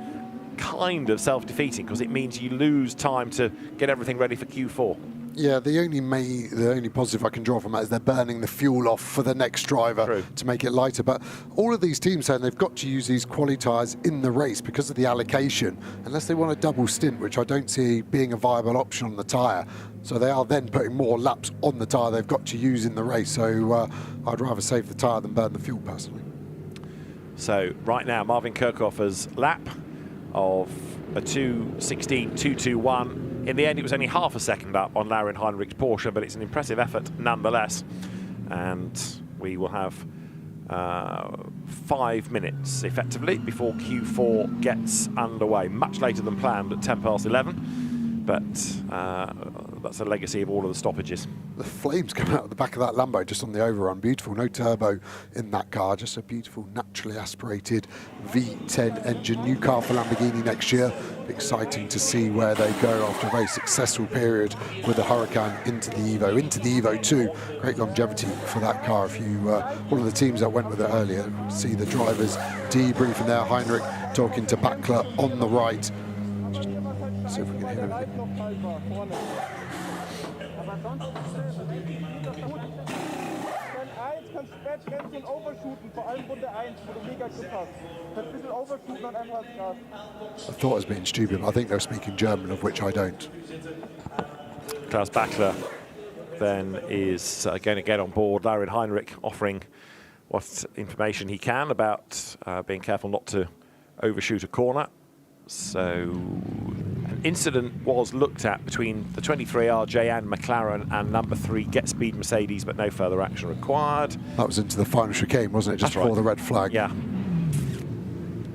kind of self-defeating, because it means you lose time to get everything ready for Q4. Yeah, the only positive I can draw from that is they're burning the fuel off for the next driver to make it lighter. But all of these teams saying they've got to use these quali tyres in the race because of the allocation, unless they want a double stint, which I don't see being a viable option on the tyre. So they are then putting more laps on the tyre they've got to use in the race. So I'd rather save the tyre than burn the fuel, personally. So right now, Marvin Kirchhoffer's lap of a 2:16.221. In the end, it was only half a second up on Laurin Heinrich's Porsche, but it's an impressive effort nonetheless. And we will have 5 minutes, effectively, before Q4 gets underway. Much later than planned at 11:10. but that's a legacy of all of the stoppages. The flames coming out of the back of that Lambo just on the overrun. Beautiful, no turbo in that car, just a beautiful naturally aspirated V10 engine. New car for Lamborghini next year. Exciting to see where they go after a very successful period with the Huracan into the Evo 2. Great longevity for that car. If you, one of the teams that went with it earlier, see the drivers debriefing there. Heinrich talking to Backler on the right. See if we can hear anything. I thought I was being stupid, but I think they're speaking German, of which I don't. Klaus Backler then is going to get on board. Larry Heinrich offering what information he can about being careful not to overshoot a corner. So an incident was looked at between the 23R Jan McLaren and number 3 Get Speed Mercedes, but no further action required. That was into the final chicane, wasn't it? Just before the red flag. Yeah.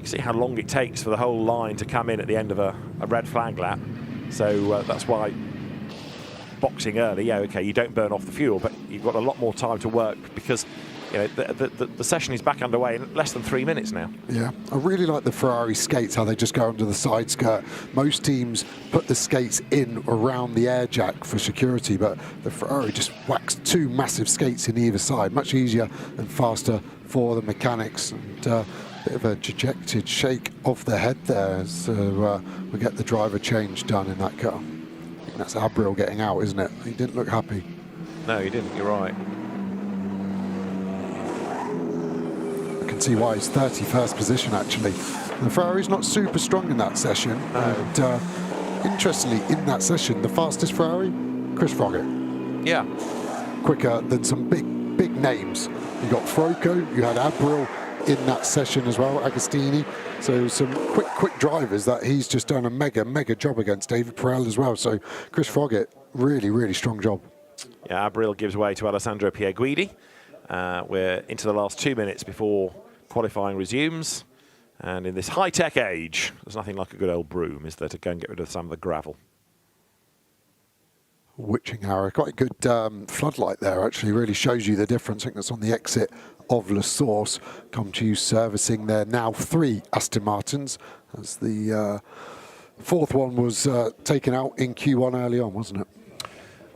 You see how long it takes for the whole line to come in at the end of a red flag lap. So that's why boxing early, yeah, okay, you don't burn off the fuel, but you've got a lot more time to work because the session is back underway in less than 3 minutes now. Yeah, I really like the Ferrari skates, how they just go under the side skirt. Most teams put the skates in around the air jack for security, but the Ferrari just whacks 2 massive skates in either side. Much easier and faster for the mechanics. And a bit of a dejected shake of the head there as we get the driver change done in that car. I think that's Abril getting out, isn't it? He didn't look happy. No, he didn't, you're right. See why he's 31st position actually. The Ferrari's not super strong in that session. And interestingly, in that session, the fastest Ferrari, Chris Froggatt. Yeah. Quicker than some big names. You got Froco, you had Abril in that session as well, Agostini. So some quick drivers that he's just done a mega job against. David Perel as well. So Chris Froggatt, really strong job. Yeah, Abril gives way to Alessandro Pierguidi. We're into the last 2 minutes before qualifying resumes, and in this high-tech age, there's nothing like a good old broom, is there, to go and get rid of some of the gravel. Witching hour, quite a good floodlight there, actually, really shows you the difference. I think that's on the exit of La Source. Come to you servicing there now 3 Aston Martins, as the 4th one was taken out in Q1 early on, wasn't it?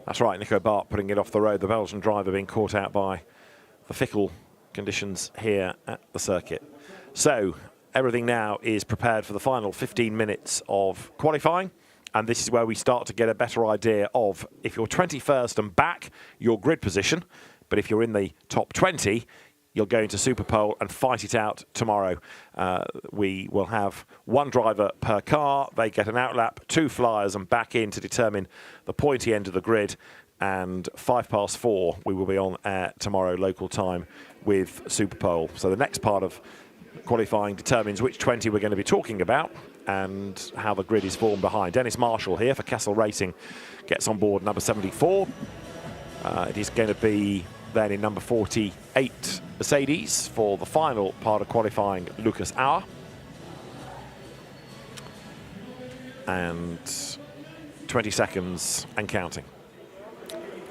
That's right, Nico Bart putting it off the road, the Belgian driver being caught out by the fickle conditions here at the circuit. So everything now is prepared for the final 15 minutes of qualifying, and this is where we start to get a better idea of, if you're 21st and back, your grid position, but if you're in the top 20, you'll go into Superpole and fight it out tomorrow. We will have 1 driver per car. They get an outlap, 2 flyers and back in to determine the pointy end of the grid. And 4:05, we will be on air tomorrow local time with Superpole. So the next part of qualifying determines which 20 we're going to be talking about and how the grid is formed behind. Dennis Marshall here for Castle Racing gets on board number 74. It is going to be then in number 48 Mercedes for the final part of qualifying, Lucas Auer. And 20 seconds and counting.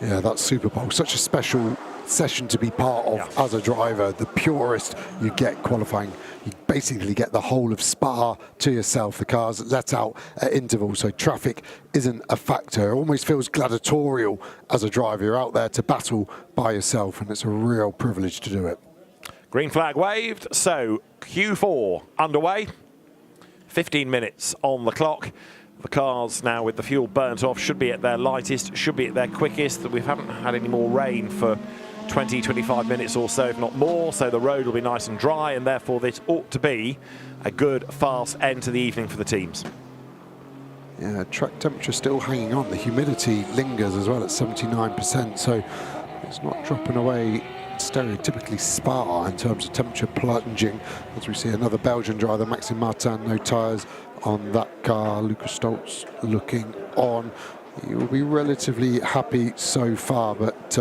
Yeah, that's Superpole. Such a special session to be part of as a driver. The purest you get qualifying. You basically get the whole of Spa to yourself. The cars let out at intervals, so traffic isn't a factor. It almost feels gladiatorial as a driver. You're out there to battle by yourself, and it's a real privilege to do it. Green flag waved, so Q4 underway. 15 minutes on the clock. The cars now with the fuel burnt off should be at their lightest, should be at their quickest. We haven't had any more rain for 20, 25 minutes or so, if not more, so the road will be nice and dry, and therefore this ought to be a good, fast end to the evening for the teams. Yeah, track temperature still hanging on. The humidity lingers as well at 79%, so it's not dropping away stereotypically Spa in terms of temperature plunging. As we see another Belgian driver, Maxime Martin, no tyres on that car. Lucas Stoltz looking on. He will be relatively happy so far, but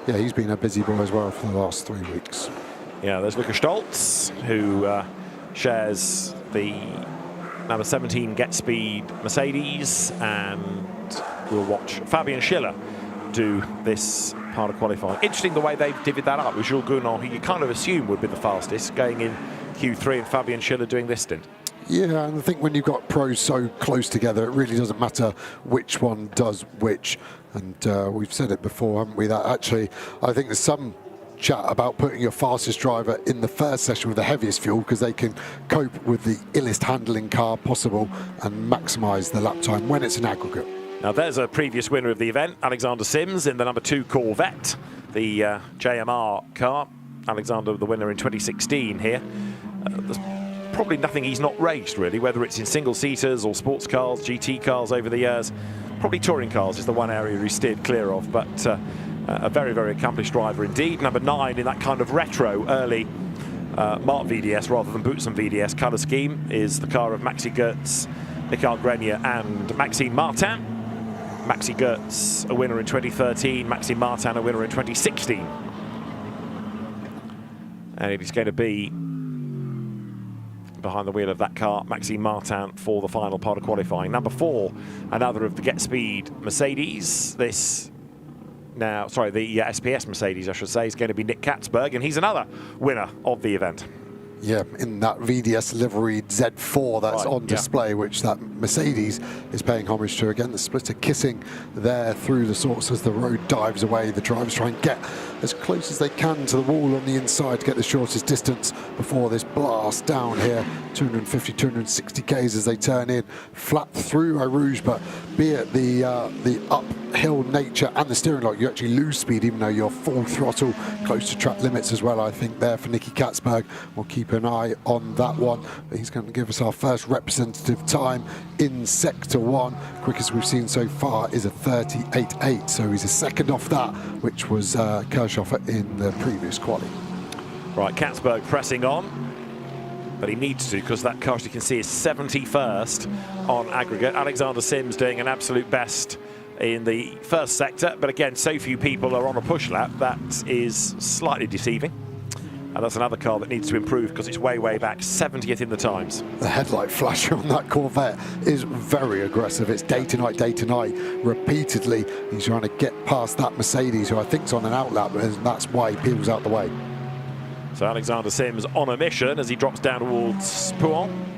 yeah, he's been a busy boy as well for the last 3 weeks. Yeah, there's Lucas Stoltz, who shares the number 17 Get Speed Mercedes, and we'll watch Fabian Schiller do this part of qualifying. Interesting the way they've divvied that up with Jules Gounon, who you kind of assume would be the fastest, going in Q3, and Fabian Schiller doing this stint. Yeah, and I think when you've got pros so close together, it really doesn't matter which one does which. And we've said it before, haven't we, that actually I think there's some chat about putting your fastest driver in the first session with the heaviest fuel, because they can cope with the illest handling car possible and maximise the lap time when it's an aggregate. Now there's a previous winner of the event, Alexander Sims, in the number 2 Corvette, the JMR car. Alexander, the winner in 2016 here. There's probably nothing he's not raced, really, whether it's in single-seaters or sports cars, GT cars over the years. Probably touring cars is the one area he steered clear of, but a very, very accomplished driver indeed. Number 9 in that kind of retro early Mark VDS rather than Boutsen VDS colour scheme is the car of Maxi Goetz, Michael Grenier and Maxime Martin. Maxi Goetz, a winner in 2013, Maxime Martin, a winner in 2016. And it is going to be behind the wheel of that car, Maxime Martin, for the final part of qualifying. Number 4, another of the Get Speed Mercedes. This now, sorry, the SPS Mercedes, I should say, is going to be Nick Katzberg, and he's another winner of the event. Yeah, in that VDS liveried Z4 that's on display, which that Mercedes is paying homage to. Again, the splitter kissing there through the sorts as the road dives away. The drivers try and get as close as they can to the wall on the inside to get the shortest distance before this blast down here. 250, 260 Ks as they turn in, flat through Eau Rouge, but be it the uphill nature and the steering lock, you actually lose speed even though you're full throttle, close to track limits as well, I think, there for Nicky Katzberg. We'll keep an eye on that one. But he's going to give us our first representative time in Sector 1. Quickest we've seen so far is a 38.8, so he's a second off that, which was Kirchhofer in the previous quali. Right, Katzberg pressing on, but he needs to, because that car, as you can see, is 71st on aggregate. Alexander Sims doing an absolute best in the first sector, but again, so few people are on a push lap, that is slightly deceiving. And that's another car that needs to improve because it's way, way back, 70th in the times. The headlight flasher on that Corvette is very aggressive. It's day to night, repeatedly. He's trying to get past that Mercedes, who I think is on an outlap, and that's why he peels out the way. So Alexander Sims on a mission as he drops down towards Pouan.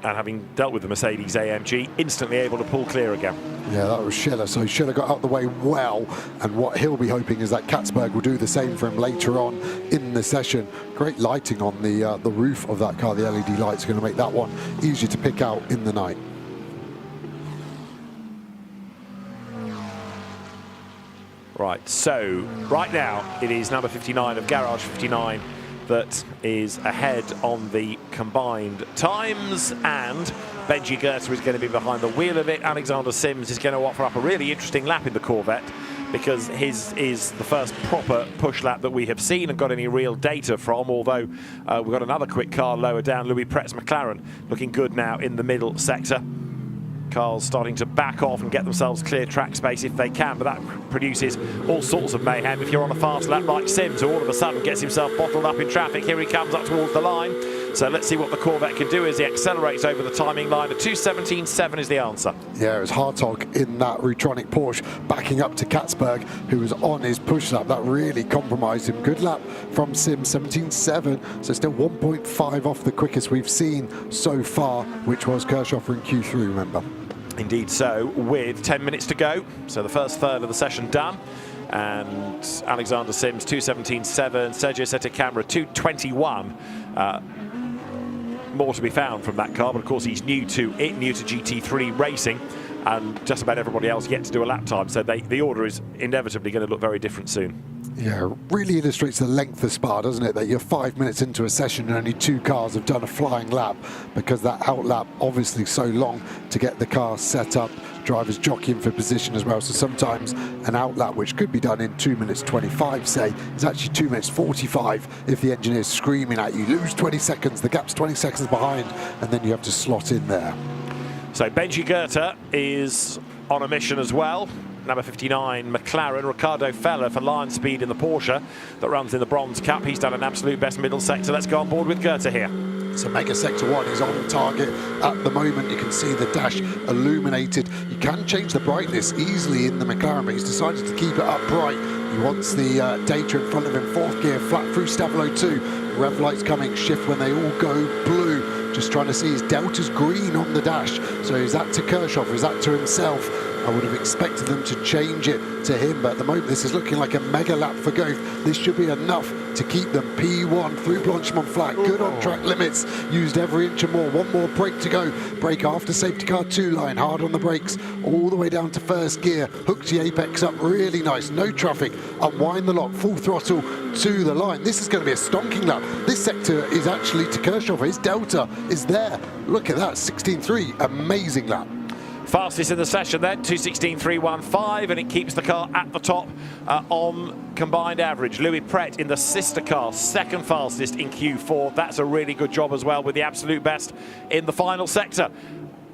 And having dealt with the Mercedes AMG, instantly able to pull clear again. Yeah, that was Schiller. So Schiller got out the way well, and what he'll be hoping is that Katzberg will do the same for him later on in the session. Great lighting on the roof of that car. The LED lights are going to make that one easier to pick out in the night. Right, so right now it is number 59 of Garage 59 that is ahead on the combined times, and Benji Goetz is going to be behind the wheel of it. Alexander Sims is going to offer up a really interesting lap in the Corvette, because his is the first proper push lap that we have seen and got any real data from, although we've got another quick car lower down, Louis Pretz McLaren, looking good now in the middle sector. Cars starting to back off and get themselves clear track space if they can, but that produces all sorts of mayhem if you're on a fast lap like Sims, who all of a sudden gets himself bottled up in traffic. Here he comes up towards the line. So let's see what the Corvette can do as he accelerates over the timing line. A 2:17.7 is the answer. Yeah, it was Hartog in that Rutronic Porsche backing up to Katzberg, who was on his push lap. That really compromised him. Good lap from Sims, 17.7, so still 1.5 off the quickest we've seen so far, which was Kirchhofer in Q3, remember. Indeed so, with 10 minutes to go. So the first third of the session done. And Alexander Sims, 2:17.7, Sergio Sette Camera, 2:21. More to be found from that car, but of course he's new to it, new to GT3 racing, and just about everybody else yet to do a lap time. So the order is inevitably going to look very different soon. Yeah, really illustrates the length of Spa, doesn't it? That you're 5 minutes into a session and only 2 cars have done a flying lap, because that outlap obviously so long to get the car set up. Drivers jockeying for position as well, so sometimes an outlap which could be done in 2 minutes 25, say, is actually 2 minutes 45 if the engineer's screaming at you. Lose 20 seconds, the gap's 20 seconds behind, and then you have to slot in there. So Benji Goetz is on a mission as well. Number 59, McLaren. Ricardo Feller for Lion Speed in the Porsche that runs in the Bronze Cup. He's done an absolute best middle sector. Let's go on board with Goetz here. So Mega Sector 1 is on target at the moment. You can see the dash illuminated. You can change the brightness easily in the McLaren, but he's decided to keep it up bright. He wants the data in front of him. 4th gear, flat through Stavelo 2. Rev lights coming, shift when they all go blue. Just trying to see his delta's green on the dash. So is that to Kirchhoff, or is that to himself? I would have expected them to change it to him, but at the moment this is looking like a mega lap for Goethe. This should be enough to keep them P1 through Blanchimont flat. Good on track limits, used every inch and more. One more brake to go. Brake after safety car 2 line, hard on the brakes, all the way down to 1st gear. Hooked the apex up, really nice, no traffic. Unwind the lock, full throttle to the line. This is going to be a stonking lap. This sector is actually to Kirchhoff. His delta is there. Look at that, 16.3, amazing lap. Fastest in the session then, 2:16.315, and it keeps the car at the top on combined average. Louis Pret in the sister car, 2nd fastest in Q4. That's a really good job as well, with the absolute best in the final sector.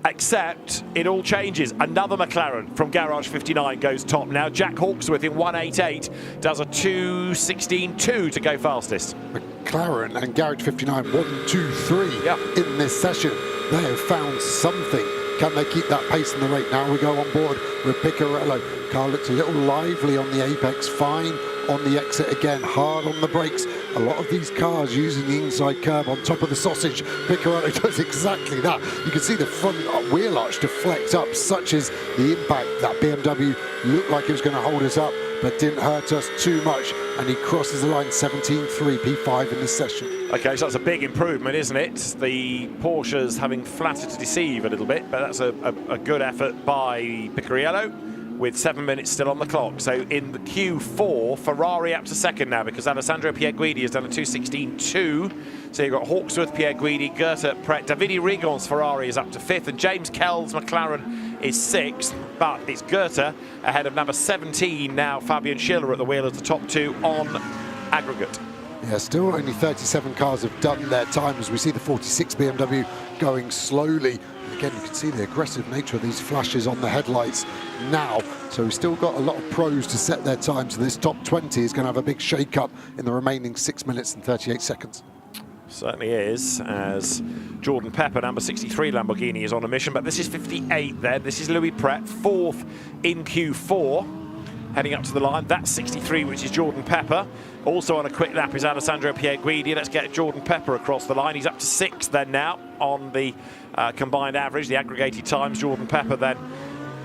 Except it all changes. Another McLaren from Garage 59 goes top now. Jack Hawksworth in 188 does a 2:16.2 to go fastest. McLaren and Garage 59 1-2-3 in this session. They have found something. Can they keep that pace in the rate? Now we go on board with Piccarello. Car looks a little lively on the apex, fine on the exit again, hard on the brakes. A lot of these cars using the inside curb on top of the sausage. Piccarello does exactly that. You can see the front wheel arch deflect up, such as the impact. That BMW looked like it was going to hold us up, but didn't hurt us too much, and he crosses the line 17.3, P5 in this session. Okay, so that's a big improvement, isn't it? The Porsches having flattered to deceive a little bit, but that's a good effort by Piccarello with 7 minutes still on the clock. So in the Q4, Ferrari up to 2nd now, because Alessandro Pierguidi has done a 2:16.2. So you've got Hawksworth, Pierguidi, Goethe, Pret. Davide Rigon's Ferrari is up to 5th, and James Kell's McLaren is 6th, but it's Goethe ahead of number 17 now, Fabian Schiller at the wheel as the top 2 on aggregate. Yeah, still only 37 cars have done their time, as we see the 46 BMW going slowly. Again, you can see the aggressive nature of these flashes on the headlights now. So we've still got a lot of pros to set their time. So this top 20 is going to have a big shake-up in the remaining 6 minutes and 38 seconds. Certainly is, as Jordan Pepper, number 63 Lamborghini, is on a mission. But this is 58 then. This is Louis Pret, 4th in Q4. Heading up to the line, that's 63, which is Jordan Pepper. Also on a quick lap is Alessandro Pierguidi. Let's get Jordan Pepper across the line. He's up to 6th then now on the combined average, the aggregated times. Jordan Pepper then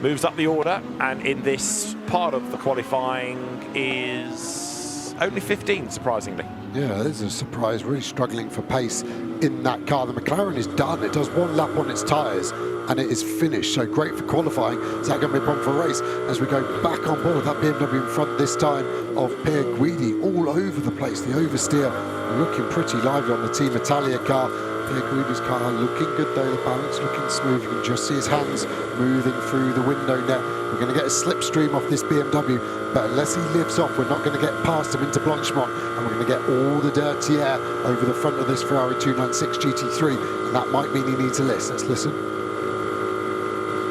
moves up the order, and in this part of the qualifying is only 15, surprisingly. Yeah, there's a surprise, really struggling for pace in that car. The McLaren is done. It does 1 lap on its tyres, and it is finished. So great for qualifying. Is that going to be a problem for a race? As we go back on board, that BMW in front this time of Pierguidi, all over the place. The oversteer looking pretty lively on the Team Italia car. Pierguidi's car looking good though, the balance looking smooth. You can just see his hands moving through the window net. We're going to get a slipstream off this BMW, but unless he lives off, we're not going to get past him into Blanchimont, and we're going to get all the dirty air over the front of this Ferrari 296 GT3, and that might mean he needs a lift. Let's listen.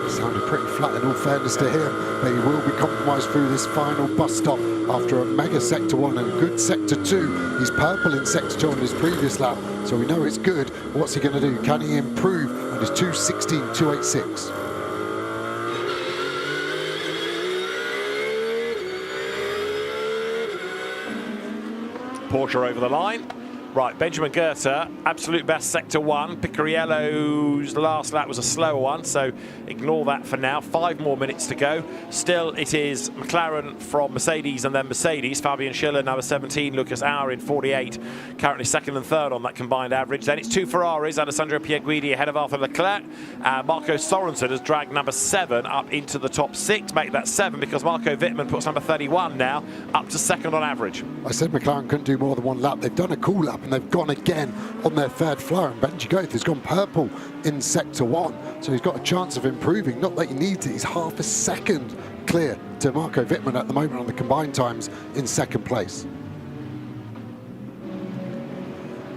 It sounded pretty flat in all fairness to him, but he will be compromised through this final bus stop after a mega Sector 1 and a good Sector 2. He's purple in Sector 2 on his previous lap, so we know it's good. What's he going to do? Can he improve on his 2:16.286? Porsche over the line. Right, Benjamin Goethe, absolute best Sector 1. Piccarello's last lap was a slower one, so ignore that for now. 5 more minutes to go. Still, it is McLaren from Mercedes and then Mercedes. Fabian Schiller, number 17. Lucas Auer in 48. Currently 2nd and 3rd on that combined average. Then it's 2 Ferraris. Alessandro Pierguidi ahead of Arthur Leclerc. Marco Sorensen has dragged number 7 up into the top 6. Make that 7 because Marco Wittmann puts number 31 now up to 2nd on average. I said McLaren couldn't do more than 1 lap. They've done a cool lap, and they've gone again on their 3rd flyer, and Benji Goethe has gone purple in Sector 1, so he's got a chance of improving. Not that he needs it, he's half a second clear to Marco Wittmann at the moment on the combined times in 2nd place.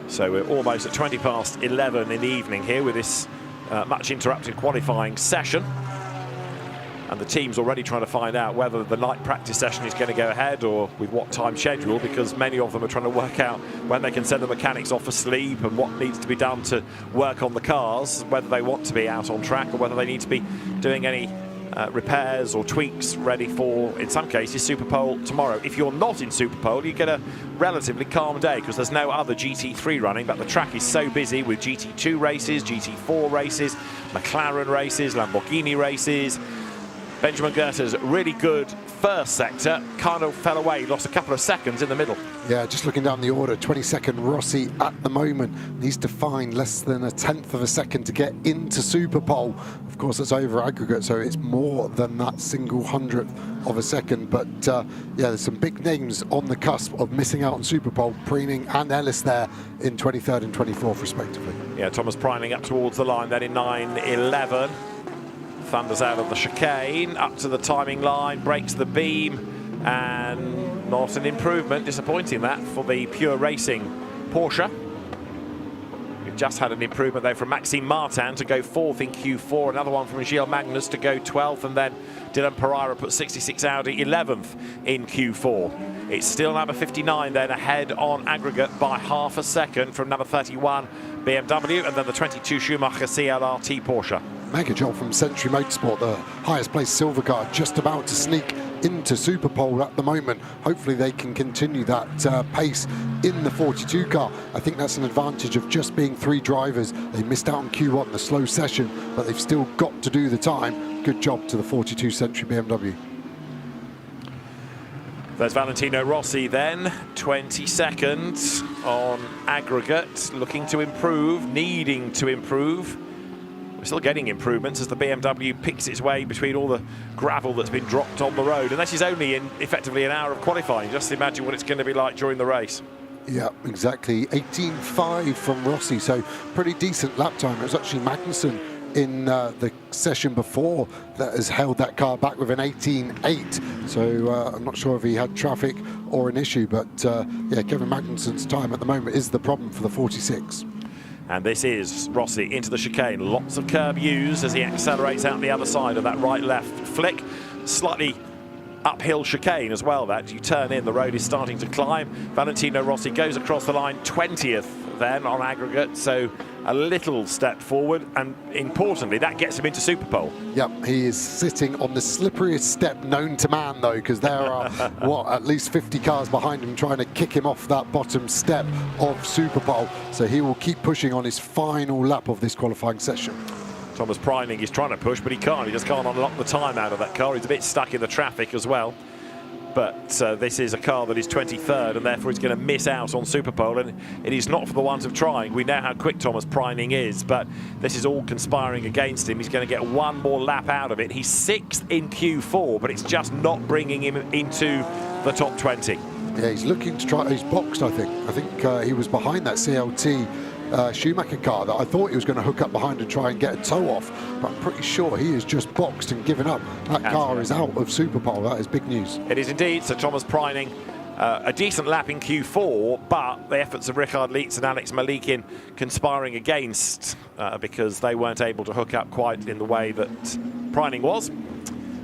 So we're almost at 20 past 11 in the evening here with this much interrupted qualifying session. And the team's already trying to find out whether the night practice session is going to go ahead or with what time schedule, because many of them are trying to work out when they can send the mechanics off for sleep and what needs to be done to work on the cars, whether they want to be out on track or whether they need to be doing any repairs or tweaks ready for, in some cases, Superpole tomorrow. If you're not in Superpole, you get a relatively calm day because there's no other GT3 running, but the track is so busy with GT2 races, GT4 races, McLaren races, Lamborghini races. Benjamin Goethe's really good first sector kind of fell away, lost a couple of seconds in the middle. Yeah, just looking down the order, 22nd Rossi at the moment needs to find less than a 1/10 of a second to get into Superpole. Of course, it's over aggregate, so it's more than that single 100th of a second. But yeah, there's some big names on the cusp of missing out on Superpole. Preening and Ellis there in 23rd and 24th respectively. Yeah, Thomas Preening up towards the line, then in 9.11. Thunders out of the chicane, up to the timing line, breaks the beam, and not an improvement. Disappointing that for the pure racing Porsche. We've just had an improvement though from Maxime Martin to go 4th in Q4, another one from Gilles Magnus to go 12th, and then Dylan Pereira put 66 Audi 11th in Q4. It's still number 59 then ahead on aggregate by half a second from number 31 BMW, and then the 22 Schumacher CLRT Porsche. Mega job from Century Motorsport, the highest placed silver car, just about to sneak into Superpole at the moment. Hopefully they can continue that pace in the 42 car. I think that's an advantage of just being 3 drivers. They missed out on Q1, the slow session, but they've still got to do the time. Good job to the 42 Century BMW. There's Valentino Rossi then, 22nd on aggregate, looking to improve, needing to improve. We're still getting improvements as the BMW picks its way between all the gravel that's been dropped on the road. And this is only in effectively an hour of qualifying. Just imagine what it's going to be like during the race. Yeah, exactly. 18.5 from Rossi, so pretty decent lap time. It was actually Magnussen in the session before that has held that car back with an 18.8. So I'm not sure if he had traffic or an issue, but yeah, Kevin Magnussen's time at the moment is the problem for the 46. And this is Rossi into the chicane. Lots of curb used as he accelerates out the other side of that right-left flick. Slightly uphill chicane as well, that you turn in, the road is starting to climb. Valentino Rossi goes across the line 20th then on aggregate, so a little step forward, and importantly that gets him into Superpole. Yep, he is sitting on the slipperiest step known to man though, because there are what, at least 50 cars behind him trying to kick him off that bottom step of Superpole, so he will keep pushing on his final lap of this qualifying session. Thomas Preening is trying to push, but he can't. He just can't unlock the time out of that car. He's a bit stuck in the traffic as well. But this is a car that is 23rd, and therefore he's going to miss out on Superpole. And it is not for the want of trying. We know how quick Thomas Preening is, but this is all conspiring against him. He's going to get one more lap out of it. He's 6th in Q4, but it's just not bringing him into the top 20. Yeah, he's looking to try. He's boxed, I think. I think he was behind that CLT Schumacher car that I thought he was going to hook up behind and try and get a toe off, but I'm pretty sure he is just boxed and given up. That car is out of Superpole. That is big news. It is indeed. So Thomas Preening, a decent lap in Q4, but the efforts of Richard Lietz and Alex Malikin conspiring against because they weren't able to hook up quite in the way that Preening was.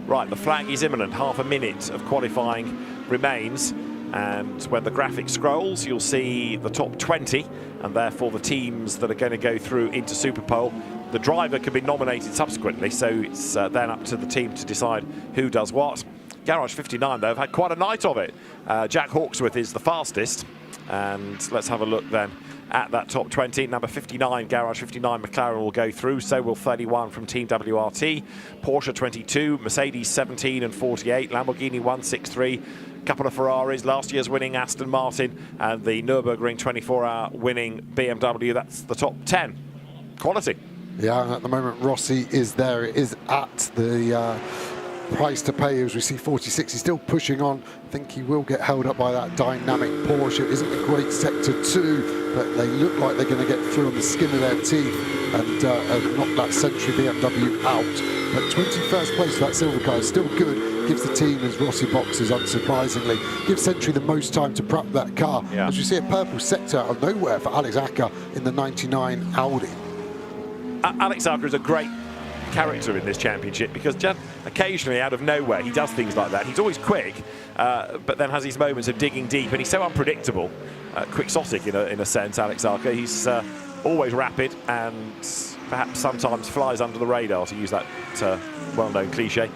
Right, the flag is imminent. Half a minute of qualifying remains. And when the graphic scrolls, you'll see the top 20, and therefore the teams that are going to go through into Superpole. The driver can be nominated subsequently, so it's then up to the team to decide who does what. Garage 59, though, have had quite a night of it. Jack Hawksworth is the fastest, and let's have a look then at that top 20. Number 59, Garage 59, McLaren will go through. So will 31 from Team WRT. Porsche 22, Mercedes 17 and 48, Lamborghini 163. Couple of Ferraris, last year's winning Aston Martin, and the Nürburgring 24-hour winning BMW. That's the top 10. Quality. Yeah, and at the moment Rossi is there. It is at the price to pay as we see 46. He's still pushing on. I think he will get held up by that dynamic Porsche. It isn't a great sector 2, but they look like they're going to get through on the skin of their teeth and knock that Century BMW out. But 21st place for that silver car is still good. Gives the team as Rossi boxes, unsurprisingly. Gives Century the most time to prep that car. Yeah. As you see a purple sector out of nowhere for Alex Acker in the 99 Audi. Alex Acker is a great character in this championship, because just occasionally out of nowhere he does things like that. He's always quick, but then has these moments of digging deep, and he's so unpredictable, quixotic in a sense, Alex Arca. He's always rapid and perhaps sometimes flies under the radar, to use that well-known cliche.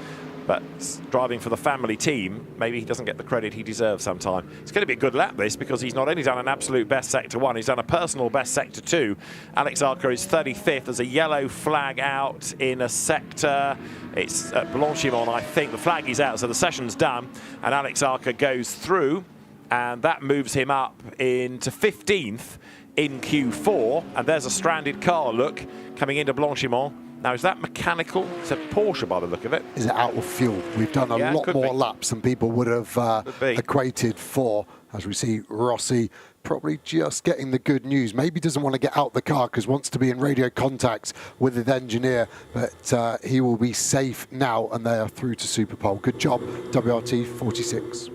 But driving for the family team, maybe he doesn't get the credit he deserves sometime. It's going to be a good lap, this, because he's not only done an absolute best Sector 1, he's done a personal best Sector 2. Alex Arca is 35th. There's a yellow flag out in a sector. It's at Blanchimont, I think. The flag is out, so the session's done. And Alex Arca goes through, and that moves him up into 15th in Q4. And there's a stranded car, look, coming into Blanchimont. Now, is that mechanical? It's a Porsche by the look of it. Is it out of fuel? We've done a lot more laps than people would have equated for. As we see Rossi probably just getting the good news. Maybe doesn't want to get out the car because wants to be in radio contact with his engineer, but he will be safe now, and they are through to Superpole. Good job, WRT 46.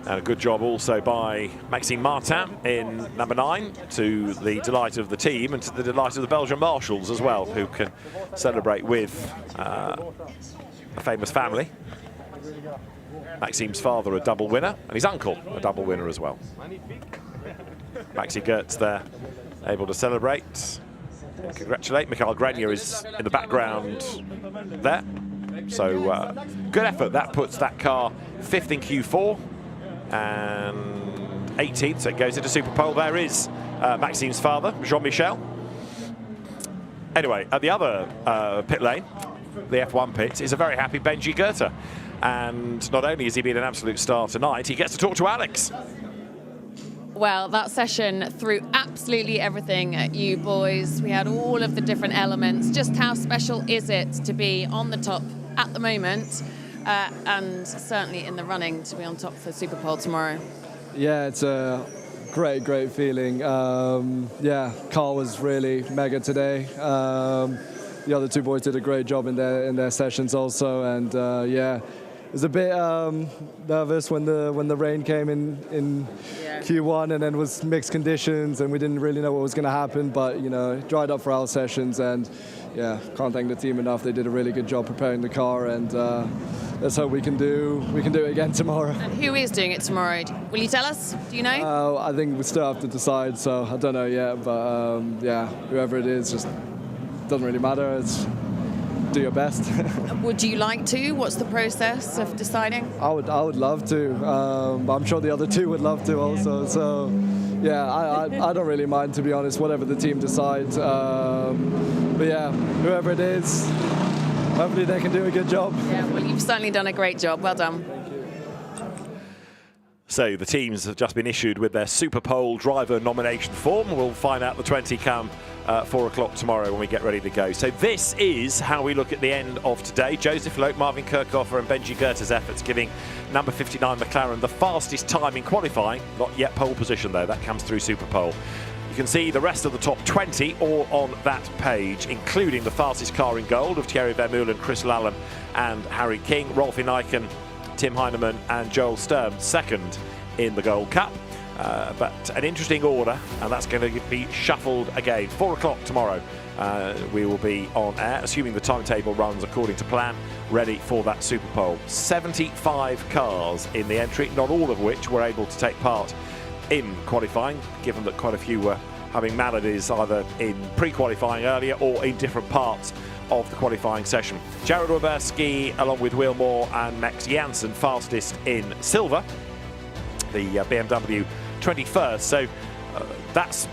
And a good job also by Maxime Martin in number 9, to the delight of the team and to the delight of the Belgian marshals as well, who can celebrate with a famous family. Maxime's father a double winner, and his uncle a double winner as well. Maxi Gertz there, able to celebrate and congratulate. Michael Grenier is in the background there. So good effort. That puts that car 5th in Q4. And 18th, so it goes into Superpole. There is Maxime's father, Jean-Michel. Anyway, at the other pit lane, the F1 pit, is a very happy Benji Goethe. And not only has he been an absolute star tonight, he gets to talk to Alex. Well, that session threw absolutely everything at you boys. We had all of the different elements. Just how special is it to be on the top at the moment? And certainly in the running to be on top for Superpole tomorrow. Yeah, it's a great feeling. Yeah, Carl was really mega today. The other two boys did a great job in their sessions also, and yeah, it was a bit nervous when the rain came in Q1, and then it was mixed conditions, and we didn't really know what was going to happen. But you know, it dried up for our sessions, and yeah, can't thank the team enough. They did a really good job preparing the car, and let's hope we can do it again tomorrow. And who is doing it tomorrow? Will you tell us? Do you know? I think we still have to decide, so I don't know yet. But yeah, whoever it is, just doesn't really matter. It's do your best. Would you like to? What's the process of deciding? I would love to. I'm sure the other two would love to also. So yeah, I don't really mind, to be honest, whatever the team decides. But yeah, whoever it is, hopefully they can do a good job. Yeah, well, you've certainly done a great job. Well done. So the teams have just been issued with their Superpole driver nomination form. We'll find out the 20 come 4 o'clock tomorrow when we get ready to go. So this is how we look at the end of today. Joseph Loke, Marvin Kirchhofer and Benji Goethe's efforts, giving number 59 McLaren the fastest time in qualifying. Not yet pole position though, that comes through Superpole. You can see the rest of the top 20 all on that page, including the fastest car in gold of Thierry Vermeulen, Chris Lallen and Harry King, Rolf Ineiken, Tim Heinemann and Joel Sturm second in the Gold Cup. But an interesting order, and that's going to be shuffled again. 4 o'clock tomorrow we will be on air, assuming the timetable runs according to plan, ready for that Superpole. 75 cars in the entry, not all of which were able to take part in qualifying, given that quite a few were having maladies either in pre-qualifying earlier or in different parts of the qualifying session. Jared Weberski, along with Will Moore and Max Janssen, fastest in silver, the BMW 21st. So that's,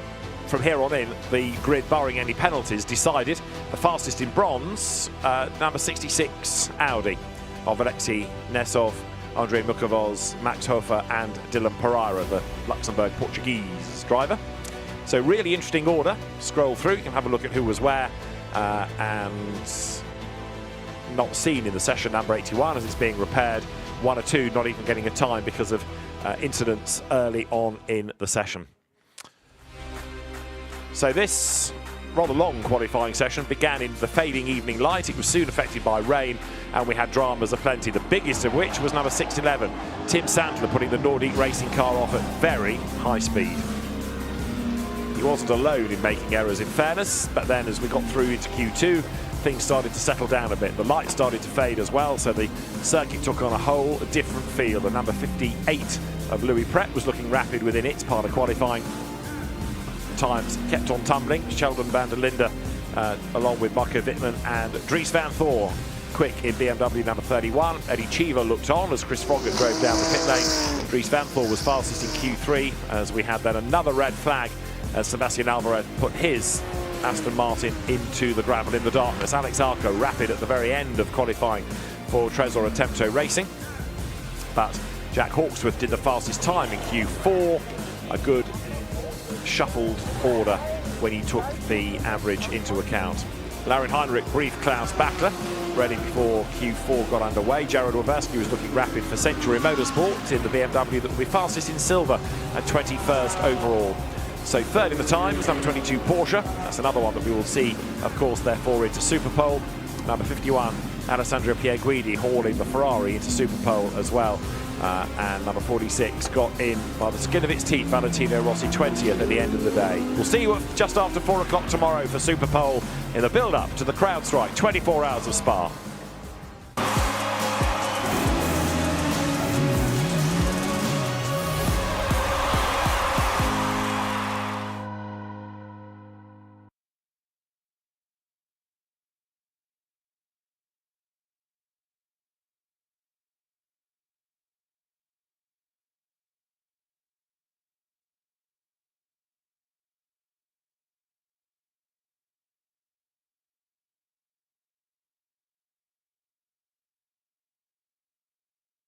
from here on in, the grid, barring any penalties, decided. The fastest in bronze, number 66 Audi of Alexei Nesov, Andrei Mukovoz, Max Hofer and Dylan Pereira, the Luxembourg Portuguese driver. So really interesting order. Scroll through, you can have a look at who was where, and not seen in the session number 81 as it's being repaired. 1 or 2 not even getting a time because of incidents early on in the session. So this rather long qualifying session began in the fading evening light. It was soon affected by rain, and we had dramas aplenty, the biggest of which was number 611, Tim Sandler, putting the Nordic racing car off at very high speed. He wasn't alone in making errors, in fairness, but then as we got through into Q2, things started to settle down a bit. The lights started to fade as well, so the circuit took on a whole different feel. The number 58 of Louis Pret was looking rapid within its part of qualifying. Times kept on tumbling. Sheldon van der Linde, along with Marco Wittmann and Dries van Thor, quick in BMW number 31. Eddie Cheever looked on as Chris Froggatt drove down the pit lane. Dries van Thor was fastest in Q3, as we had then another red flag as Sebastian Alvarez put his Aston Martin into the gravel in the darkness. Alex Arco rapid at the very end of qualifying for Trezor and Temto Racing, but Jack Hawksworth did the fastest time in Q4. A good shuffled order when he took the average into account. Laurin Heinrich briefed Klaus Bachler ready before Q4 got underway. Jared Weberski was looking rapid for Century Motorsports in the BMW that will be fastest in silver at 21st overall. So third in the times, number 22 Porsche. That's another one that we will see, of course, therefore into Superpole. Number 51 Alessandro Pierguidi hauling the Ferrari into Superpole as well. And number 46 got in by the skin of its teeth, Valentino Rossi 20th at the end of the day. We'll see you just after 4 o'clock tomorrow for Superpole in the build-up to the CrowdStrike 24 Hours of Spa.